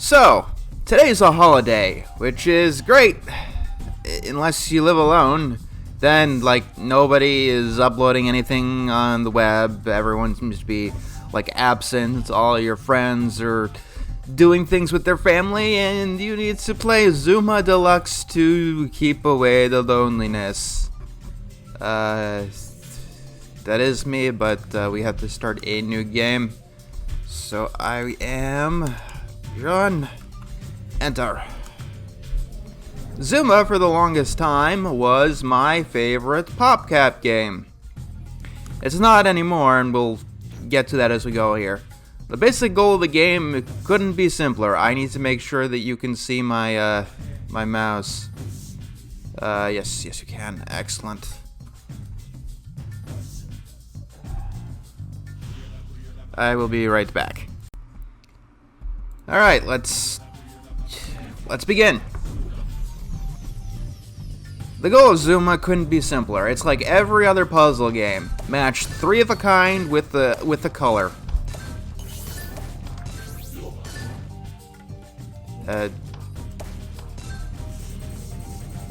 So, today's a holiday, which is great, unless you live alone. Then, nobody is uploading anything on the web. Everyone seems to be, absent. All your friends are doing things with their family, and you need to play Zuma Deluxe to keep away the loneliness. That is me, but we have to start a new game. So I am John. Enter. Zuma, for the longest time, was my favorite PopCap game. It's not anymore, and we'll get to that as we go here. The basic goal of the game couldn't be simpler. I need to make sure that you can see my my mouse. Yes, you can. Excellent. I will be right back. Alright, let's begin. The goal of Zuma couldn't be simpler. It's like every other puzzle game. Match 3 of a kind with the color.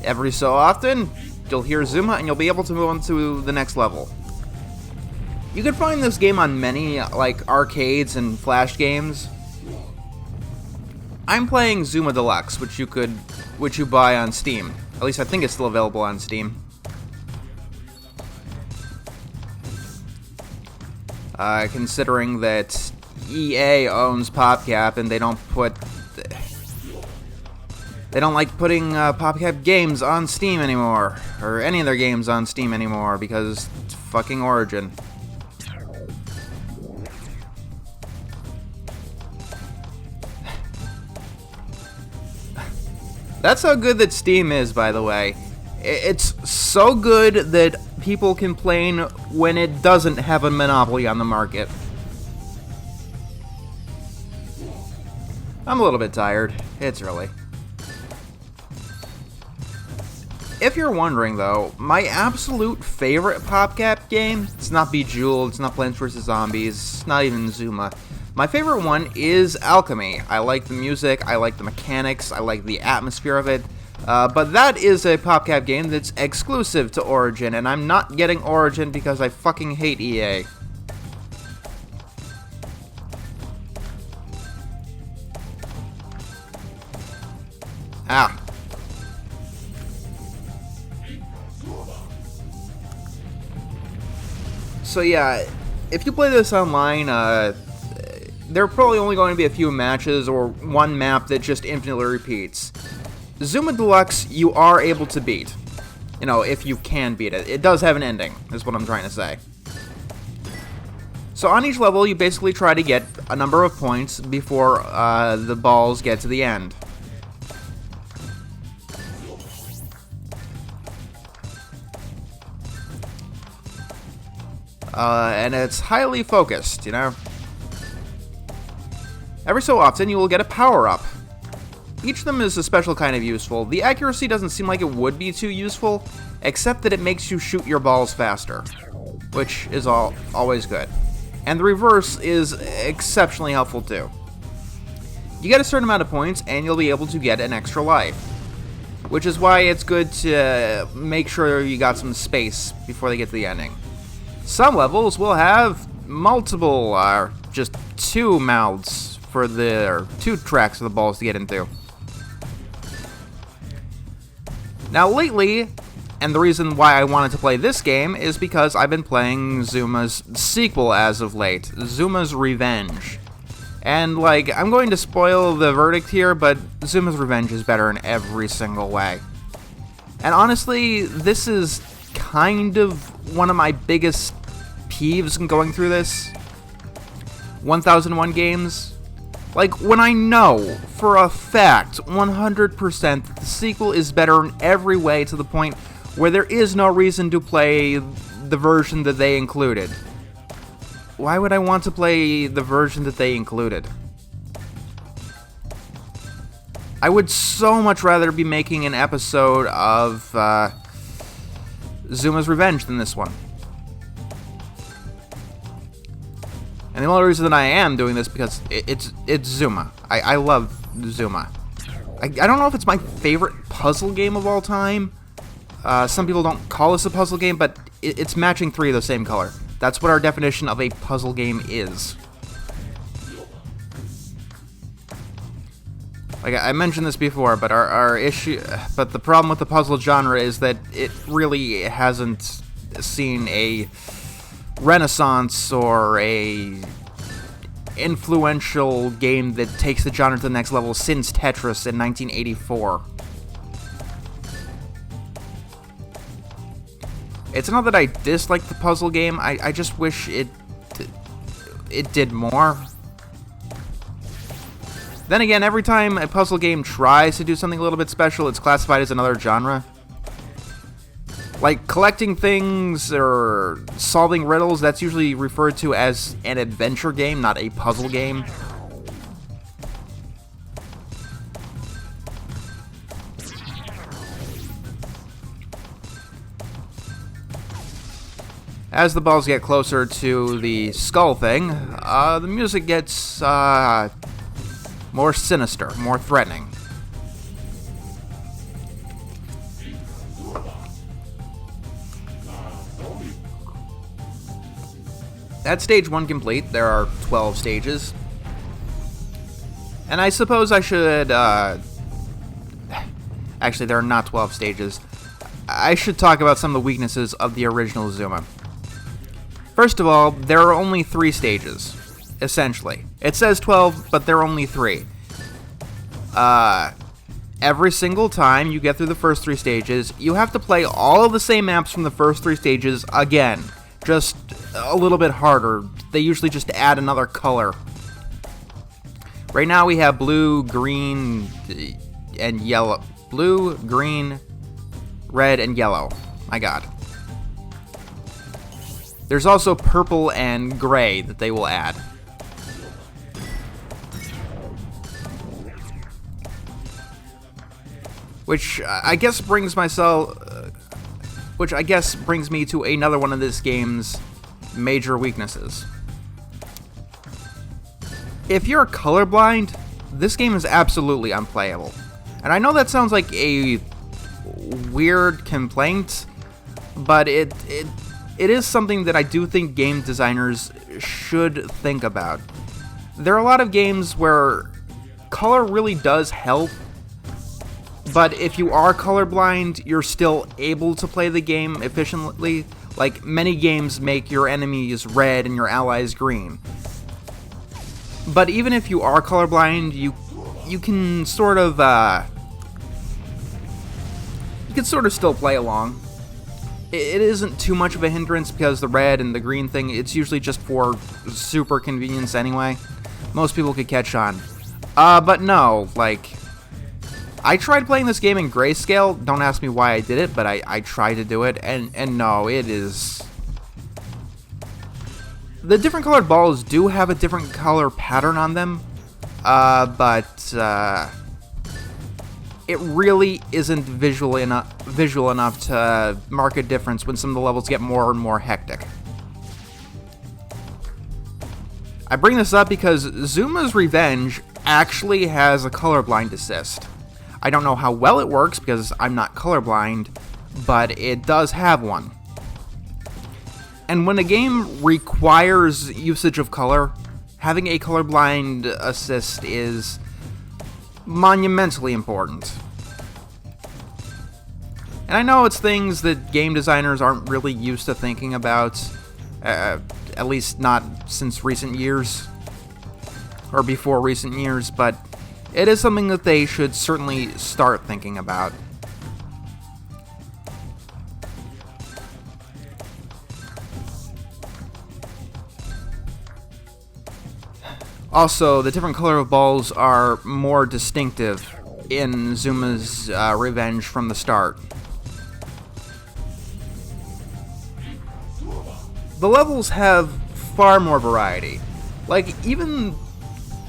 Every so often, you'll hear Zuma and you'll be able to move on to the next level. You can find this game on many, arcades and flash games. I'm playing Zuma Deluxe, which you buy on Steam. At least I think it's still available on Steam. Considering that EA owns PopCap and they don't like putting PopCap games on Steam anymore, or any of their games on Steam anymore, because it's fucking Origin. That's how good that Steam is, by the way. It's so good that people complain when it doesn't have a monopoly on the market. I'm a little bit tired. It's early. If you're wondering, though, my absolute favorite PopCap game, it's not Bejeweled, it's not Plants vs. Zombies, it's not even Zuma. My favorite one is Alchemy. I like the music, I like the mechanics, I like the atmosphere of it. But that is a PopCap game that's exclusive to Origin, and I'm not getting Origin because I fucking hate EA. Ah. So yeah, if you play this online, there are probably only going to be a few matches or one map that just infinitely repeats. Zuma Deluxe, you are able to beat. You know, if you can beat it. It does have an ending, is what I'm trying to say. So on each level, you basically try to get a number of points before the balls get to the end. And it's highly focused, you know? Every so often, you will get a power-up. Each of them is a special kind of useful. The accuracy doesn't seem like it would be too useful, except that it makes you shoot your balls faster, which is always good. And the reverse is exceptionally helpful too. You get a certain amount of points, and you'll be able to get an extra life, which is why it's good to make sure you got some space before they get to the ending. Some levels will have multiple, just 2 mouths for or 2 tracks for the balls to get into. Now lately, and the reason why I wanted to play this game is because I've been playing Zuma's sequel as of late, Zuma's Revenge. And I'm going to spoil the verdict here, but Zuma's Revenge is better in every single way. And honestly, this is kind of one of my biggest peeves in going through this 1001 games. When I know for a fact 100% that the sequel is better in every way, to the point where there is no reason to play the version that they included. Why would I want to play the version that they included? I would so much rather be making an episode of Zuma's Revenge than this one. And the only reason that I am doing this because it's Zuma. I love Zuma. I don't know if it's my favorite puzzle game of all time. Some people don't call this a puzzle game, but it's matching 3 of the same color. That's what our definition of a puzzle game is. Like I mentioned this before, but but the problem with the puzzle genre is that it really hasn't seen a renaissance or a influential game that takes the genre to the next level since Tetris in 1984. It's not that I dislike the puzzle game, I just wish it did more. Then again, every time a puzzle game tries to do something a little bit special, it's classified as another genre. Like collecting things or solving riddles, that's usually referred to as an adventure game, not a puzzle game. As the balls get closer to the skull thing, the music gets more sinister, more threatening. That's stage 1 complete. There are 12 stages. And I suppose I should, actually, there are not 12 stages. I should talk about some of the weaknesses of the original Zuma. First of all, there are only 3 stages, essentially. It says 12, but there are only 3. Every single time you get through the first 3 stages, you have to play all of the same maps from the first 3 stages again. Just a little bit harder. They usually just add another color. Right now we have blue, green, and yellow. Blue, green, red, and yellow. My god. There's also purple and gray that they will add. Which I guess brings me to another one of this game's major weaknesses. If you're colorblind, this game is absolutely unplayable. And I know that sounds like a weird complaint, but it is something that I do think game designers should think about. There are a lot of games where color really does help, but if you are colorblind, you're still able to play the game efficiently. Like, many games make your enemies red and your allies green. But even if you are colorblind, you can sort of still play along. It isn't too much of a hindrance because the red and the green thing, it's usually just for super convenience anyway. Most people could catch on. But no, like, I tried playing this game in grayscale. Don't ask me why I did it, but I tried to do it, and no, it is... The different colored balls do have a different color pattern on them, but it really isn't visual enough to mark a difference when some of the levels get more and more hectic. I bring this up because Zuma's Revenge actually has a colorblind assist. I don't know how well it works because I'm not colorblind, but it does have one. And when a game requires usage of color, having a colorblind assist is monumentally important. And I know it's things that game designers aren't really used to thinking about, at least not since recent years, or before recent years, but it is something that they should certainly start thinking about. Also, the different color of balls are more distinctive in Zuma's Revenge from the start. The levels have far more variety. Like, even...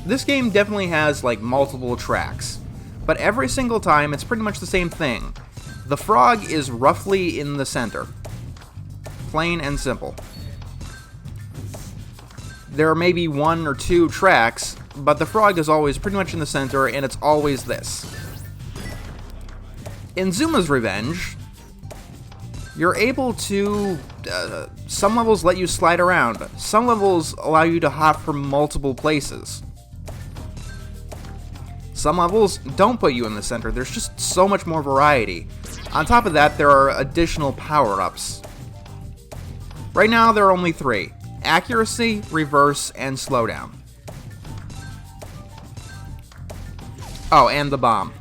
This game definitely has, like, multiple tracks. But every single time, it's pretty much the same thing. The frog is roughly in the center. Plain and simple. there may be 1 or 2 tracks, but the frog is always pretty much in the center, and it's always this. In Zuma's Revenge, you're able to... some levels let you slide around. Some levels allow you to hop from multiple places. Some levels don't put you in the center. There's just so much more variety. On top of that, there are additional power-ups. Right now, there are only 3. Accuracy, reverse, and slowdown. Oh, and the bomb.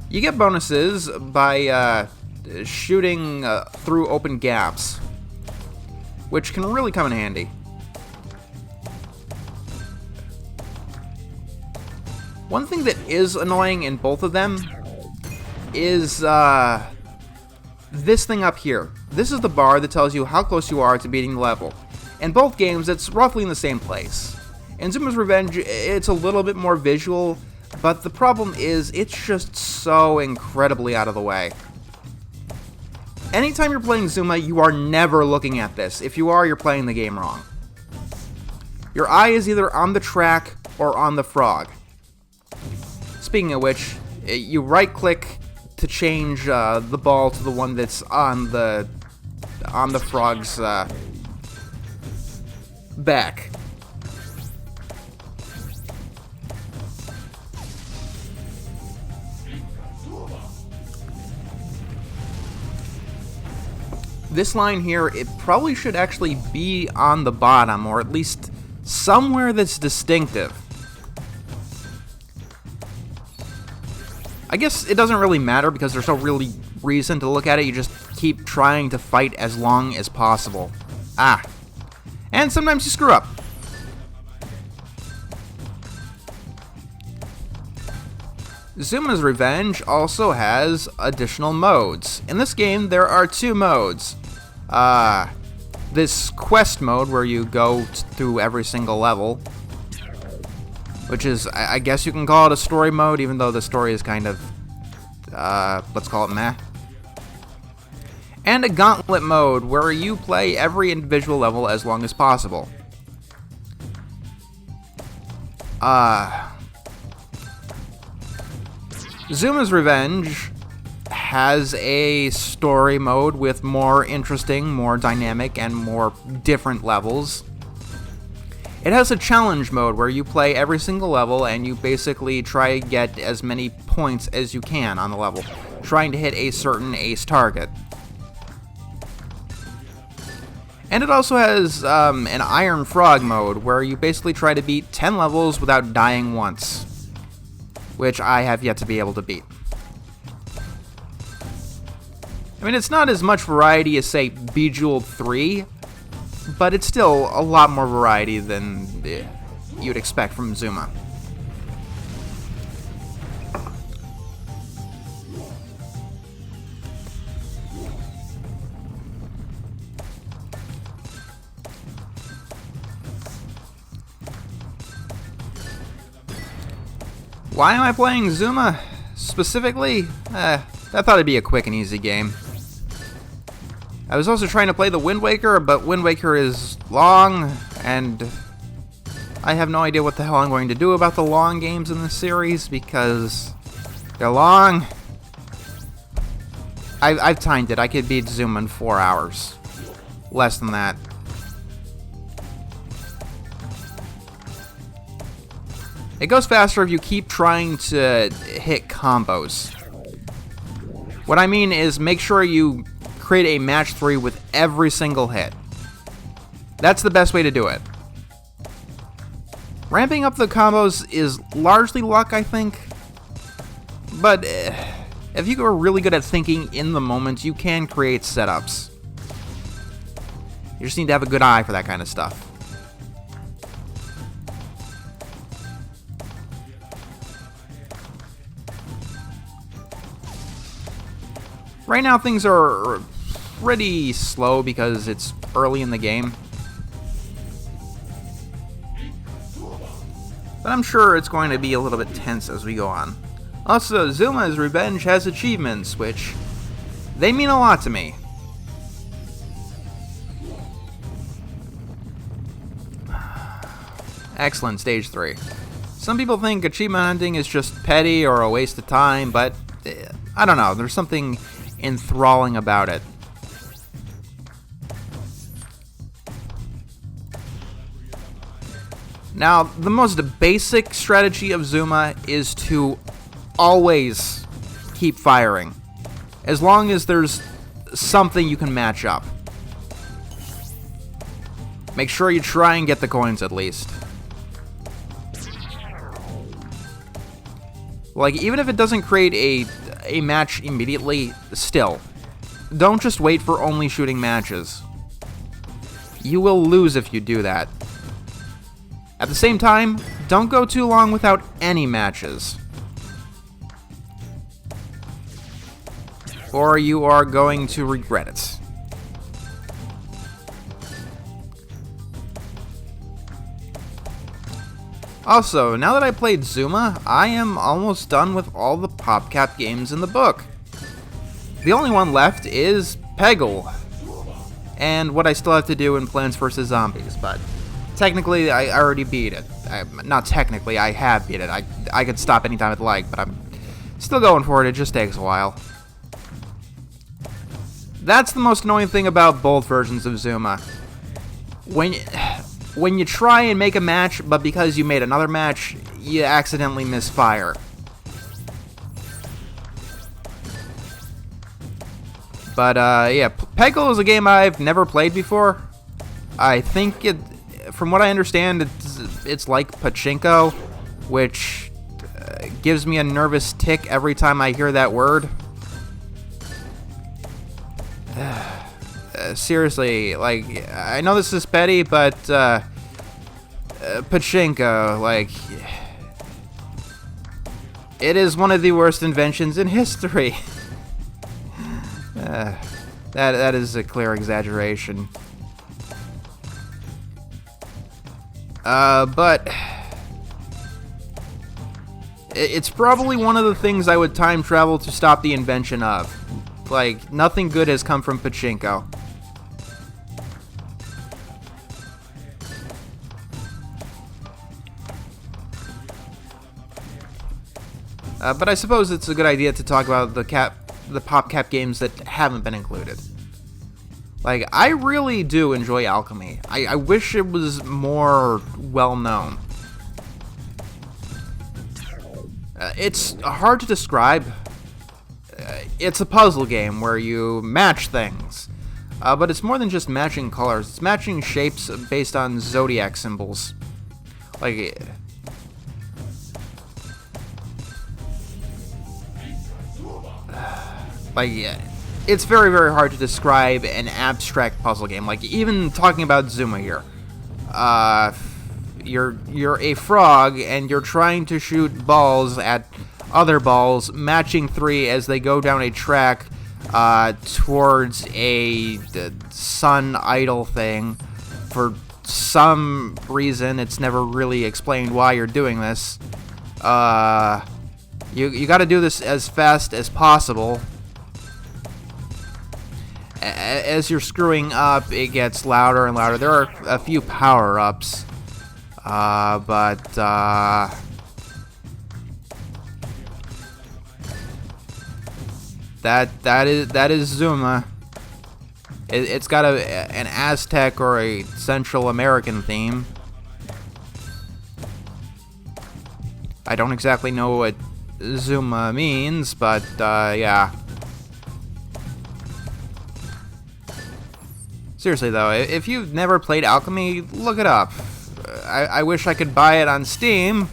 You get bonuses by shooting through open gaps, which can really come in handy. One thing that is annoying in both of them is this thing up here. This is the bar that tells you how close you are to beating the level. In both games, it's roughly in the same place. In Zuma's Revenge, it's a little bit more visual, but the problem is it's just so incredibly out of the way. Anytime you're playing Zuma, you are never looking at this. If you are, you're playing the game wrong. Your eye is either on the track or on the frog. Speaking of which, you right-click to change the ball to the one that's on the frog's back. This line here, it probably should actually be on the bottom, or at least somewhere that's distinctive. I guess it doesn't really matter because there's no really reason to look at it. You just keep trying to fight as long as possible. Ah. And sometimes you screw up. Zuma's Revenge also has additional modes. In this game, there are 2 modes. This quest mode where you go through every single level, which is, I guess you can call it a story mode, even though the story is kind of, let's call it meh. And a gauntlet mode where you play every individual level as long as possible. Zuma's Revenge has a story mode with more interesting, more dynamic, and more different levels. It has a challenge mode where you play every single level and you basically try to get as many points as you can on the level, trying to hit a certain ace target. And it also has an Iron Frog mode where you basically try to beat 10 levels without dying once, which I have yet to be able to beat. I mean, it's not as much variety as, say, Bejeweled 3, but it's still a lot more variety than you'd expect from Zuma. Why am I playing Zuma specifically? I thought it'd be a quick and easy game. I was also trying to play the Wind Waker, but Wind Waker is long, and I have no idea what the hell I'm going to do about the long games in this series, because they're long. I've timed it. I could beat Zuma in 4 hours. Less than that. It goes faster if you keep trying to hit combos. What I mean is make sure you create a match 3 with every single hit. That's the best way to do it. Ramping up the combos is largely luck, I think. But if you are really good at thinking in the moment, you can create setups. You just need to have a good eye for that kind of stuff. Right now things are pretty slow because it's early in the game. But I'm sure it's going to be a little bit tense as we go on. Also, Zuma's Revenge has achievements, which they mean a lot to me. Excellent, stage 3. Some people think achievement hunting is just petty or a waste of time, but I don't know, there's something enthralling about it. Now, the most basic strategy of Zuma is to always keep firing, as long as there's something you can match up. Make sure you try and get the coins at least. Like, even if it doesn't create a match immediately, still, don't just wait for only shooting matches. You will lose if you do that. At the same time, don't go too long without any matches, or you are going to regret it. Also, now that I played Zuma, I am almost done with all the PopCap games in the book. The only one left is Peggle, and what I still have to do in Plants vs. Zombies, but technically I already beat it. Not technically, I have beat it. I could stop anytime I'd like, but I'm still going for it. It just takes a while. That's the most annoying thing about both versions of Zuma. When you try and make a match, but because you made another match, you accidentally misfire. But, yeah, Peggle is a game I've never played before. I think from what I understand, it's like Pachinko, which gives me a nervous tick every time I hear that word. Seriously, like, I know this is petty, but Pachinko, like, it is one of the worst inventions in history. That is a clear exaggeration. But it's probably one of the things I would time travel to stop the invention of. Like, nothing good has come from Pachinko. But I suppose it's a good idea to talk about the PopCap games that haven't been included. Like, I really do enjoy Alchemy. I wish it was more well-known. It's hard to describe. It's a puzzle game where you match things. But it's more than just matching colors. It's matching shapes based on zodiac symbols. Like, it's very, very hard to describe an abstract puzzle game. Like, even talking about Zuma here. You're a frog, and you're trying to shoot balls at other balls, matching 3 as they go down a track towards a sun idol thing. For some reason, it's never really explained why you're doing this. You gotta do this as fast as possible. As you're screwing up, it gets louder and louder. There are a few power-ups, but that is Zuma. It's got an Aztec or a Central American theme. I don't exactly know what Zuma means, but yeah. Seriously though, if you've never played Alchemy, look it up. I wish I could buy it on Steam,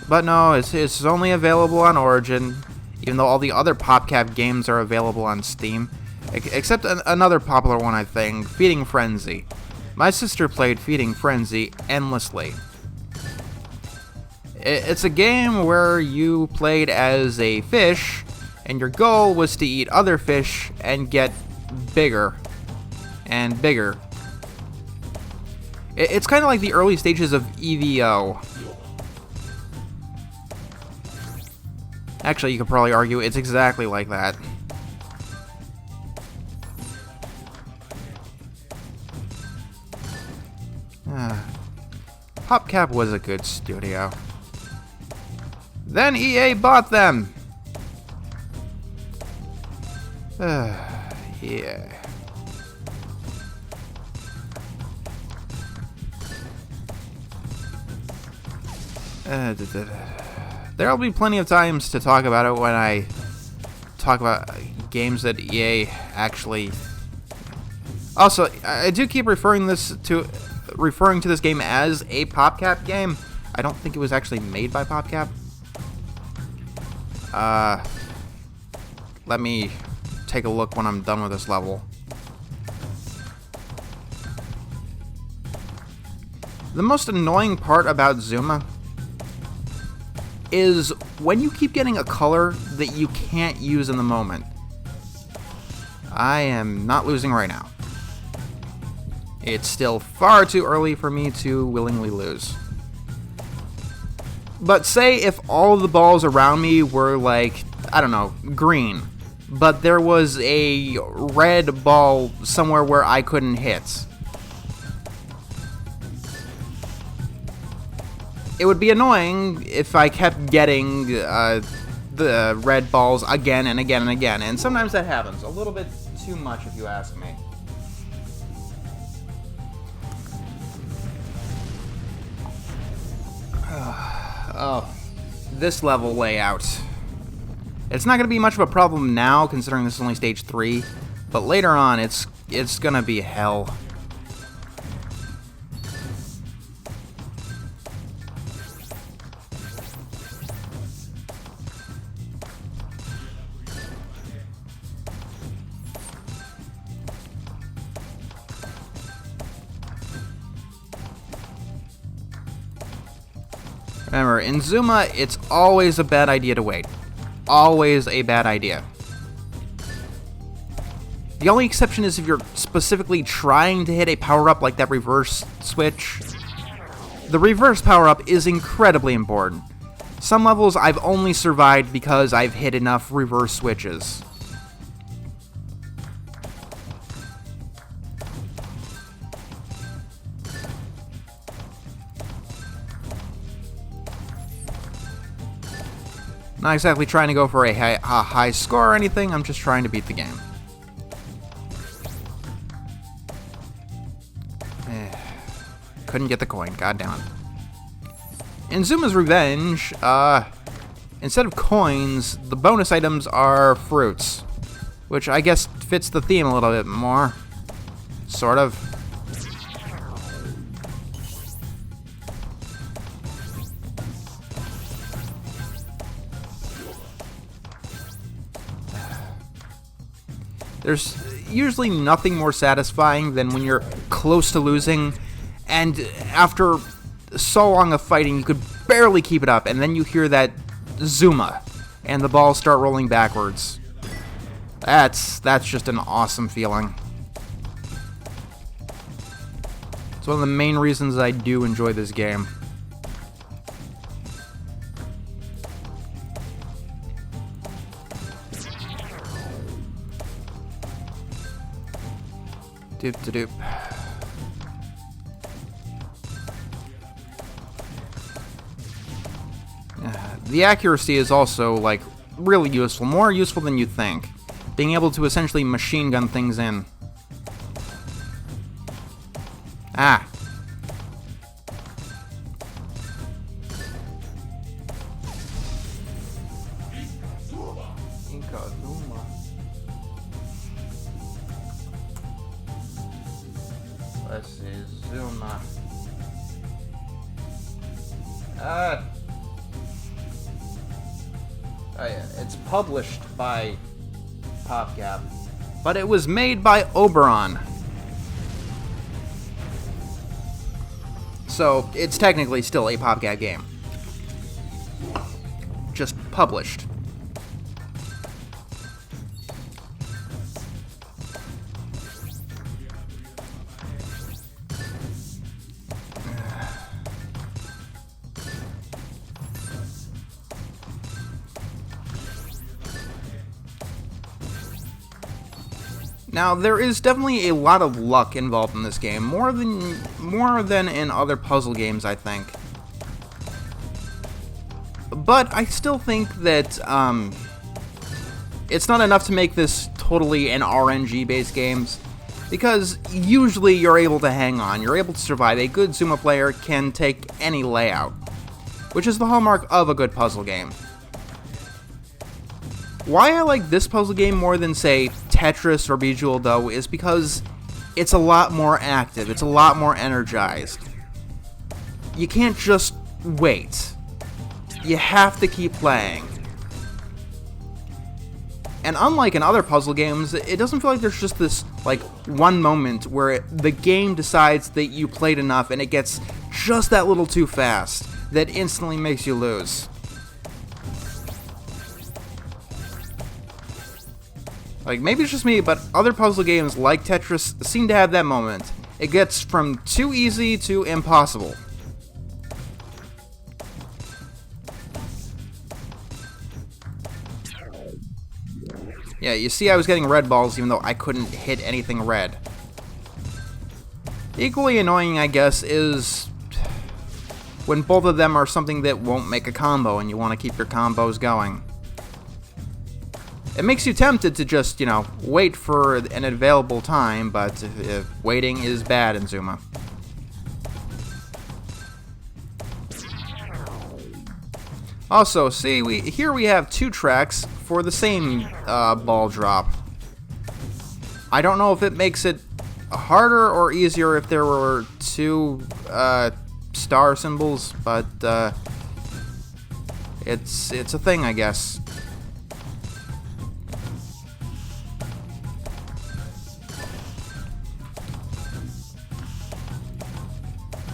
but no, it's only available on Origin, even though all the other PopCap games are available on Steam. Except another popular one, I think, Feeding Frenzy. My sister played Feeding Frenzy endlessly. It's a game where you played as a fish, and your goal was to eat other fish and get bigger and bigger. It's kind of like the early stages of EVO. Actually, you could probably argue it's exactly like that. PopCap was a good studio. Then EA bought them. Yeah. There'll be plenty of times to talk about it when I talk about games that EA actually... Also, I do keep referring to this game as a PopCap game. I don't think it was actually made by PopCap. Let me take a look when I'm done with this level. The most annoying part about Zuma is when you keep getting a color that you can't use in the moment. I am not losing right now. It's still far too early for me to willingly lose. But say if all of the balls around me were like, I don't know, green, but there was a red ball somewhere where I couldn't hit. It would be annoying if I kept getting the red balls again and again and again, and sometimes that happens. A little bit too much if you ask me. Oh, this level layout. It's not going to be much of a problem now, considering this is only stage 3, but later on, it's going to be hell. Remember, in Zuma, it's always a bad idea to wait. Always a bad idea. The only exception is if you're specifically trying to hit a power-up like that reverse switch. The reverse power-up is incredibly important. Some levels I've only survived because I've hit enough reverse switches. Not exactly trying to go for a high score or anything, I'm just trying to beat the game. Couldn't get the coin, goddamn it. In Zuma's Revenge, instead of coins, the bonus items are fruits. Which I guess fits the theme a little bit more. Sort of. There's usually nothing more satisfying than when you're close to losing, and after so long of fighting, you could barely keep it up, and then you hear that Zuma, and the balls start rolling backwards. That's just an awesome feeling. It's one of the main reasons I do enjoy this game. Doop-de-doop. The accuracy is also, like, really useful. More useful than you think. Being able to essentially machine gun things in. Ah. Let's see, Zuma. Oh yeah, it's published by PopCap, but it was made by Oberon. So it's technically still a PopCap game. Just published. Now, there is definitely a lot of luck involved in this game, more than in other puzzle games, I think. But I still think that it's not enough to make this totally an RNG-based game, because usually you're able to hang on, you're able to survive. A good Zuma player can take any layout, which is the hallmark of a good puzzle game. Why I like this puzzle game more than, say, Tetris or Bejeweled, though, is because it's a lot more active, it's a lot more energized. You can't just wait. You have to keep playing. And unlike in other puzzle games, it doesn't feel like there's just this, like, one moment where the game decides that you played enough and it gets just that little too fast that instantly makes you lose. Like, maybe it's just me, but other puzzle games like Tetris seem to have that moment. It gets from too easy to impossible. Yeah, you see I was getting red balls even though I couldn't hit anything red. Equally annoying, I guess, is when both of them are something that won't make a combo and you want to keep your combos going. It makes you tempted to just, wait for an available time, but waiting is bad in Zuma. Also, see, here we have 2 tracks for the same ball drop. I don't know if it makes it harder or easier if there were 2 star symbols, but it's a thing, I guess.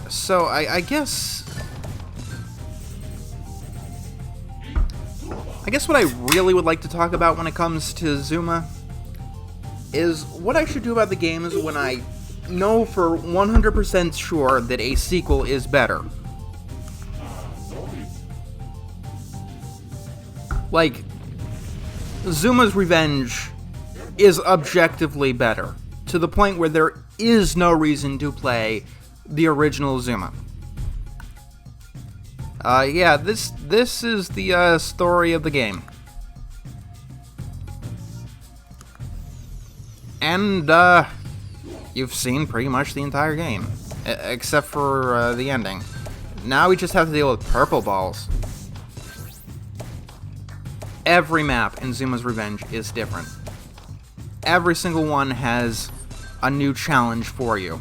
So I guess what I really would like to talk about when it comes to Zuma is what I should do about the games when I know for 100% sure that a sequel is better. Like, Zuma's Revenge is objectively better, to the point where there is no reason to play the original Zuma. Yeah, this is the story of the game. And, you've seen pretty much the entire game, except for the ending. Now we just have to deal with purple balls. Every map in Zuma's Revenge is different. Every single one has a new challenge for you.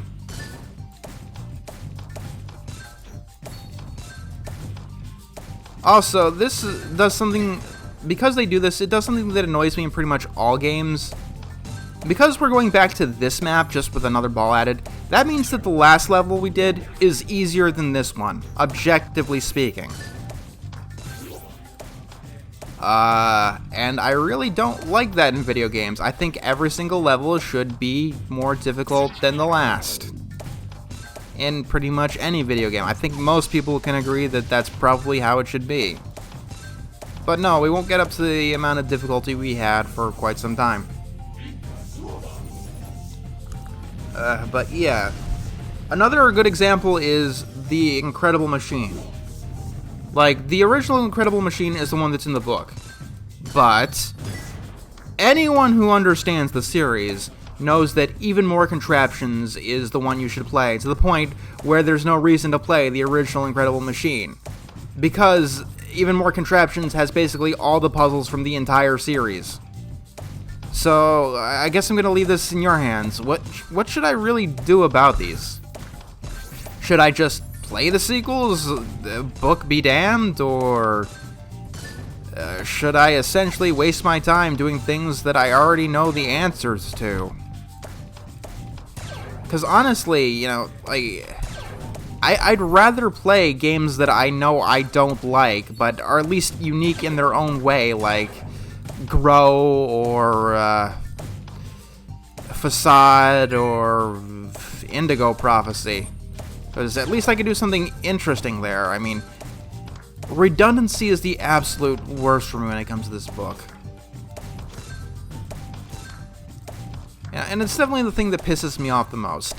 Also, this does something, because they do this, it does something that annoys me in pretty much all games. Because we're going back to this map just with another ball added, that means that the last level we did is easier than this one, objectively speaking. And I really don't like that in video games. I think every single level should be more difficult than the last. In pretty much any video game. I think most people can agree that that's probably how it should be. But no, we won't get up to the amount of difficulty we had for quite some time. But yeah. Another good example is the Incredible Machine. Like, the original Incredible Machine is the one that's in the book. But anyone who understands the series knows that Even More Contraptions is the one you should play, to the point where there's no reason to play the original Incredible Machine. Because Even More Contraptions has basically all the puzzles from the entire series. So, I guess I'm gonna leave this in your hands. What should I really do about these? Should I just play the sequels, book be damned, or should I essentially waste my time doing things that I already know the answers to? Because honestly, I'd rather play games that I know I don't like, but are at least unique in their own way, like Grow, or Facade, or Indigo Prophecy. Because at least I could do something interesting there. I mean, redundancy is the absolute worst for me when it comes to this book. Yeah, and it's definitely the thing that pisses me off the most.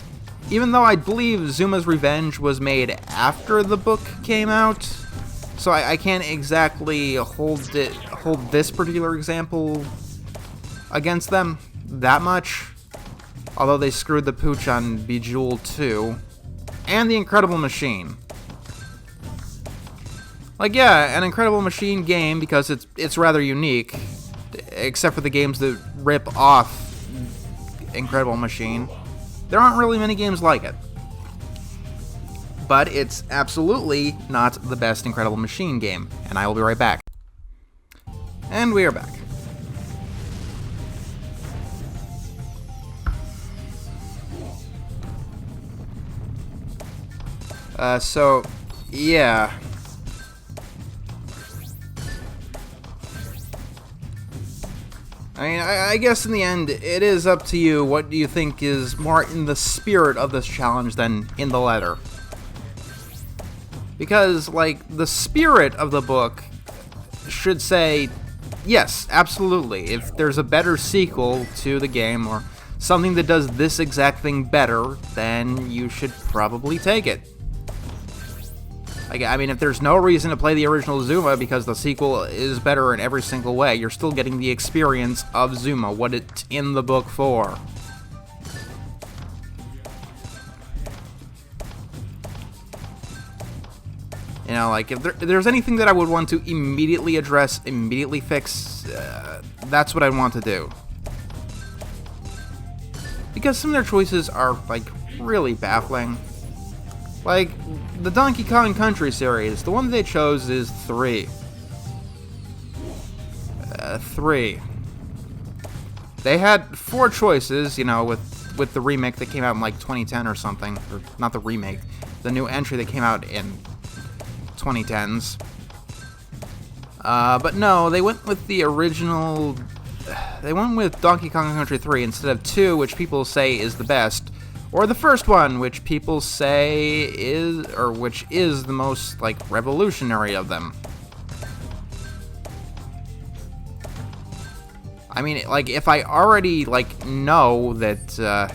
Even though I believe Zuma's Revenge was made after the book came out, so I can't exactly hold this particular example against them that much. Although they screwed the pooch on Bejeweled 2 and The Incredible Machine. Like, yeah, an Incredible Machine game because it's rather unique, except for the games that rip off Incredible Machine. There aren't really many games like it. But it's absolutely not the best Incredible Machine game, and I will be right back. And we are back. So, yeah. I mean, I guess in the end, it is up to you. What do you think is more in the spirit of this challenge than in the letter? Because, like, the spirit of the book should say, yes, absolutely. If there's a better sequel to the game or something that does this exact thing better, then you should probably take it. Like, I mean, if there's no reason to play the original Zuma because the sequel is better in every single way, you're still getting the experience of Zuma, what it's in the book for. You know, like, if there's anything that I would want to immediately address, immediately fix, that's what I'd want to do. Because some of their choices are, like, really baffling. Like, the Donkey Kong Country series, the one they chose is 3. 3. They had 4 choices, you know, with the remake that came out in, like, 2010 or something. Or, not the remake, the new entry that came out in 2010s. But no, they went with the original... They went with Donkey Kong Country 3 instead of 2, which people say is the best. Or the first one, which people say is, or which is the most, like, revolutionary of them. I mean, like, if I already, like, know that,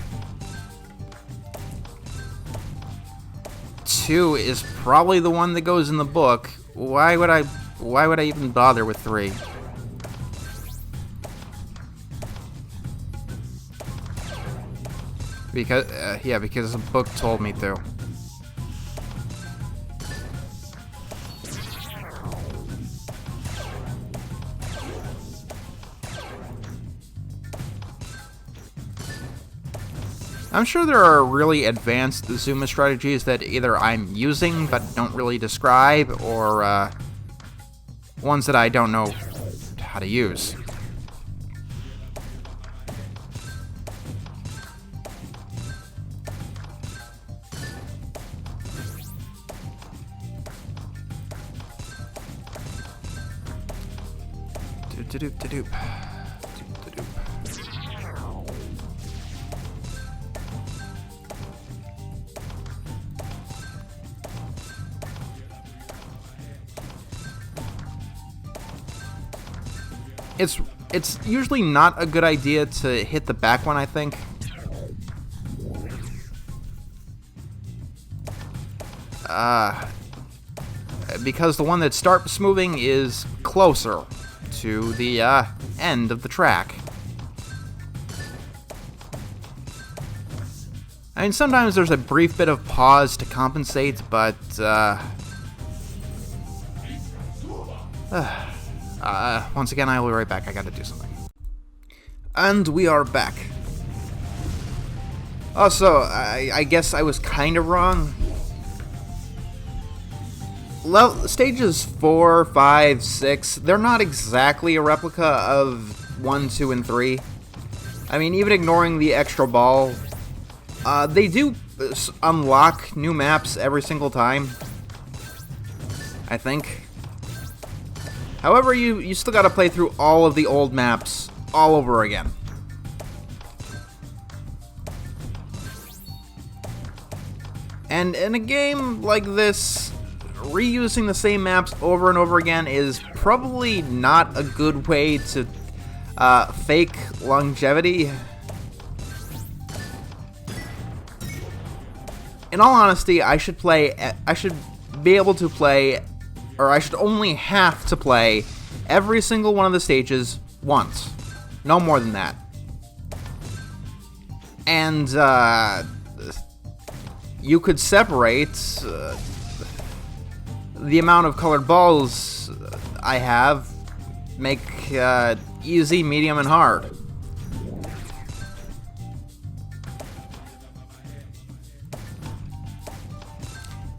2 is probably the one that goes in the book, why would I even bother with 3? Because, yeah, because the book told me to. I'm sure there are really advanced Zuma strategies that either I'm using but don't really describe, or, ones that I don't know how to use. It's usually not a good idea to hit the back one, I think. Because the one that starts moving is closer to the end of the track. I mean, sometimes there's a brief bit of pause to compensate, but once again, I will be right back. I gotta do something. And we are back. Also, I guess I was kind of wrong. Stages 4, 5, 6, they're not exactly a replica of 1, 2, and 3. I mean, even ignoring the extra ball, they do unlock new maps every single time, I think. However, you still gotta play through all of the old maps all over again. And in a game like this, reusing the same maps over and over again is probably not a good way to fake longevity. in all honesty, I should be able to play, or I should only have to play every single one of the stages once. No more than that. And, you could separate the amount of colored balls I have, make easy, medium, and hard.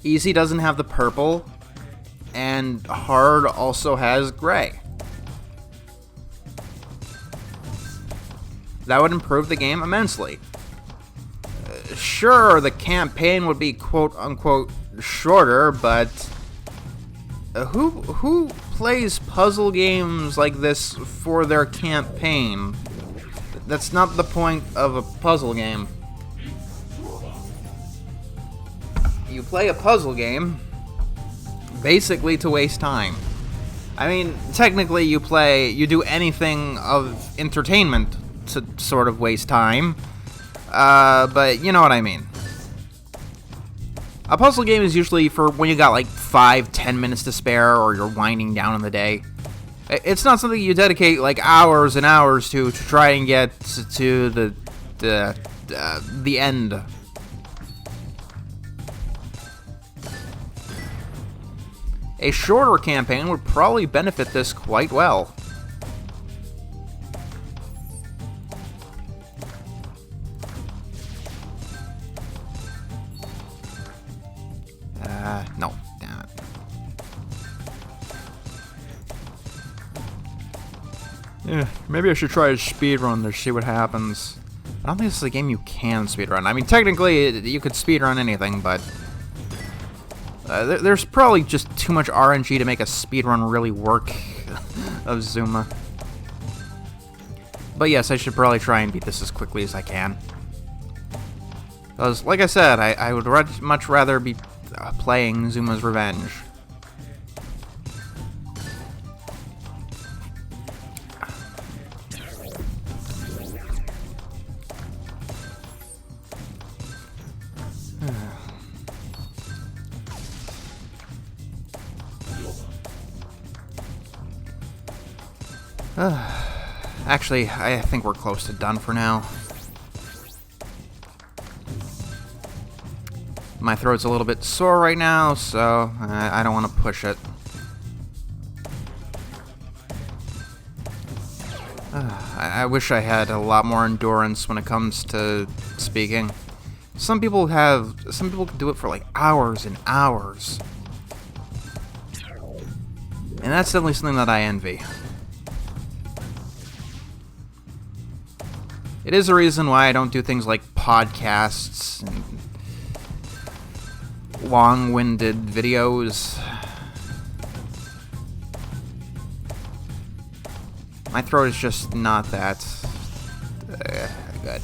Easy doesn't have the purple, and hard also has gray. That would improve the game immensely. Sure, the campaign would be quote-unquote shorter, but who plays puzzle games like this for their campaign? That's not the point of a puzzle game. You play a puzzle game basically to waste time. I mean, technically you do anything of entertainment to sort of waste time. But you know what I mean. A puzzle game is usually for when you got like 5-10 minutes to spare, or you're winding down in the day. It's not something you dedicate like hours and hours to try and get to the end. A shorter campaign would probably benefit this quite well. No, damn it. Yeah, maybe I should try a speedrun to see what happens. I don't think this is a game you can speedrun. I mean, technically, you could speedrun anything, but there's probably just too much RNG to make a speedrun really work of Zuma. But yes, I should probably try and beat this as quickly as I can. Because, like I said, I would much rather be playing Zuma's Revenge. Actually, I think we're close to done for now. My throat's a little bit sore right now, so I don't want to push it. I wish I had a lot more endurance when it comes to speaking. Some people can do it for like hours and hours. And that's definitely something that I envy. It is a reason why I don't do things like podcasts and long-winded videos. My throat is just not that good.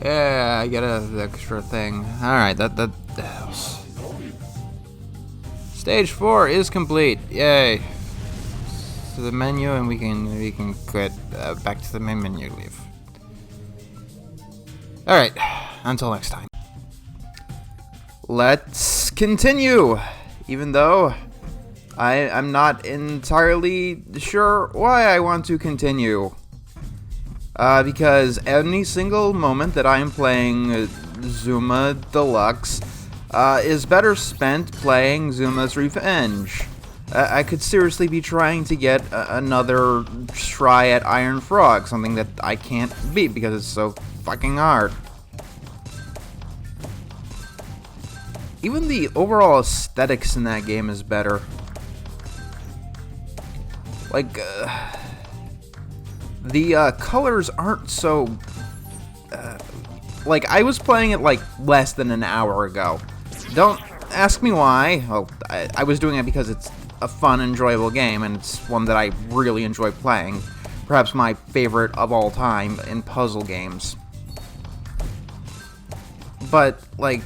Yeah, I get an extra thing. Alright, that Stage 4 is complete. Yay. To the menu, and we can quit back to the main menu. Leave. All right. Until next time. Let's continue. Even though I'm not entirely sure why I want to continue. Because any single moment that I am playing Zuma Deluxe is better spent playing Zuma's Revenge. I could seriously be trying to get another try at Iron Frog, something that I can't beat because it's so fucking hard. Even the overall aesthetics in that game is better. Like, the colors aren't so... like, I was playing it like less than an hour ago. Don't ask me why. Well, I was doing it because it's a fun, enjoyable game, and it's one that I really enjoy playing. Perhaps my favorite of all time in puzzle games. But, like,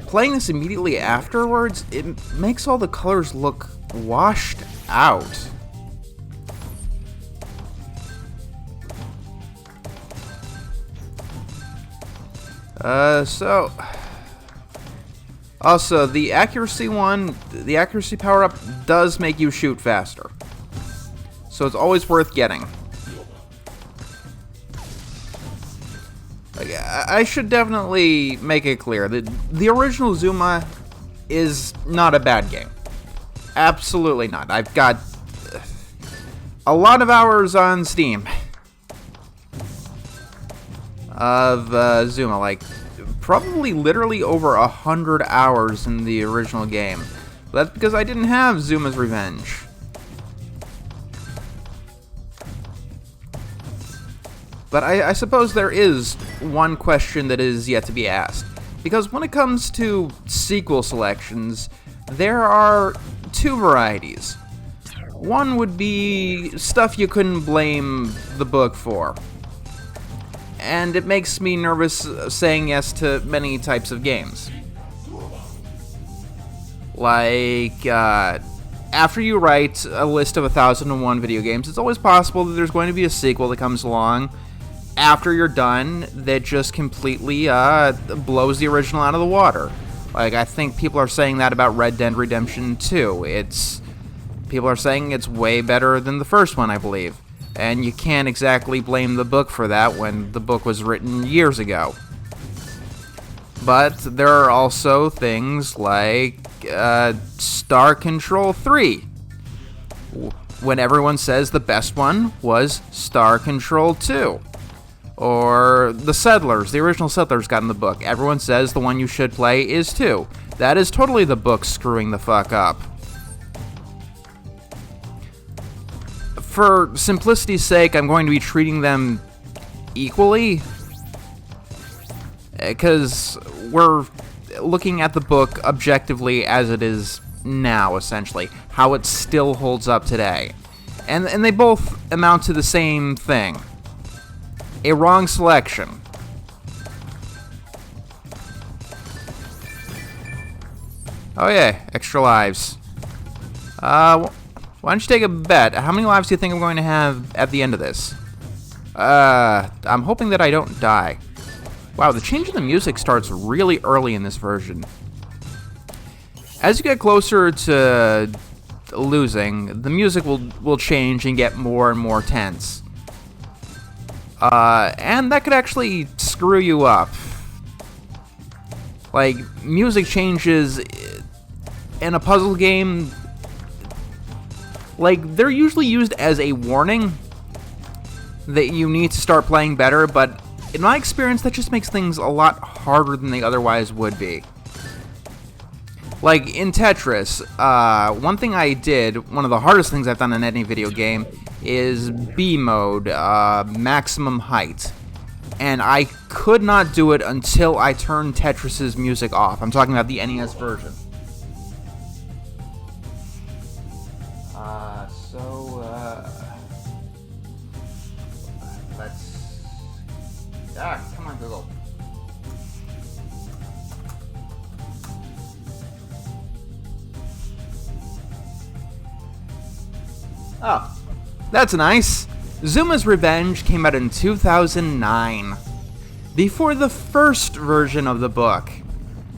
playing this immediately afterwards, it makes all the colors look washed out. So... Also, the accuracy power-up does make you shoot faster. So it's always worth getting. Like, I should definitely make it clear that the original Zuma is not a bad game. Absolutely not. I've got a lot of hours on Steam of Zuma, like probably literally over 100 hours in the original game. That's because I didn't have Zuma's Revenge. But I suppose there is one question that is yet to be asked. Because when it comes to sequel selections, there are two varieties. One would be stuff you couldn't blame the book for. And it makes me nervous saying yes to many types of games. Like, after you write a list of 1001 video games, it's always possible that there's going to be a sequel that comes along after you're done that just completely blows the original out of the water. Like, I think people are saying that about Red Dead Redemption 2. People are saying it's way better than the first one, I believe. And you can't exactly blame the book for that when the book was written years ago. But there are also things like Star Control 3. When everyone says the best one was Star Control 2. Or The Settlers, the original Settlers got in the book. Everyone says the one you should play is 2. That is totally the book screwing the fuck up. For simplicity's sake, I'm going to be treating them equally. Because we're looking at the book objectively as it is now, essentially. How it still holds up today. And they both amount to the same thing. A wrong selection. Oh yeah, extra lives. Why don't you take a bet? How many lives do you think I'm going to have at the end of this? I'm hoping that I don't die. Wow, the change in the music starts really early in this version. As you get closer to losing, the music will change and get more and more tense. And that could actually screw you up. Like, music changes in a puzzle game, like, they're usually used as a warning that you need to start playing better, but in my experience, that just makes things a lot harder than they otherwise would be. Like, in Tetris, one thing I did, one of the hardest things I've done in any video game, is B mode, maximum height. And I could not do it until I turned Tetris's music off. I'm talking about the NES version. Come on, Google. Oh, that's nice. Zuma's Revenge came out in 2009, before the first version of the book.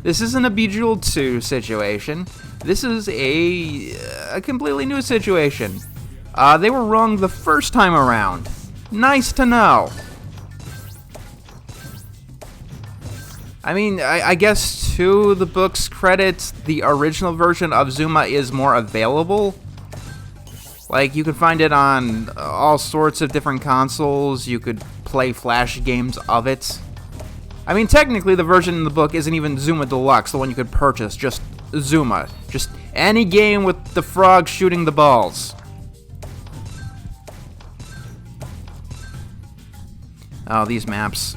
This isn't a Bejeweled 2 situation. This is a completely new situation. They were wrong the first time around. Nice to know. I mean, I guess to the book's credit, the original version of Zuma is more available. Like, you could find it on all sorts of different consoles. You could play flash games of it. I mean, technically, the version in the book isn't even Zuma Deluxe, the one you could purchase. Just Zuma. Just any game with the frog shooting the balls. Oh, these maps.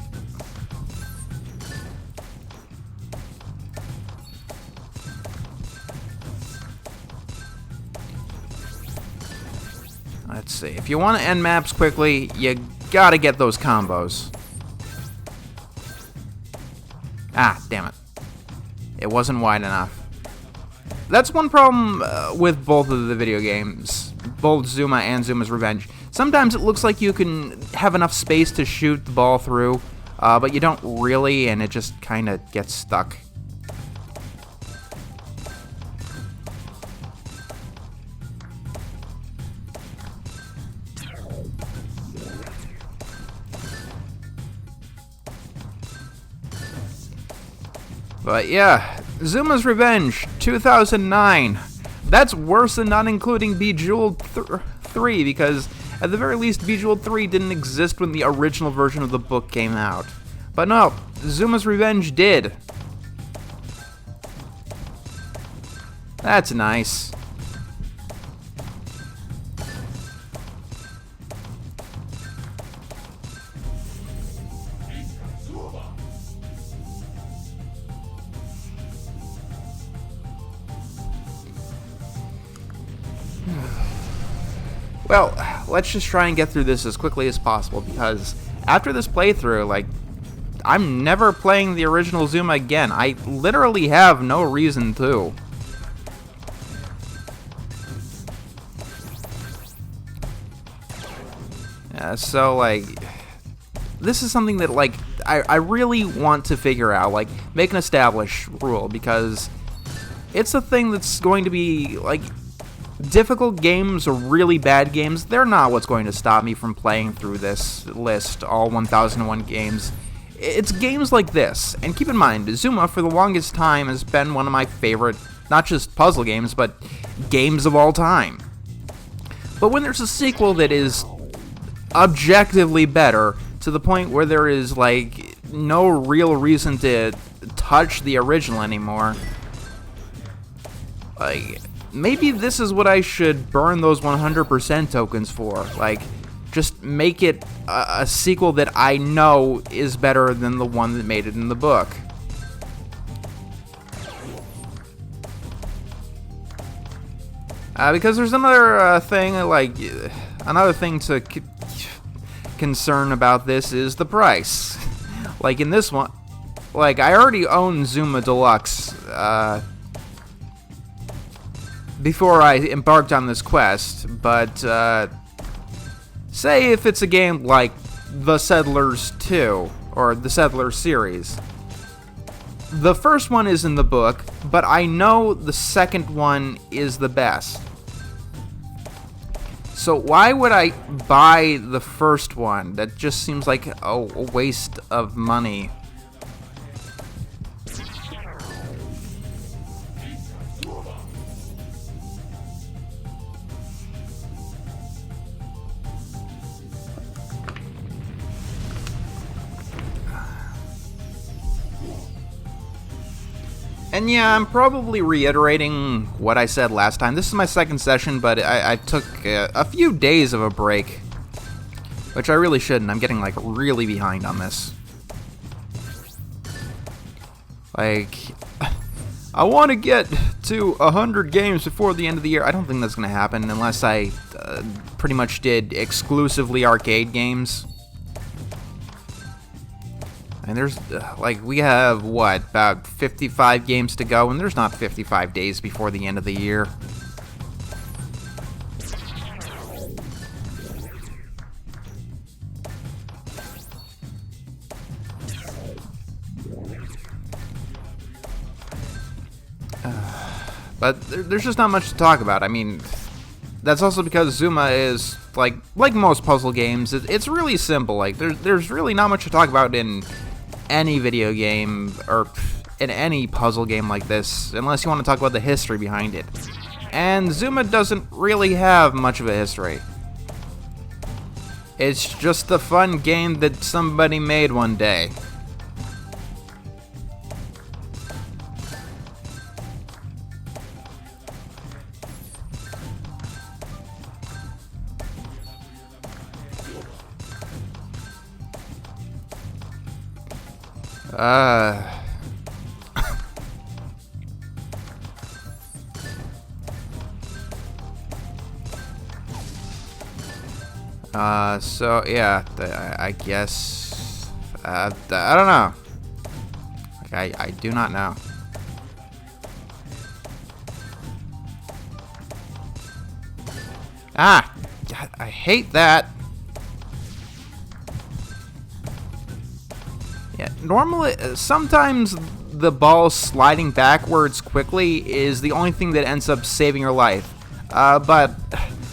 Let's see. If you want to end maps quickly, you gotta get those combos. Ah, damn it. It wasn't wide enough. That's one problem with both of the video games, both Zuma and Zuma's Revenge. Sometimes it looks like you can have enough space to shoot the ball through, but you don't really, and it just kind of gets stuck. But yeah, Zuma's Revenge, 2009. That's worse than not including Bejeweled 3, because at the very least, Bejeweled 3 didn't exist when the original version of the book came out. But no, Zuma's Revenge did. That's nice. Well, let's just try and get through this as quickly as possible, because after this playthrough, like, I'm never playing the original Zuma again. I literally have no reason to. So, like, this is something that, like, I really want to figure out, like, make an established rule, because it's a thing that's going to be, like, difficult games or really bad games, they're not what's going to stop me from playing through this list, all 1001 games. It's games like this, and keep in mind, Zuma for the longest time has been one of my favorite, not just puzzle games, but games of all time. But when there's a sequel that is objectively better, to the point where there is, like, no real reason to touch the original anymore, like, maybe this is what I should burn those 100% tokens for. Like, just make it a sequel that I know is better than the one that made it in the book. Because there's another thing, like, another thing to concern about this is the price. Like, in this one, like, I already own Zuma Deluxe, before I embarked on this quest, but, say if it's a game like The Settlers 2, or the Settlers series. The first one is in the book, but I know the second one is the best. So why would I buy the first one? That just seems like a waste of money. And yeah, I'm probably reiterating what I said last time. This is my second session, but I took a few days of a break, which I really shouldn't. I'm getting, like, really behind on this. Like, I want to get to 100 games before the end of the year. I don't think that's going to happen unless I pretty much did exclusively arcade games. And there's, like, we have, what, about 55 games to go, and there's not 55 days before the end of the year. But there's just not much to talk about. I mean, that's also because Zuma is, like most puzzle games, it's really simple. Like, there's really not much to talk about in any video game, or in any puzzle game like this, unless you want to talk about the history behind it. And Zuma doesn't really have much of a history. It's just a fun game that somebody made one day. So yeah, I guess, I don't know. Like, I do not know. Ah! God, I hate that! normally, sometimes the ball sliding backwards quickly is the only thing that ends up saving your life. But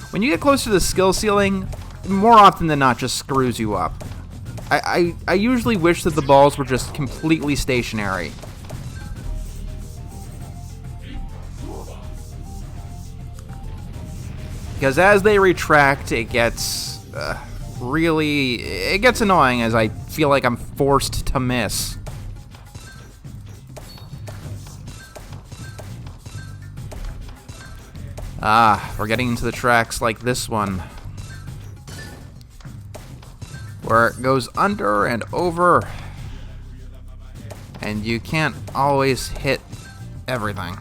when you get close to the skill ceiling, more often than not just screws you up. I usually wish that the balls were just completely stationary. Because as they retract, it gets it gets annoying as I feel like I'm forced to miss. We're getting into the tracks like this one, where it goes under and over, and you can't always hit everything.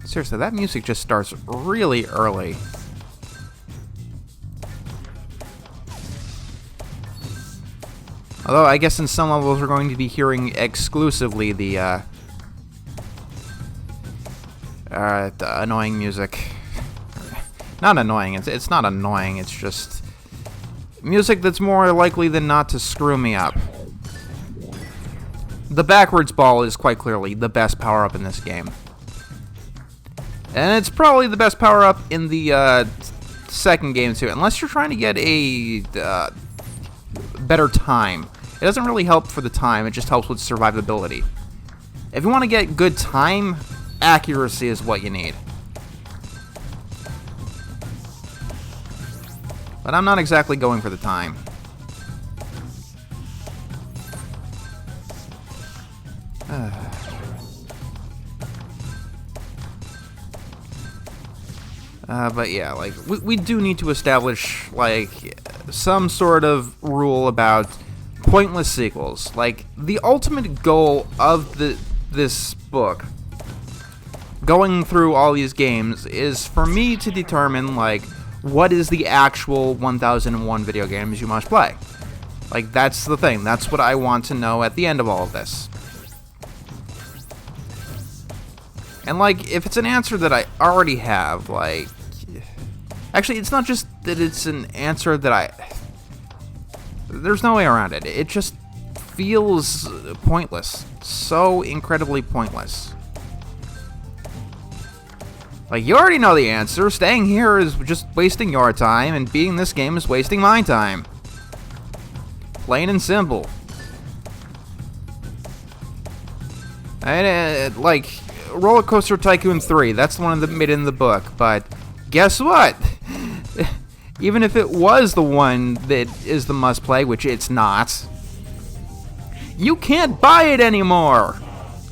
Seriously, that music just starts really early. Although, I guess in some levels we're going to be hearing exclusively the annoying music. Not annoying, it's not annoying, it's just music that's more likely than not to screw me up. The backwards ball is quite clearly the best power-up in this game. And it's probably the best power-up in the second game too, unless you're trying to get a better time. It doesn't really help for the time, it just helps with survivability. If you want to get good time, accuracy is what you need. But I'm not exactly going for the time. But yeah, like, we do need to establish, like, some sort of rule about pointless sequels. Like, the ultimate goal of this book, going through all these games, is for me to determine, like, what is the actual 1001 video games you must play. Like, that's the thing. That's what I want to know at the end of all of this. And, like, if it's an answer that I already have, like... Actually, it's not just that it's an answer that there's no way around it. It just feels pointless. So incredibly pointless. Like, you already know the answer. Staying here is just wasting your time, and beating this game is wasting my time. Plain and simple. And, like, Roller Coaster Tycoon 3, that's the one that made it in the book, but guess what? Even if it was the one that is the must-play, which it's not, you can't buy it anymore!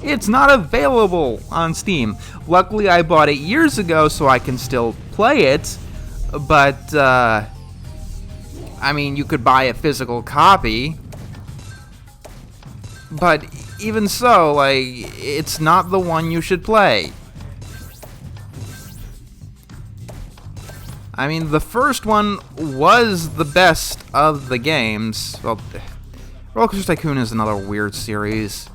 It's not available on Steam. Luckily, I bought it years ago, so I can still play it, but, I mean, you could buy a physical copy, but even so, like, it's not the one you should play. I mean, the first one was the best of the games. Well, Roller Coaster Tycoon is another weird series.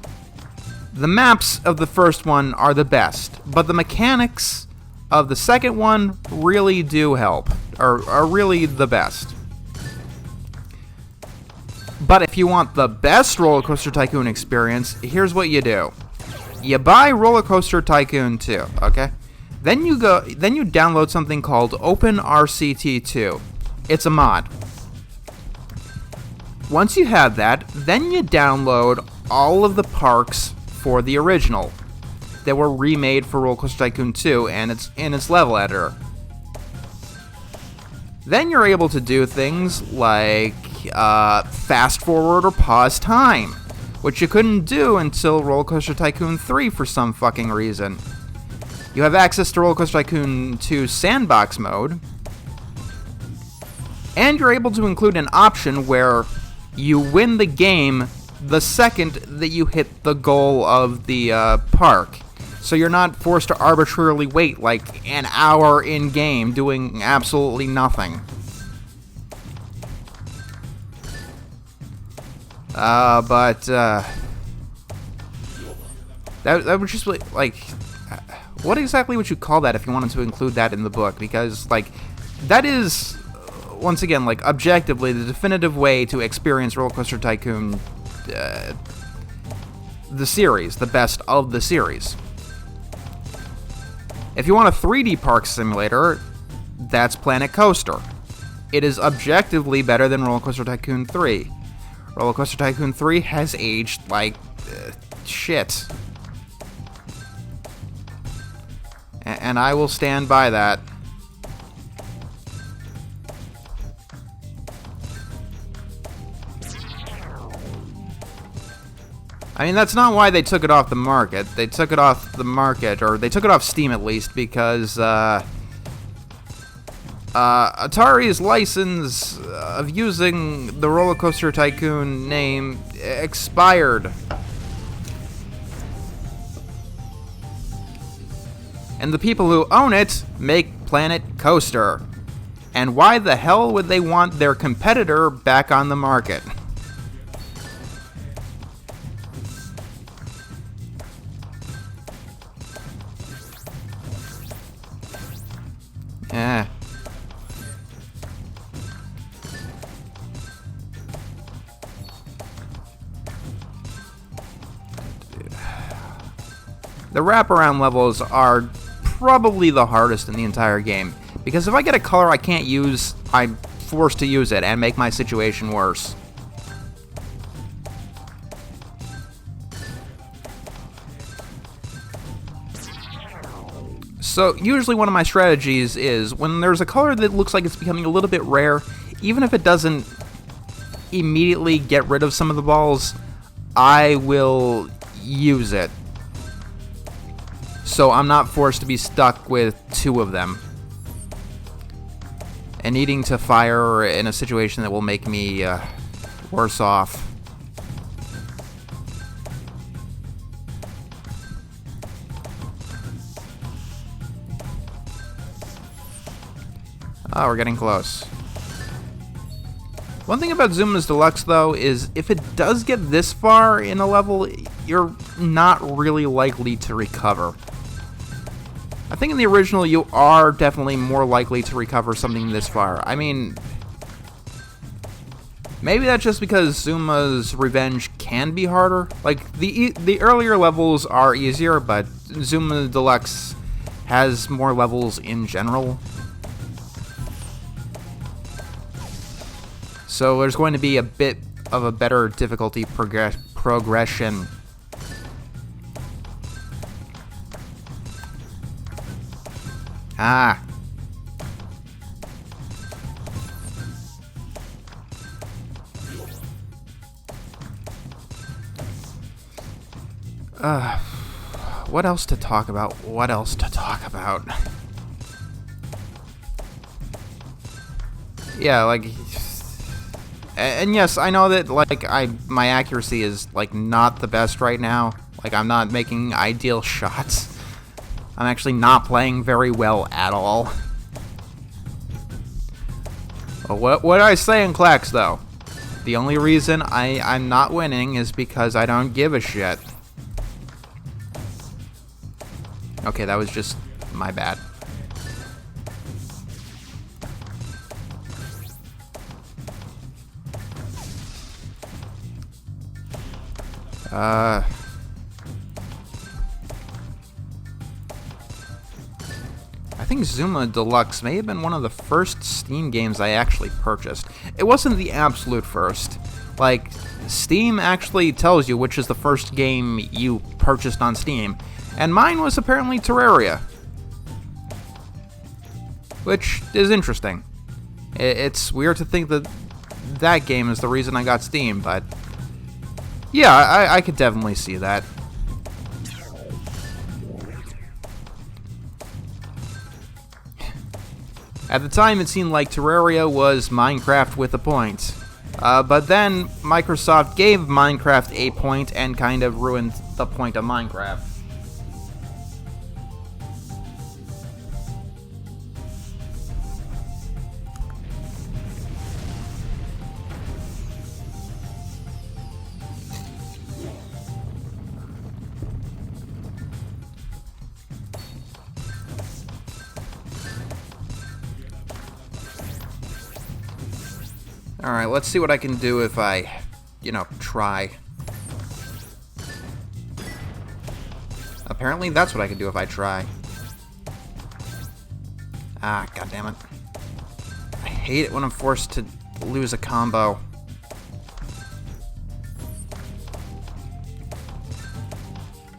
The maps of the first one are the best, but the mechanics of the second one really do help, or are really the best. But if you want the best Roller Coaster Tycoon experience, here's what you do. You buy Roller Coaster Tycoon 2, okay? Then you download something called OpenRCT2. It's a mod. Once you have that, then you download all of the parks for the original that were remade for Roller Coaster Tycoon 2 and it's in its level editor. Then you're able to do things like fast forward or pause time, which you couldn't do until Roller Coaster Tycoon 3 for some fucking reason. You have access to Roller Coaster Tycoon 2 Sandbox mode, and you're able to include an option where you win the game the second that you hit the goal of the park. So you're not forced to arbitrarily wait like an hour in-game doing absolutely nothing. But that would just like, what exactly would you call that if you wanted to include that in the book? Because like, that is, once again, like objectively the definitive way to experience Roller Coaster Tycoon, the series, the best of the series. If you want a 3D park simulator, that's Planet Coaster. It is objectively better than Roller Coaster Tycoon 3. Roller Coaster Tycoon 3 has aged like shit. And I will stand by that. I mean, that's not why they took it off the market. They took it off the market, or they took it off Steam at least, because Atari's license of using the Roller Coaster Tycoon name expired. And the people who own it make Planet Coaster. And why the hell would they want their competitor back on the market? Eh. The wraparound levels are probably the hardest in the entire game, because if I get a color I can't use, I'm forced to use it and make my situation worse. So usually one of my strategies is, when there's a color that looks like it's becoming a little bit rare, even if it doesn't immediately get rid of some of the balls, I will use it. So I'm not forced to be stuck with two of them and needing to fire in a situation that will make me worse off. Oh, we're getting close. One thing about Zuma's Deluxe, though, is if it does get this far in a level, you're not really likely to recover. I think in the original, you are definitely more likely to recover something this far. I mean, maybe that's just because Zuma's Revenge can be harder. Like, the earlier levels are easier, but Zuma Deluxe has more levels in general. So there's going to be a bit of a better difficulty progression. Ah. What else to talk about? What else to talk about? Yeah, like... And yes, I know that, like, my accuracy is, like, not the best right now. Like, I'm not making ideal shots. I'm actually not playing very well at all. What did I say in Clax, though? The only reason I'm not winning is because I don't give a shit. Okay, that was just my bad. I think Zuma Deluxe may have been one of the first Steam games I actually purchased. It wasn't the absolute first. Like, Steam actually tells you which is the first game you purchased on Steam, and mine was apparently Terraria. Which is interesting. It's weird to think that that game is the reason I got Steam, but... yeah, I could definitely see that. At the time, it seemed like Terraria was Minecraft with a point. But then, Microsoft gave Minecraft a point and kind of ruined the point of Minecraft. Alright, let's see what I can do if I, you know, try. Apparently that's what I can do if I try. Ah, goddammit. I hate it when I'm forced to lose a combo.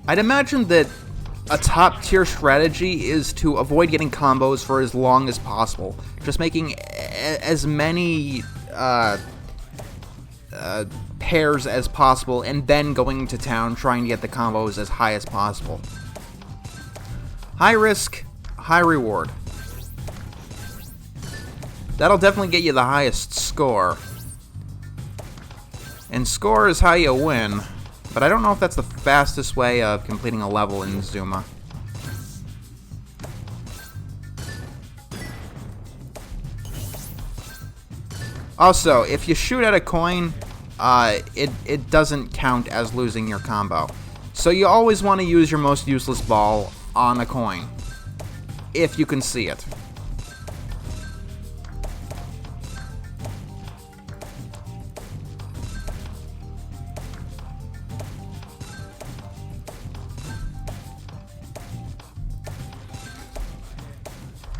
I'd imagine that a top tier strategy is to avoid getting combos for as long as possible. Just making as many pairs as possible and then going to town trying to get the combos as high as possible. High risk, high reward. That'll definitely get you the highest score. And score is how you win. But I don't know if that's the fastest way of completing a level in Zuma. Also, if you shoot at a coin, it doesn't count as losing your combo. So you always want to use your most useless ball on a coin, if you can see it.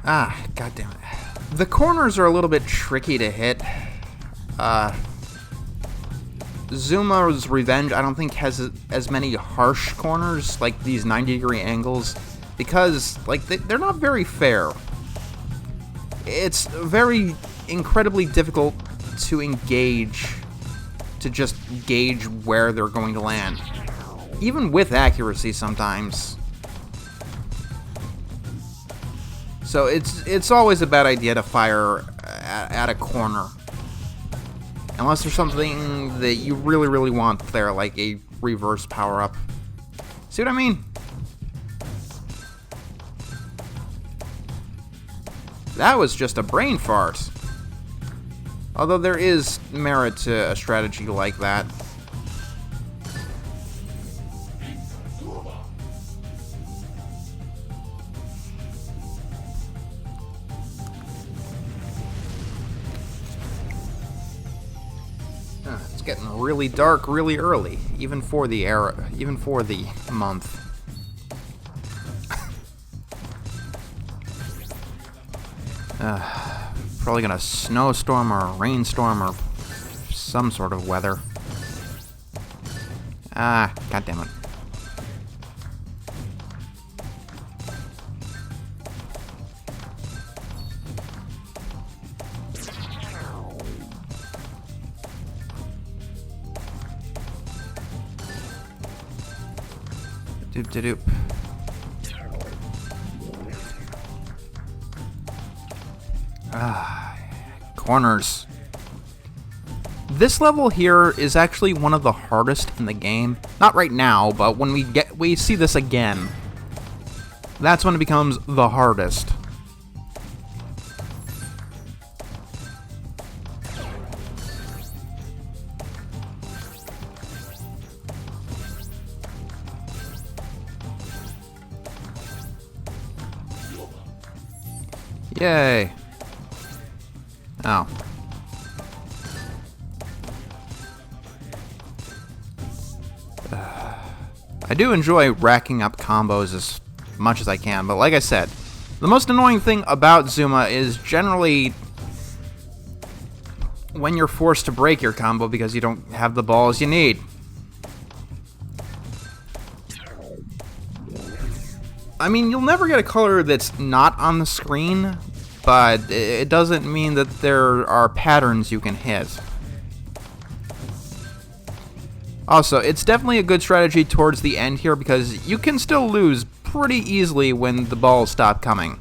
Ah, goddammit. The corners are a little bit tricky to hit. Zuma's Revenge, I don't think has as many harsh corners, like these 90-degree angles, because, like, they're not very fair. It's very incredibly difficult to engage, to just gauge where they're going to land. Even with accuracy sometimes. So it's always a bad idea to fire at a corner. Unless there's something that you really, really want there, like a reverse power-up. See what I mean? That was just a brain fart. Although there is merit to a strategy like that. It's getting really dark really early, even for the era, even for the month. Probably gonna snowstorm or rainstorm or some sort of weather. Ah, goddammit. Doop-de-doop. Ah, corners. This level here is actually one of the hardest in the game. Not right now, but when we see this again, that's when it becomes the hardest. Yay. Oh. I do enjoy racking up combos as much as I can, but like I said, the most annoying thing about Zuma is generally when you're forced to break your combo because you don't have the balls you need. I mean, you'll never get a color that's not on the screen, but it doesn't mean that there are patterns you can hit. Also, it's definitely a good strategy towards the end here because you can still lose pretty easily when the balls stop coming.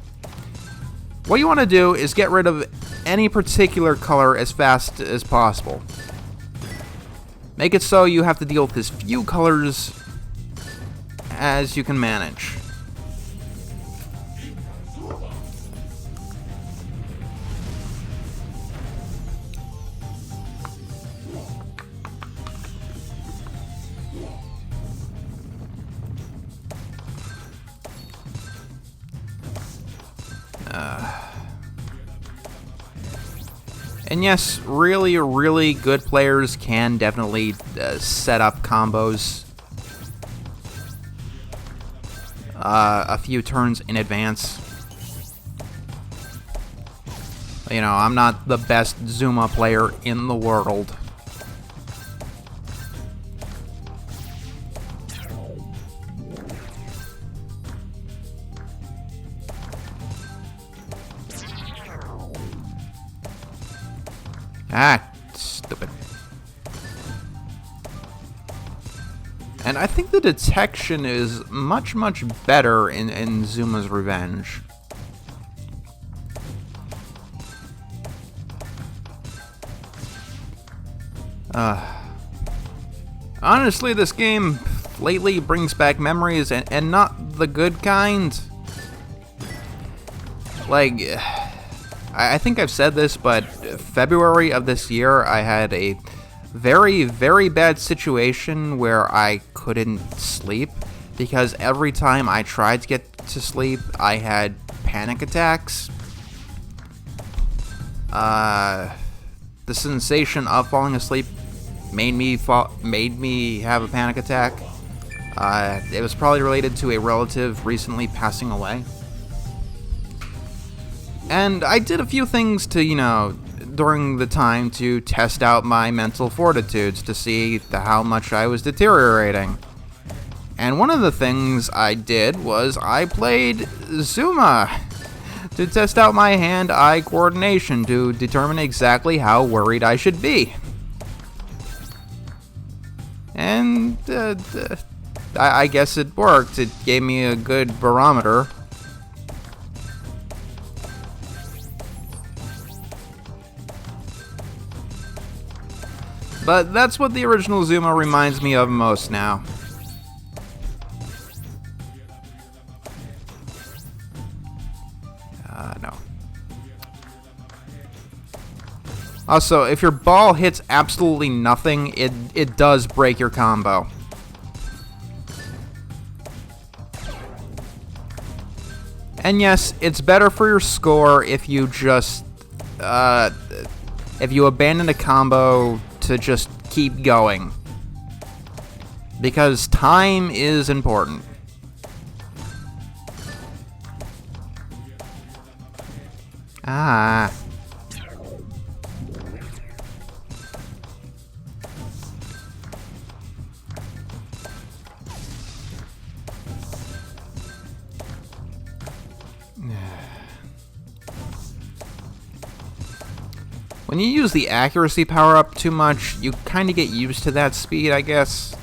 What you want to do is get rid of any particular color as fast as possible. Make it so you have to deal with as few colors as you can manage. And yes, really, really good players can definitely set up combos a few turns in advance. You know, I'm not the best Zuma player in the world. Ah, stupid. And I think the detection is much, much better in Zuma's Revenge. Honestly, this game lately brings back memories, and not the good kind. Like, I think I've said this, but February of this year, I had a very, very bad situation where I couldn't sleep because every time I tried to get to sleep, I had panic attacks. The sensation of falling asleep made me have a panic attack. It was probably related to a relative recently passing away. And I did a few things to, you know, during the time to test out my mental fortitudes to see how much I was deteriorating. And one of the things I did was I played Zuma to test out my hand-eye coordination to determine exactly how worried I should be. And I guess it worked. It gave me a good barometer. But that's what the original Zuma reminds me of most now. No. Also, if your ball hits absolutely nothing, it does break your combo. And yes, it's better for your score if you just, if you abandon a combo to just keep going. Because time is important. Ah. When you use the accuracy power-up too much, you kind of get used to that speed, I guess.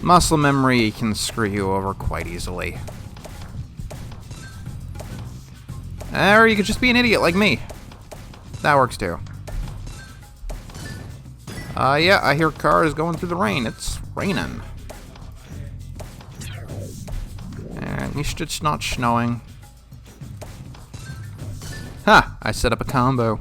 Muscle memory can screw you over quite easily. Or you could just be an idiot like me. That works too. Yeah, I hear cars going through the rain. It's raining. At least it's not snowing. Ha! I set up a combo.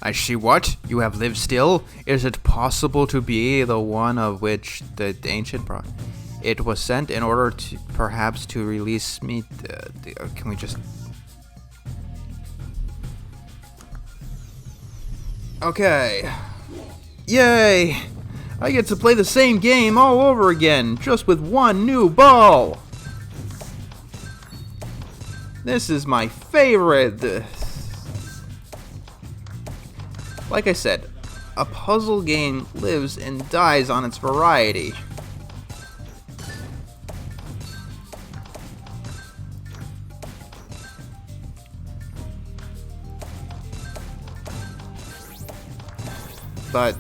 I see what? You have lived still? Is it possible to be the one of which the ancient brought? It was sent in order to, perhaps, to release me. Can we just... Okay. Yay! I get to play the same game all over again, just with one new ball! This is my favorite. Like I said, a puzzle game lives and dies on its variety. But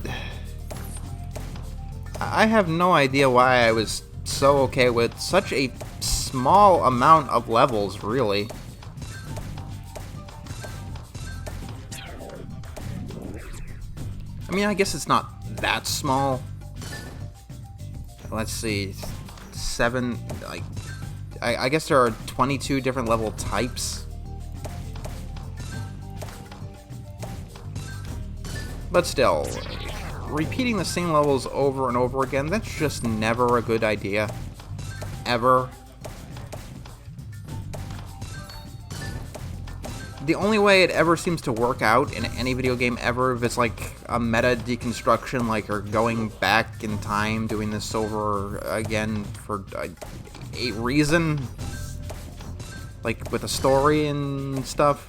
I have no idea why I was so okay with such a small amount of levels, really. I mean, I guess it's not that small. Let's see, 7, like, I guess there are 22 different level types. But still, repeating the same levels over and over again, that's just never a good idea. Ever. The only way it ever seems to work out in any video game ever, if it's like a meta deconstruction, like you're going back in time, doing this over again for a reason, like with a story and stuff.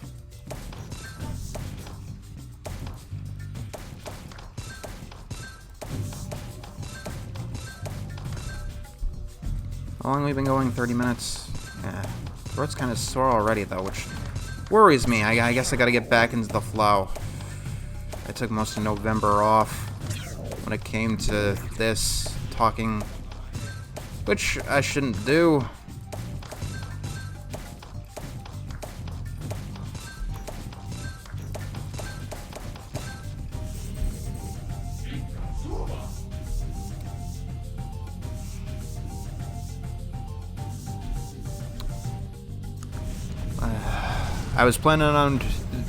How long have we been going? 30 minutes? Yeah. Throat's kind of sore already, though, which worries me. I guess I gotta get back into the flow. I took most of November off when it came to this, talking, which I shouldn't do. I was planning on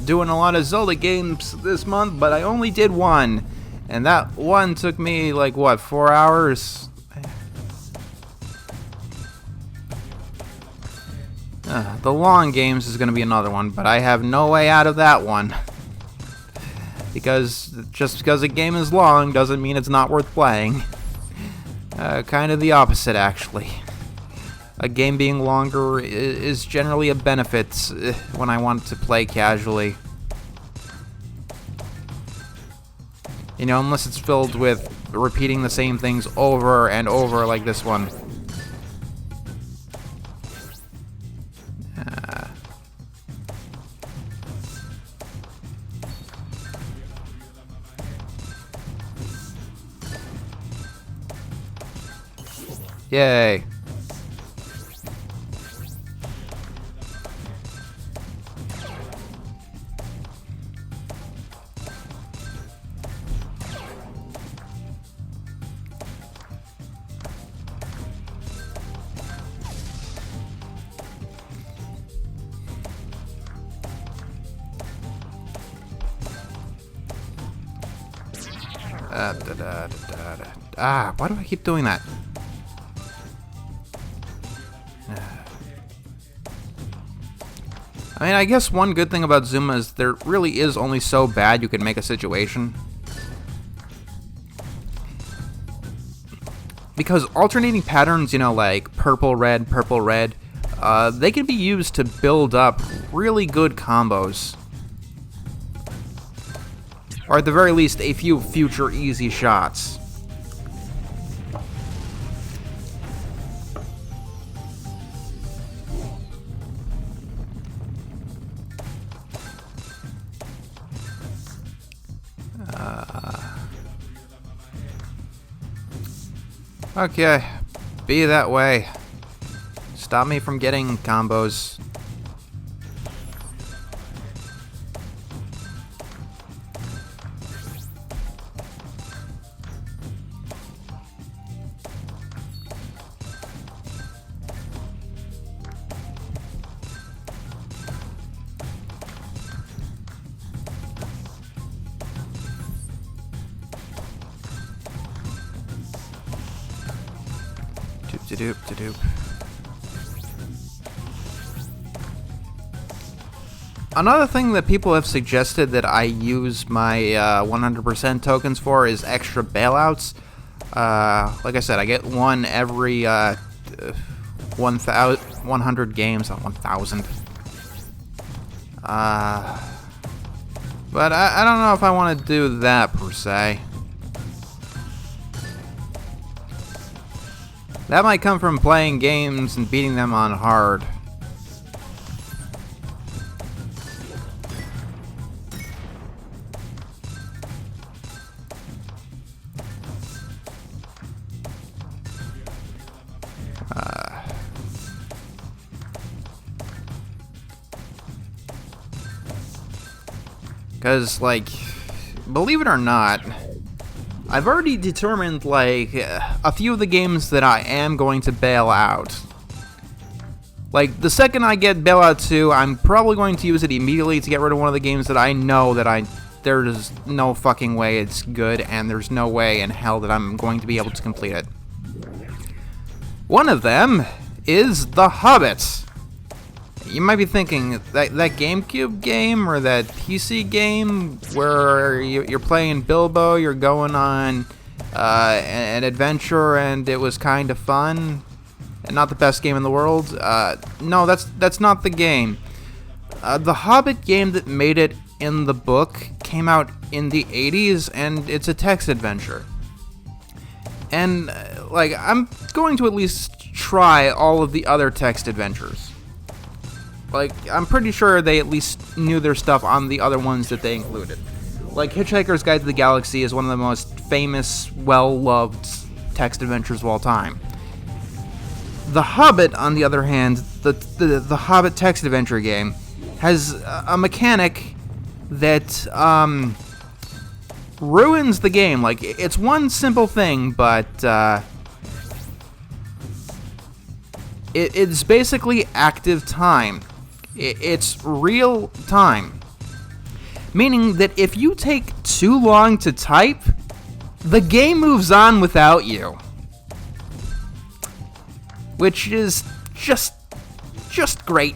doing a lot of Zelda games this month, but I only did one. And that one took me, like, what, 4 hours? The long games is going to be another one, but I have no way out of that one. Because just because a game is long doesn't mean it's not worth playing. Kind of the opposite, actually. A game being longer is generally a benefit when I want to play casually. You know, unless it's filled with repeating the same things over and over like this one. Yay. Why do I keep doing that? I mean, I guess one good thing about Zuma is there really is only so bad you can make a situation. Because alternating patterns, you know, like purple, red, they can be used to build up really good combos. Or at the very least, a few future easy shots. Okay, be that way. Stop me from getting combos. Doop. Another thing that people have suggested that I use my 100% tokens for is extra bailouts. Like I said, I get one every 100 games, not 1,000. But I don't know if I want to do that per se. That might come from playing games and beating them on hard. Because, like, believe it or not, I've already determined, like, a few of the games that I am going to bail out. Like, the second I get Bailout 2, I'm probably going to use it immediately to get rid of one of the games that I know that there's no fucking way it's good, and there's no way in hell that I'm going to be able to complete it. One of them is The Hobbit. You might be thinking, that GameCube game or that PC game where you're playing Bilbo, you're going on an adventure, and it was kind of fun, and not the best game in the world? No, that's not the game. The Hobbit game that made it in the book came out in the 80s, and it's a text adventure. And, like, I'm going to at least try all of the other text adventures. Like, I'm pretty sure they at least knew their stuff on the other ones that they included. Like, Hitchhiker's Guide to the Galaxy is one of the most famous, well-loved text adventures of all time. The Hobbit, on the other hand, the Hobbit text adventure game, has a mechanic that ruins the game. Like, it's one simple thing, but it's basically active time. It's real time. Meaning that if you take too long to type, the game moves on without you. Which is just great.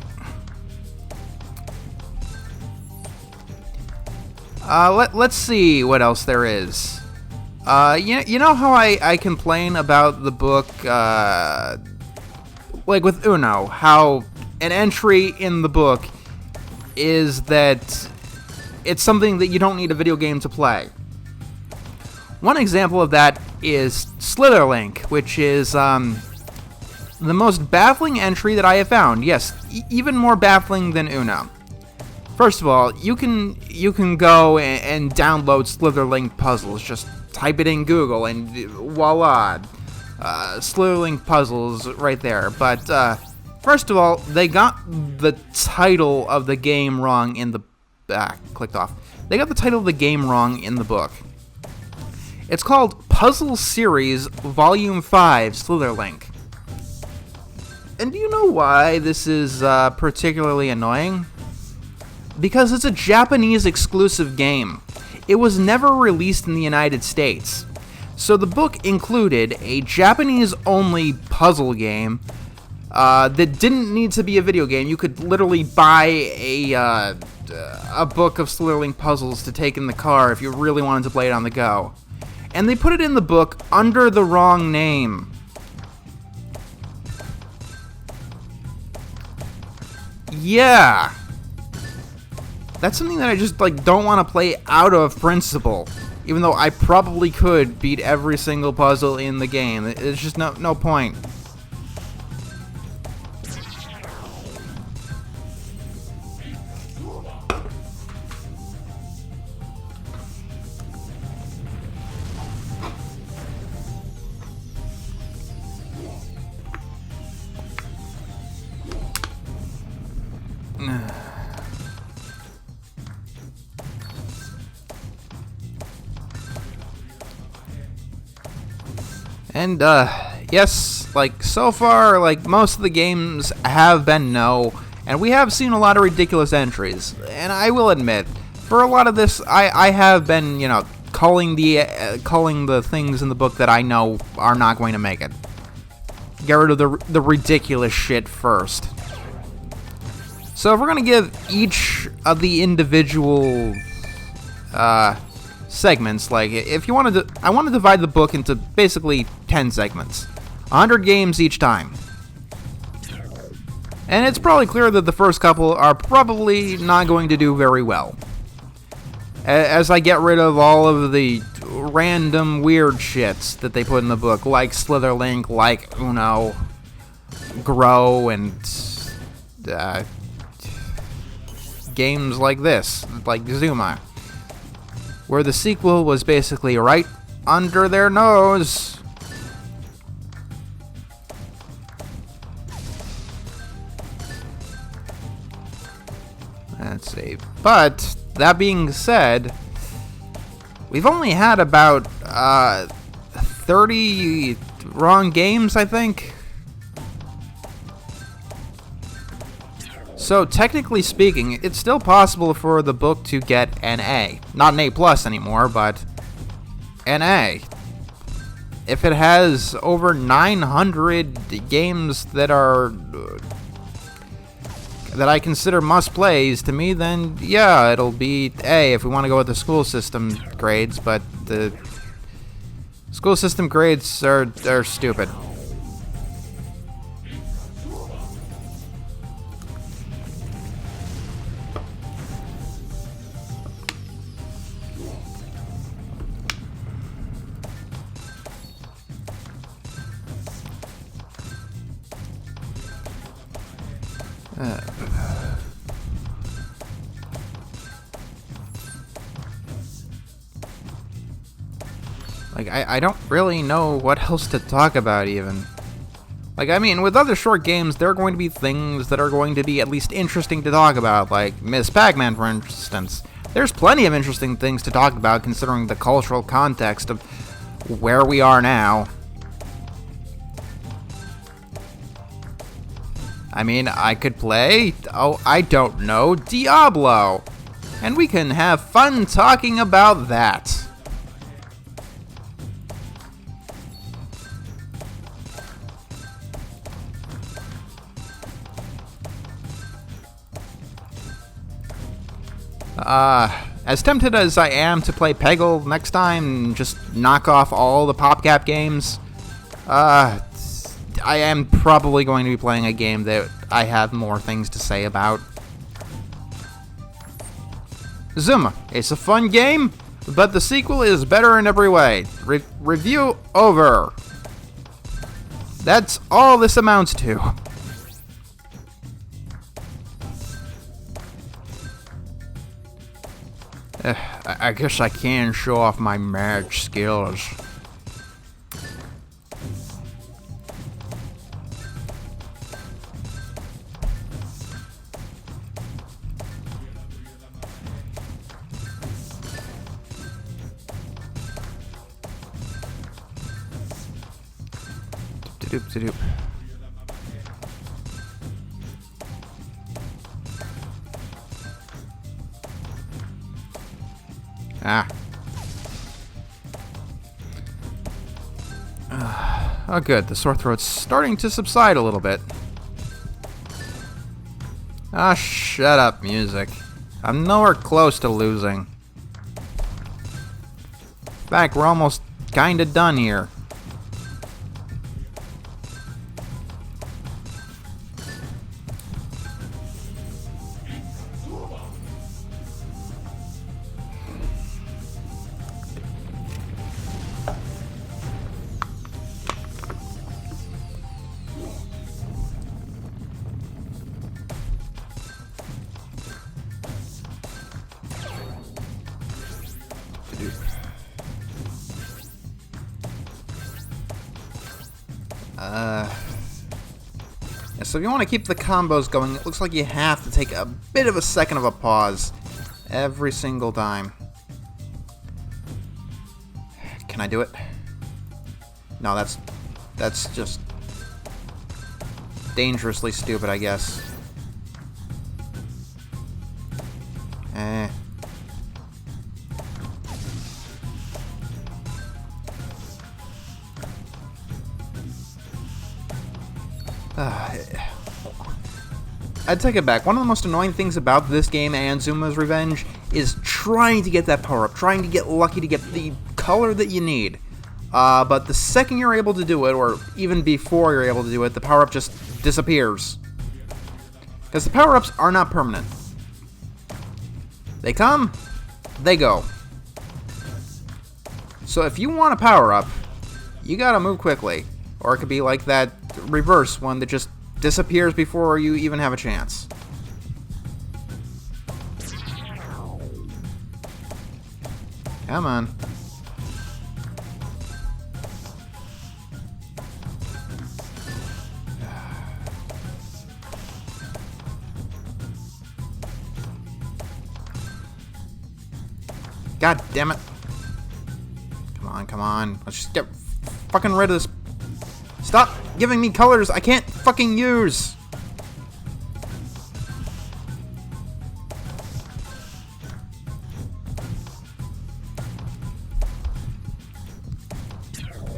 Let's see what else there is. You know how I complain about the book, like with Uno, how an entry in the book is that it's something that you don't need a video game to play. One example of that is Slitherlink, which is the most baffling entry that I have found. Yes, even more baffling than Uno. First of all, you can go and download Slitherlink puzzles. Just type it in Google and voila, Slitherlink puzzles right there. But first of all, they got the title of the game wrong in the clicked off. They got the title of the game wrong in the book. It's called Puzzle Series Volume 5 Slitherlink. And do you know why this is particularly annoying? Because it's a Japanese exclusive game. It was never released in the United States. So the book included a Japanese-only puzzle game that didn't need to be a video game. You could literally buy a book of Slitherlink puzzles to take in the car if you really wanted to play it on the go. And they put it in the book under the wrong name. Yeah. That's something that I just, like, don't want to play out of principle. Even though I probably could beat every single puzzle in the game. It's just no point. And, yes, like, so far, like, most of the games have been no, and we have seen a lot of ridiculous entries. And I will admit, for a lot of this, I have been, you know, calling the things in the book that I know are not going to make it. Get rid of the ridiculous shit first. So if we're gonna give each of the individual segments, like, if you wanted to, I want to divide the book into basically 10 segments, 100 games each time. And it's probably clear that the first couple are probably not going to do very well. As I get rid of all of the random weird shits that they put in the book, like Slitherlink, like Uno, Grow, and games like this, like Zuma, where the sequel was basically right under their nose. Let's see. But that being said, we've only had about 30 wrong games, I think. So, technically speaking, it's still possible for the book to get an A. Not an A+ anymore, but an A. If it has over 900 games that I consider must-plays, to me, then yeah, it'll be A if we want to go with the school system grades, but the school system grades are stupid. Like, I don't really know what else to talk about, even. Like, I mean, with other short games, there are going to be things that are going to be at least interesting to talk about, like Miss Pac-Man, for instance. There's plenty of interesting things to talk about, considering the cultural context of where we are now. I mean, I could play, oh, I don't know, Diablo. And we can have fun talking about that. As tempted as I am to play Peggle next time and just knock off all the PopCap games, I am probably going to be playing a game that I have more things to say about. Zuma. It's a fun game, but the sequel is better in every way. Review over. That's all this amounts to. I guess I can show off my mad skills. Doop-doop-doop. Ah. Oh, good. The sore throat's starting to subside a little bit. Ah, shut up, music. I'm nowhere close to losing. In fact, we're almost kinda done here. Yeah, so if you want to keep the combos going, it looks like you have to take a bit of a second of a pause every single time. Can I do it? No, that's just dangerously stupid, I guess. I'd take it back. One of the most annoying things about this game and Zuma's Revenge is trying to get that power-up, trying to get lucky to get the color that you need. But the second you're able to do it, or even before you're able to do it, the power-up just disappears. Because the power-ups are not permanent. They come, they go. So if you want a power-up, you gotta move quickly. Or it could be like that reverse one that just disappears before you even have a chance. Come on. God damn it. Come on. come on. Let's just get fucking rid of this. Stop giving me colors I can't fucking use.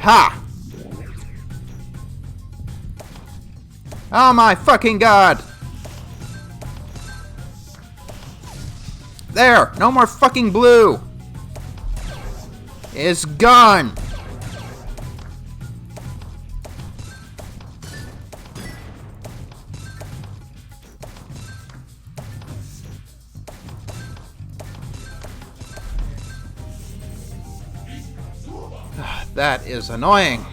Ha! Oh my fucking god! There! No more fucking blue! It's gone! That is annoying.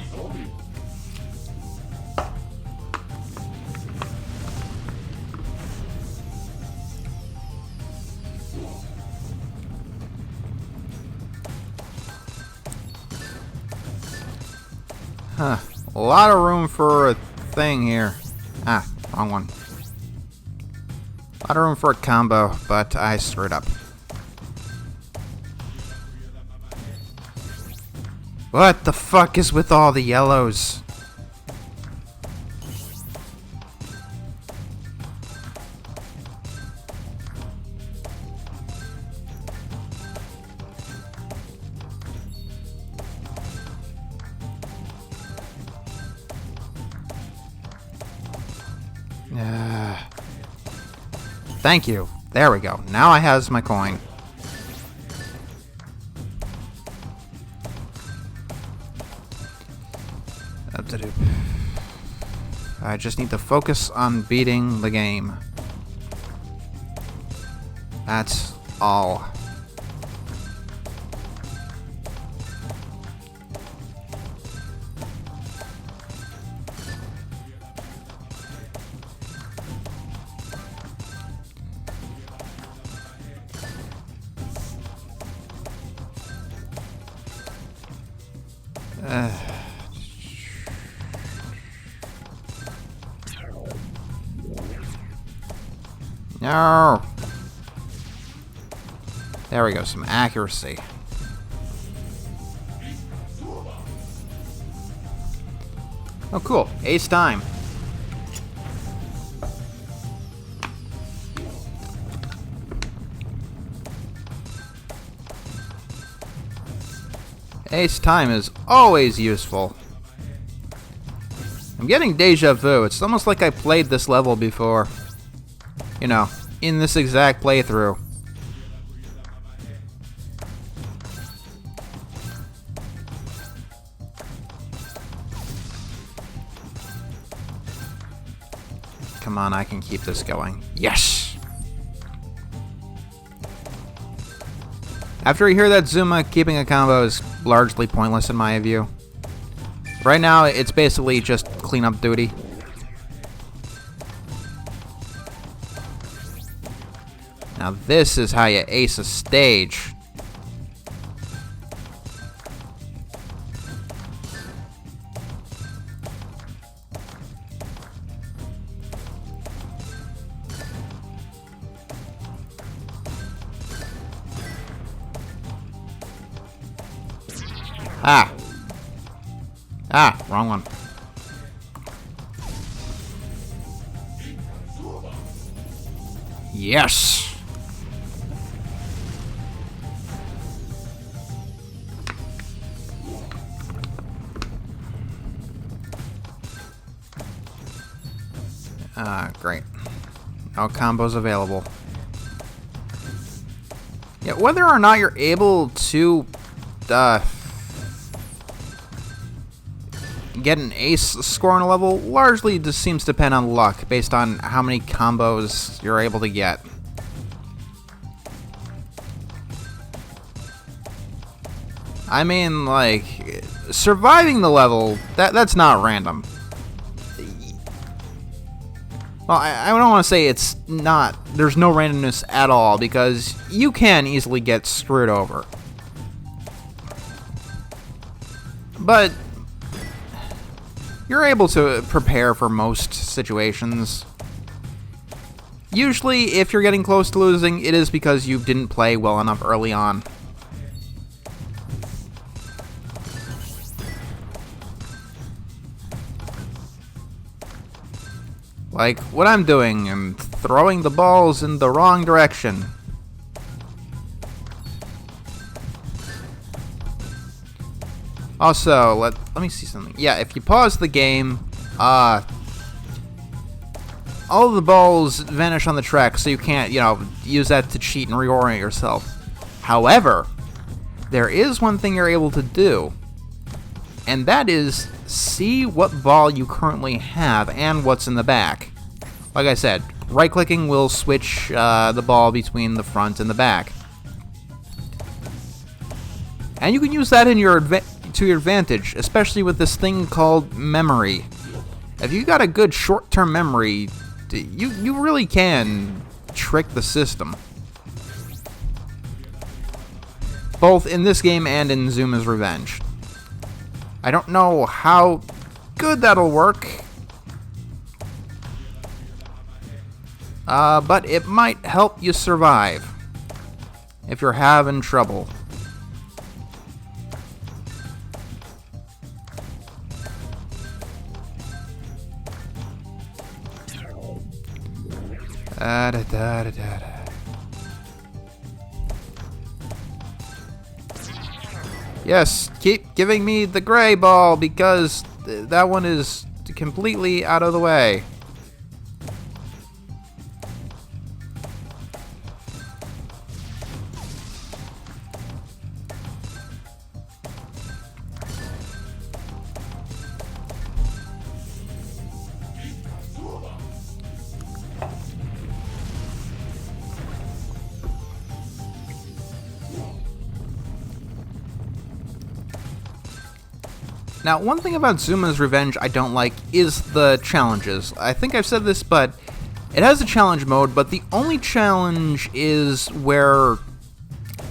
Huh. A lot of room for a thing here. Ah, wrong one. A lot of room for a combo, but I screwed up. What the fuck is with all the yellows? Thank you. There we go. Now I has my coin. I just need to focus on beating the game. That's all. No. There we go, some accuracy. Oh, cool. Ace time. Ace time is always useful. I'm getting deja vu. It's almost like I played this level before. You know, in this exact playthrough. Come on, I can keep this going. Yes! After you hear that Zuma, keeping a combo is largely pointless in my view. Right now, it's basically just cleanup duty. Now this is how you ace a stage. Ah. Ah, wrong one. Yes. Great. No combos available. Yeah, whether or not you're able to get an ace score on a level largely just seems to depend on luck based on how many combos you're able to get. I mean, like, surviving the level, that's not random. Well, I don't want to say it's not, there's no randomness at all, because you can easily get screwed over. But you're able to prepare for most situations. Usually, if you're getting close to losing, it is because you didn't play well enough early on. Like, what I'm doing, I'm throwing the balls in the wrong direction. Also, let me see something. Yeah, if you pause the game, all of the balls vanish on the track, so you can't, use that to cheat and reorient yourself. However, there is one thing you're able to do, and that is see what ball you currently have and what's in the back. Like I said, right-clicking will switch the ball between the front and the back. And you can use that to your advantage, especially with this thing called memory. If you got a good short-term memory, you really can trick the system. Both in this game and in Zuma's Revenge. I don't know how good that'll work, but it might help you survive if you're having trouble. Yes, keep giving me the gray ball because that one is completely out of the way. Now, one thing about Zuma's Revenge I don't like is the challenges. I think I've said this, but it has a challenge mode, but the only challenge is where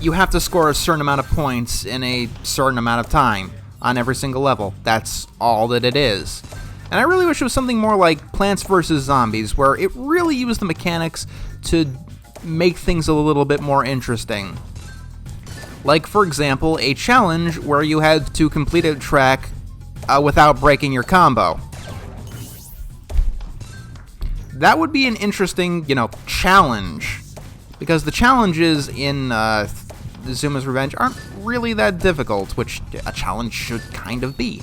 you have to score a certain amount of points in a certain amount of time on every single level. That's all that it is. And I really wish it was something more like Plants vs. Zombies, where it really used the mechanics to make things a little bit more interesting. Like, for example, a challenge where you had to complete a track without breaking your combo. That would be an interesting, challenge. Because the challenges in Zuma's Revenge aren't really that difficult, which a challenge should kind of be.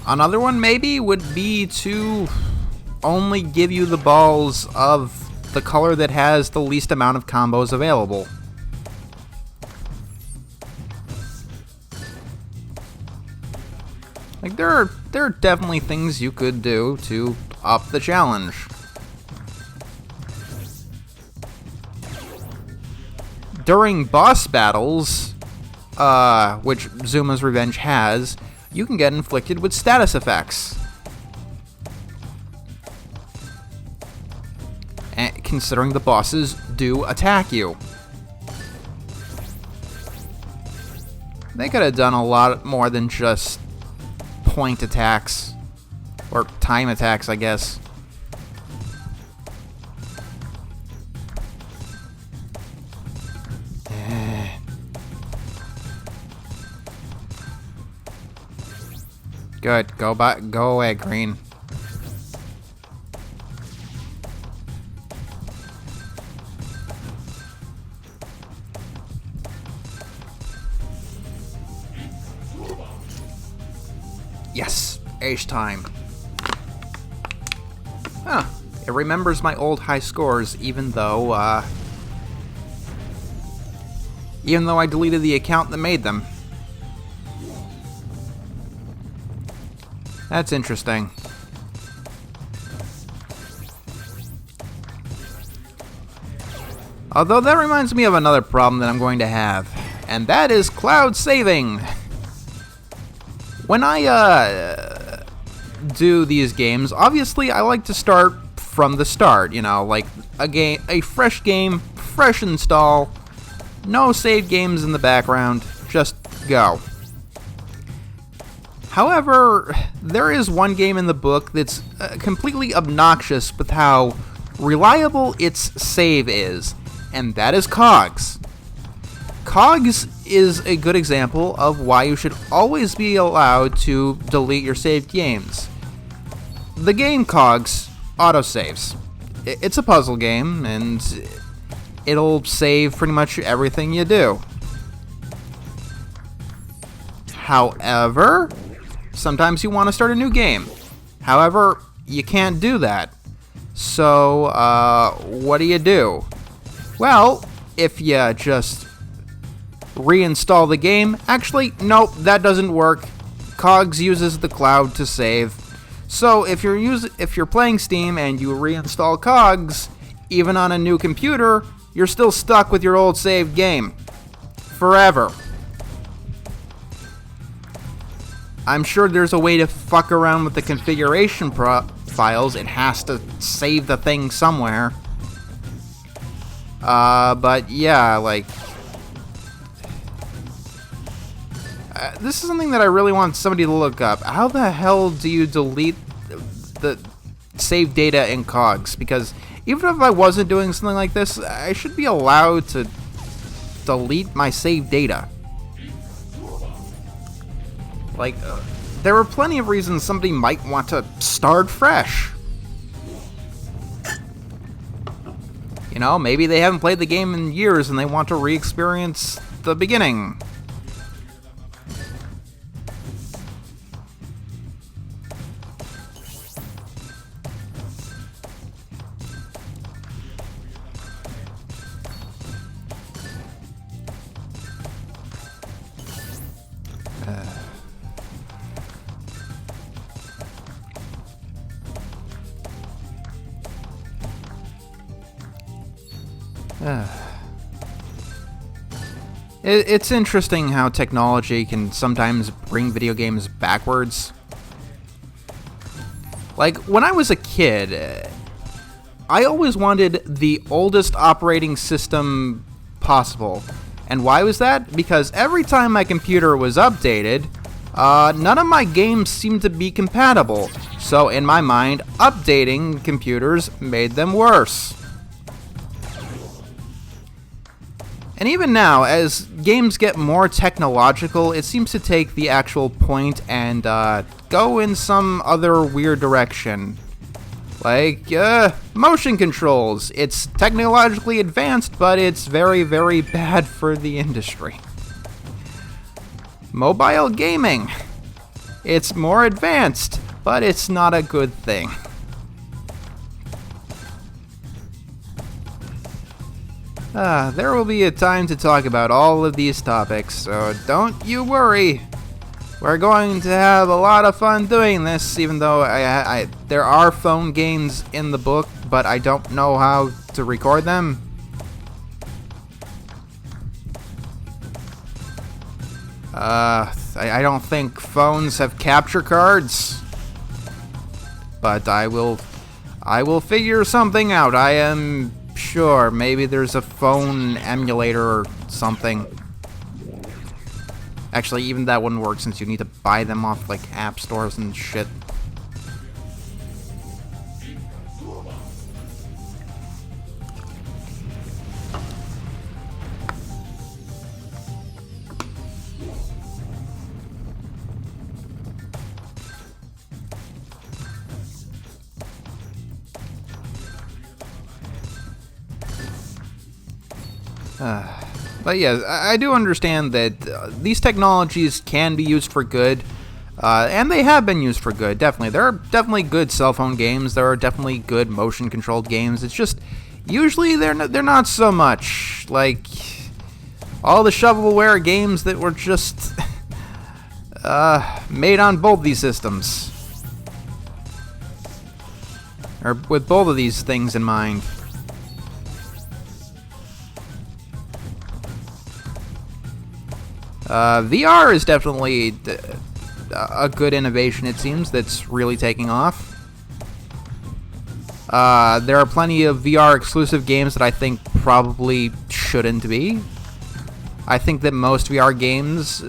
Another one, maybe, would be to only give you the balls of the color that has the least amount of combos available. Like, there are definitely things you could do to up the challenge. During boss battles, which Zuma's Revenge has, you can get inflicted with status effects. And considering the bosses do attack you. They could have done a lot more than just point attacks. Or time attacks, I guess. Good. Go away, green. Yes, ace time. Huh. It remembers my old high scores, even though I deleted the account that made them. That's interesting. Although that reminds me of another problem that I'm going to have, and that is cloud saving. When I do these games, obviously I like to start from the start, like a fresh game, fresh install, no saved games in the background, just go. However, there is one game in the book that's completely obnoxious with how reliable its save is, and that is COGS. COGS is a good example of why you should always be allowed to delete your saved games. The game COGS autosaves. It's a puzzle game, and it'll save pretty much everything you do. However, sometimes you want to start a new game. However, you can't do that. So, what do? Well, if you just reinstall the game, actually, nope, that doesn't work. COGS uses the cloud to save. So, if you're playing Steam and you reinstall COGS, even on a new computer, you're still stuck with your old saved game. Forever. I'm sure there's a way to fuck around with the configuration files. It has to save the thing somewhere. But yeah, like... this is something that I really want somebody to look up. How the hell do you delete the save data in COGS? Because even if I wasn't doing something like this, I should be allowed to delete my save data. Like, there are plenty of reasons somebody might want to start fresh. You know, maybe they haven't played the game in years and they want to re-experience the beginning. It's interesting how technology can sometimes bring video games backwards. Like, when I was a kid, I always wanted the oldest operating system possible. And why was that? Because every time my computer was updated, none of my games seemed to be compatible. So in my mind, updating computers made them worse. And even now, as games get more technological, it seems to take the actual point and go in some other weird direction. Like, motion controls. It's technologically advanced, but it's very, very bad for the industry. Mobile gaming. It's more advanced, but it's not a good thing. There will be a time to talk about all of these topics, so don't you worry. We're going to have a lot of fun doing this, even though there are phone games in the book, but I don't know how to record them. I don't think phones have capture cards, but I will figure something out. I am sure. Maybe there's a phone emulator or something. Actually, even that wouldn't work since you need to buy them off, like, app stores and shit. But yeah, I do understand that these technologies can be used for good, and they have been used for good, definitely. There are definitely good cell phone games, there are definitely good motion-controlled games, it's just, usually they're not so much. Like, all the shovelware games that were just made on both these systems. Or with both of these things in mind. VR is definitely a good innovation, it seems, that's really taking off. There are plenty of VR exclusive games that I think probably shouldn't be. I think that most VR games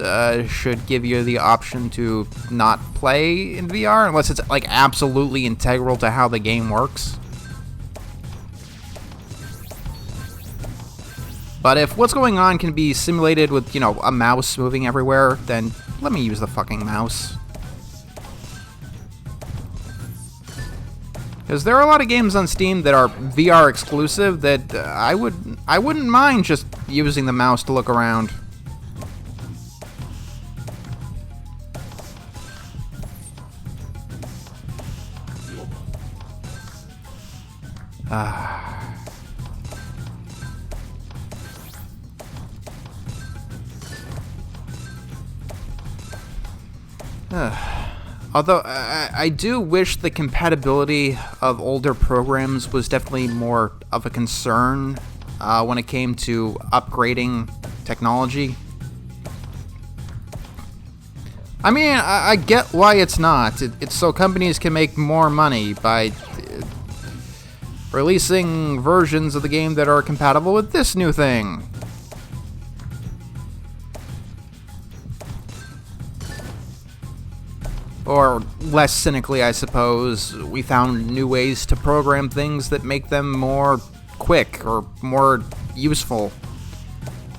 should give you the option to not play in VR unless it's like absolutely integral to how the game works. But if what's going on can be simulated with, you know, a mouse moving everywhere, then let me use the fucking mouse. Because there are a lot of games on Steam that are VR exclusive that I wouldn't mind just using the mouse to look around. Although I do wish the compatibility of older programs was definitely more of a concern when it came to upgrading technology. I mean, I get why it's not. It's so companies can make more money by releasing versions of the game that are compatible with this new thing. Or, less cynically, I suppose, we found new ways to program things that make them more quick or more useful.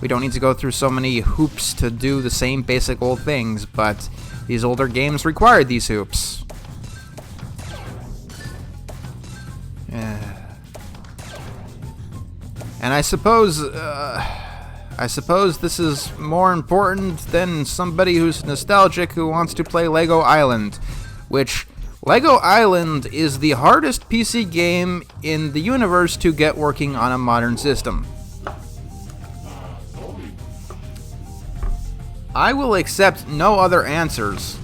We don't need to go through so many hoops to do the same basic old things, but these older games required these hoops. And I suppose this is more important than somebody who's nostalgic who wants to play Lego Island, which Lego Island is the hardest PC game in the universe to get working on a modern system. I will accept no other answers.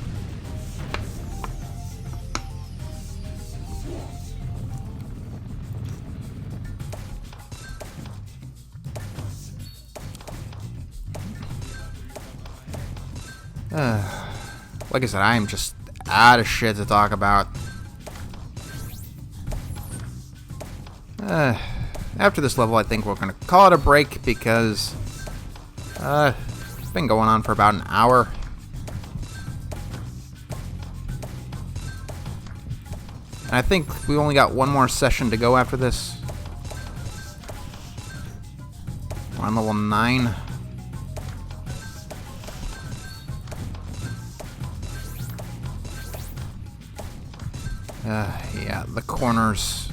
Like I said, I am just out of shit to talk about. After this level, I think we're going to call it a break because it's been going on for about an hour. And I think we only got one more session to go after this. We're on level 9. Yeah, the corners.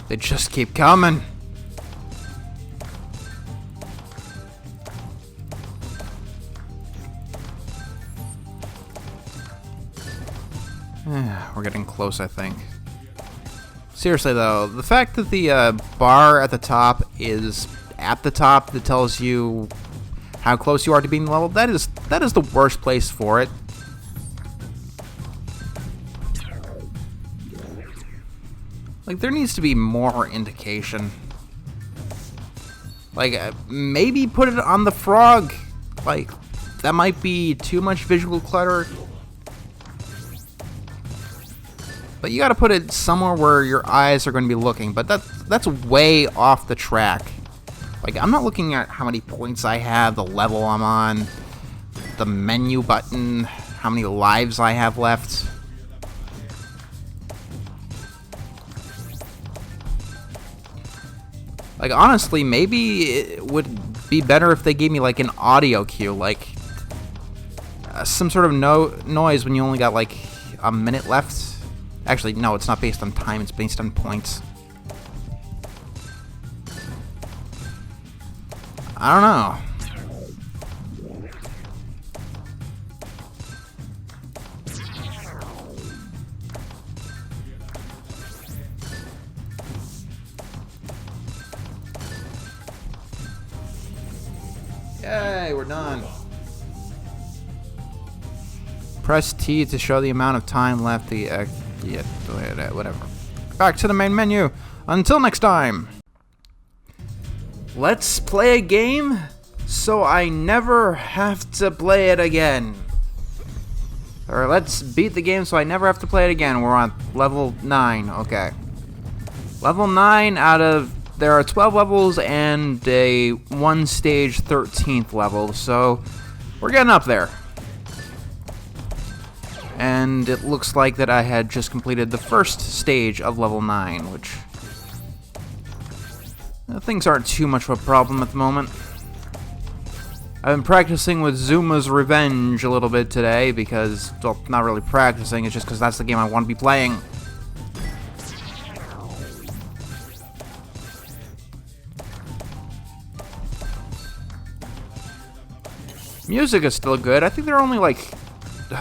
They just keep coming. We're getting close, I think. Seriously, though, the fact that the bar at the top is at the top that tells you how close you are to being leveled, that is the worst place for it. Like, there needs to be more indication. Like, maybe put it on the frog. Like, that might be too much visual clutter. But you gotta put it somewhere where your eyes are going to be looking. But that's way off the track. Like, I'm not looking at how many points I have, the level I'm on, the menu button, how many lives I have left. Like, honestly, maybe it would be better if they gave me, like, an audio cue, like, some sort of noise when you only got, like, a minute left. Actually, no, it's not based on time, it's based on points. I don't know. Yay, we're done. Press T to show the amount of time left. The Yeah, whatever. Back to the main menu. Until next time. Let's play a game so I never have to play it again. Or let's beat the game so I never have to play it again. We're on level 9. Okay. Level 9 out of... There are 12 levels and a 1-stage 13th level, so we're getting up there. And it looks like that I had just completed the first stage of level 9, which... things aren't too much of a problem at the moment. I've been practicing with Zuma's Revenge a little bit today because, well, not really practicing, it's just because that's the game I want to be playing. Music is still good. I think there are only like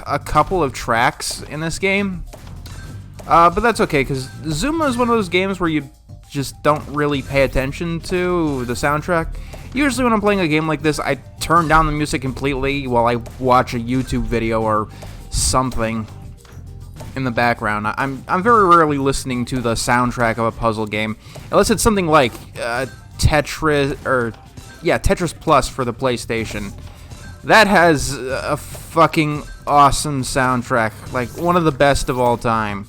a couple of tracks in this game. But that's okay, because Zuma is one of those games where you just don't really pay attention to the soundtrack. Usually when I'm playing a game like this, I turn down the music completely while I watch a YouTube video or something in the background. I'm very rarely listening to the soundtrack of a puzzle game, unless it's something like Tetris Plus for the PlayStation. That has a fucking awesome soundtrack, like one of the best of all time.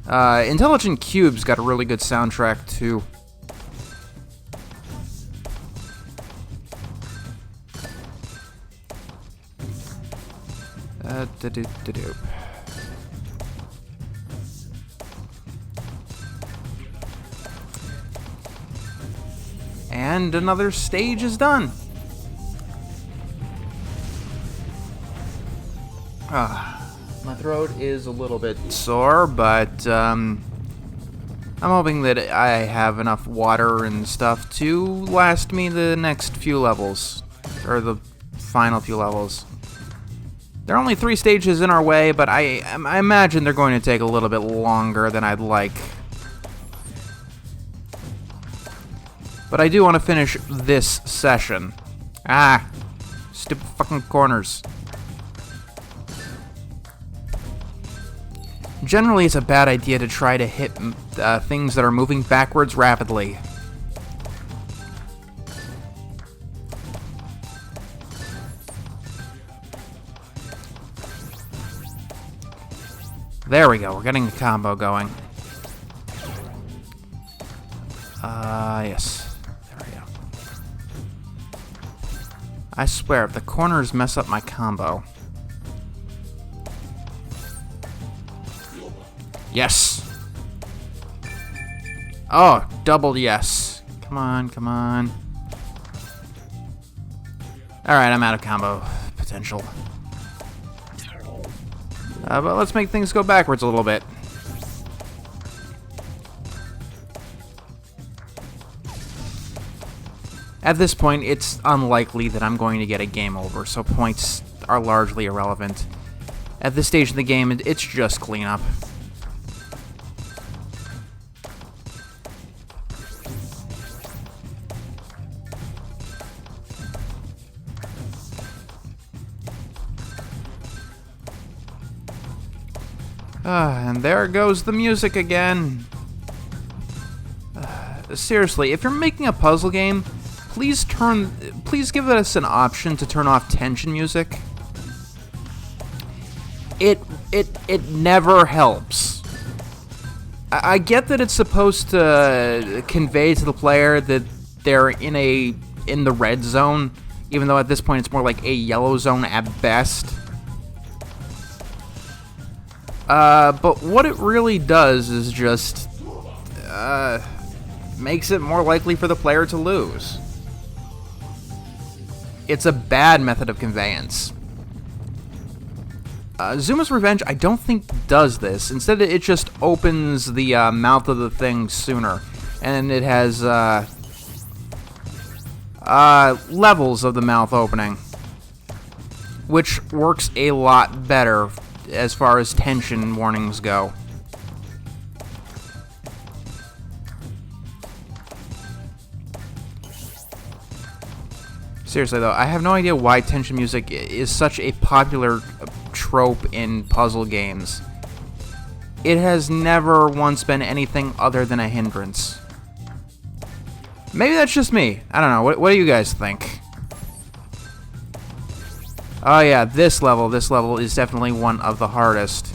Intelligent Cube's got a really good soundtrack too. And another stage is done. My throat is a little bit sore, but I'm hoping that I have enough water and stuff to last me the next few levels, or the final few levels. There are only 3 stages in our way, but I imagine they're going to take a little bit longer than I'd like. But I do want to finish this session. Stupid fucking corners. Generally, it's a bad idea to try to hit things that are moving backwards rapidly. There we go, we're getting a combo going. Yes. There we go. I swear, if the corners mess up my combo... Yes! Oh, double yes. Come on, come on. Alright, I'm out of combo potential. But let's make things go backwards a little bit. At this point, it's unlikely that I'm going to get a game over, so points are largely irrelevant. At this stage in the game, it's just cleanup. And there goes the music again. Seriously, if you're making a puzzle game, please give us an option to turn off tension music. It never helps. I get that it's supposed to convey to the player that they're in the red zone, even though at this point it's more like a yellow zone at best. But what it really does is just, makes it more likely for the player to lose. It's a bad method of conveyance. Zuma's Revenge, I don't think does this. Instead, it just opens the mouth of the thing sooner. And it has, levels of the mouth opening. Which works a lot better as far as tension warnings go. Seriously though, I have no idea why tension music is such a popular trope in puzzle games. It has never once been anything other than a hindrance. Maybe that's just me. I don't know. What do you guys think? Oh yeah, this level is definitely one of the hardest.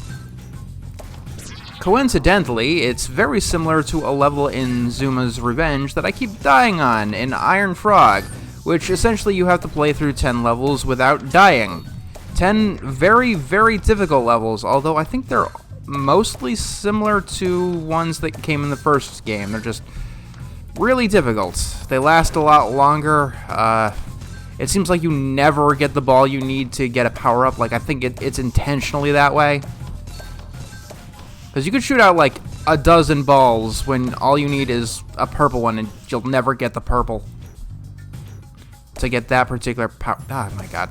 Coincidentally, it's very similar to a level in Zuma's Revenge that I keep dying on, in Iron Frog, which essentially you have to play through 10 levels without dying. 10 very, very difficult levels, although I think they're mostly similar to ones that came in the first game. They're just really difficult. They last a lot longer. It seems like you never get the ball you need to get a power-up. Like, I think it's intentionally that way. Because you could shoot out like a dozen balls when all you need is a purple one, and you'll never get the purple to get that particular power. Oh my god.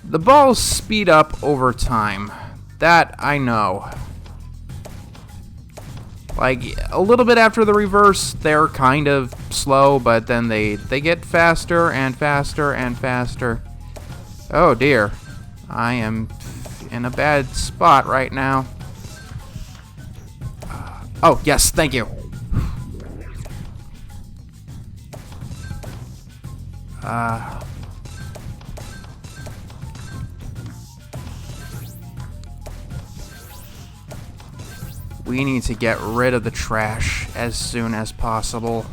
The balls speed up over time. That I know. Like, a little bit after the reverse, they're kind of slow, but then they get faster and faster and faster. Oh dear. I am in a bad spot right now. Oh, yes, thank you. We need to get rid of the trash as soon as possible.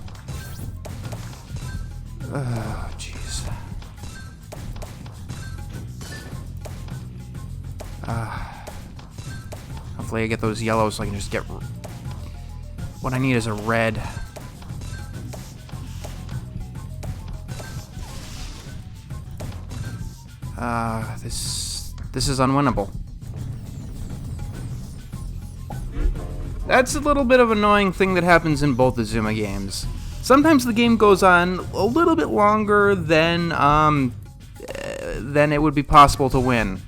Oh, jeez. Hopefully I get those yellows so I can just get... What I need is a red. This is unwinnable. That's a little bit of an annoying thing that happens in both the Zuma games. Sometimes the game goes on a little bit longer than it would be possible to win.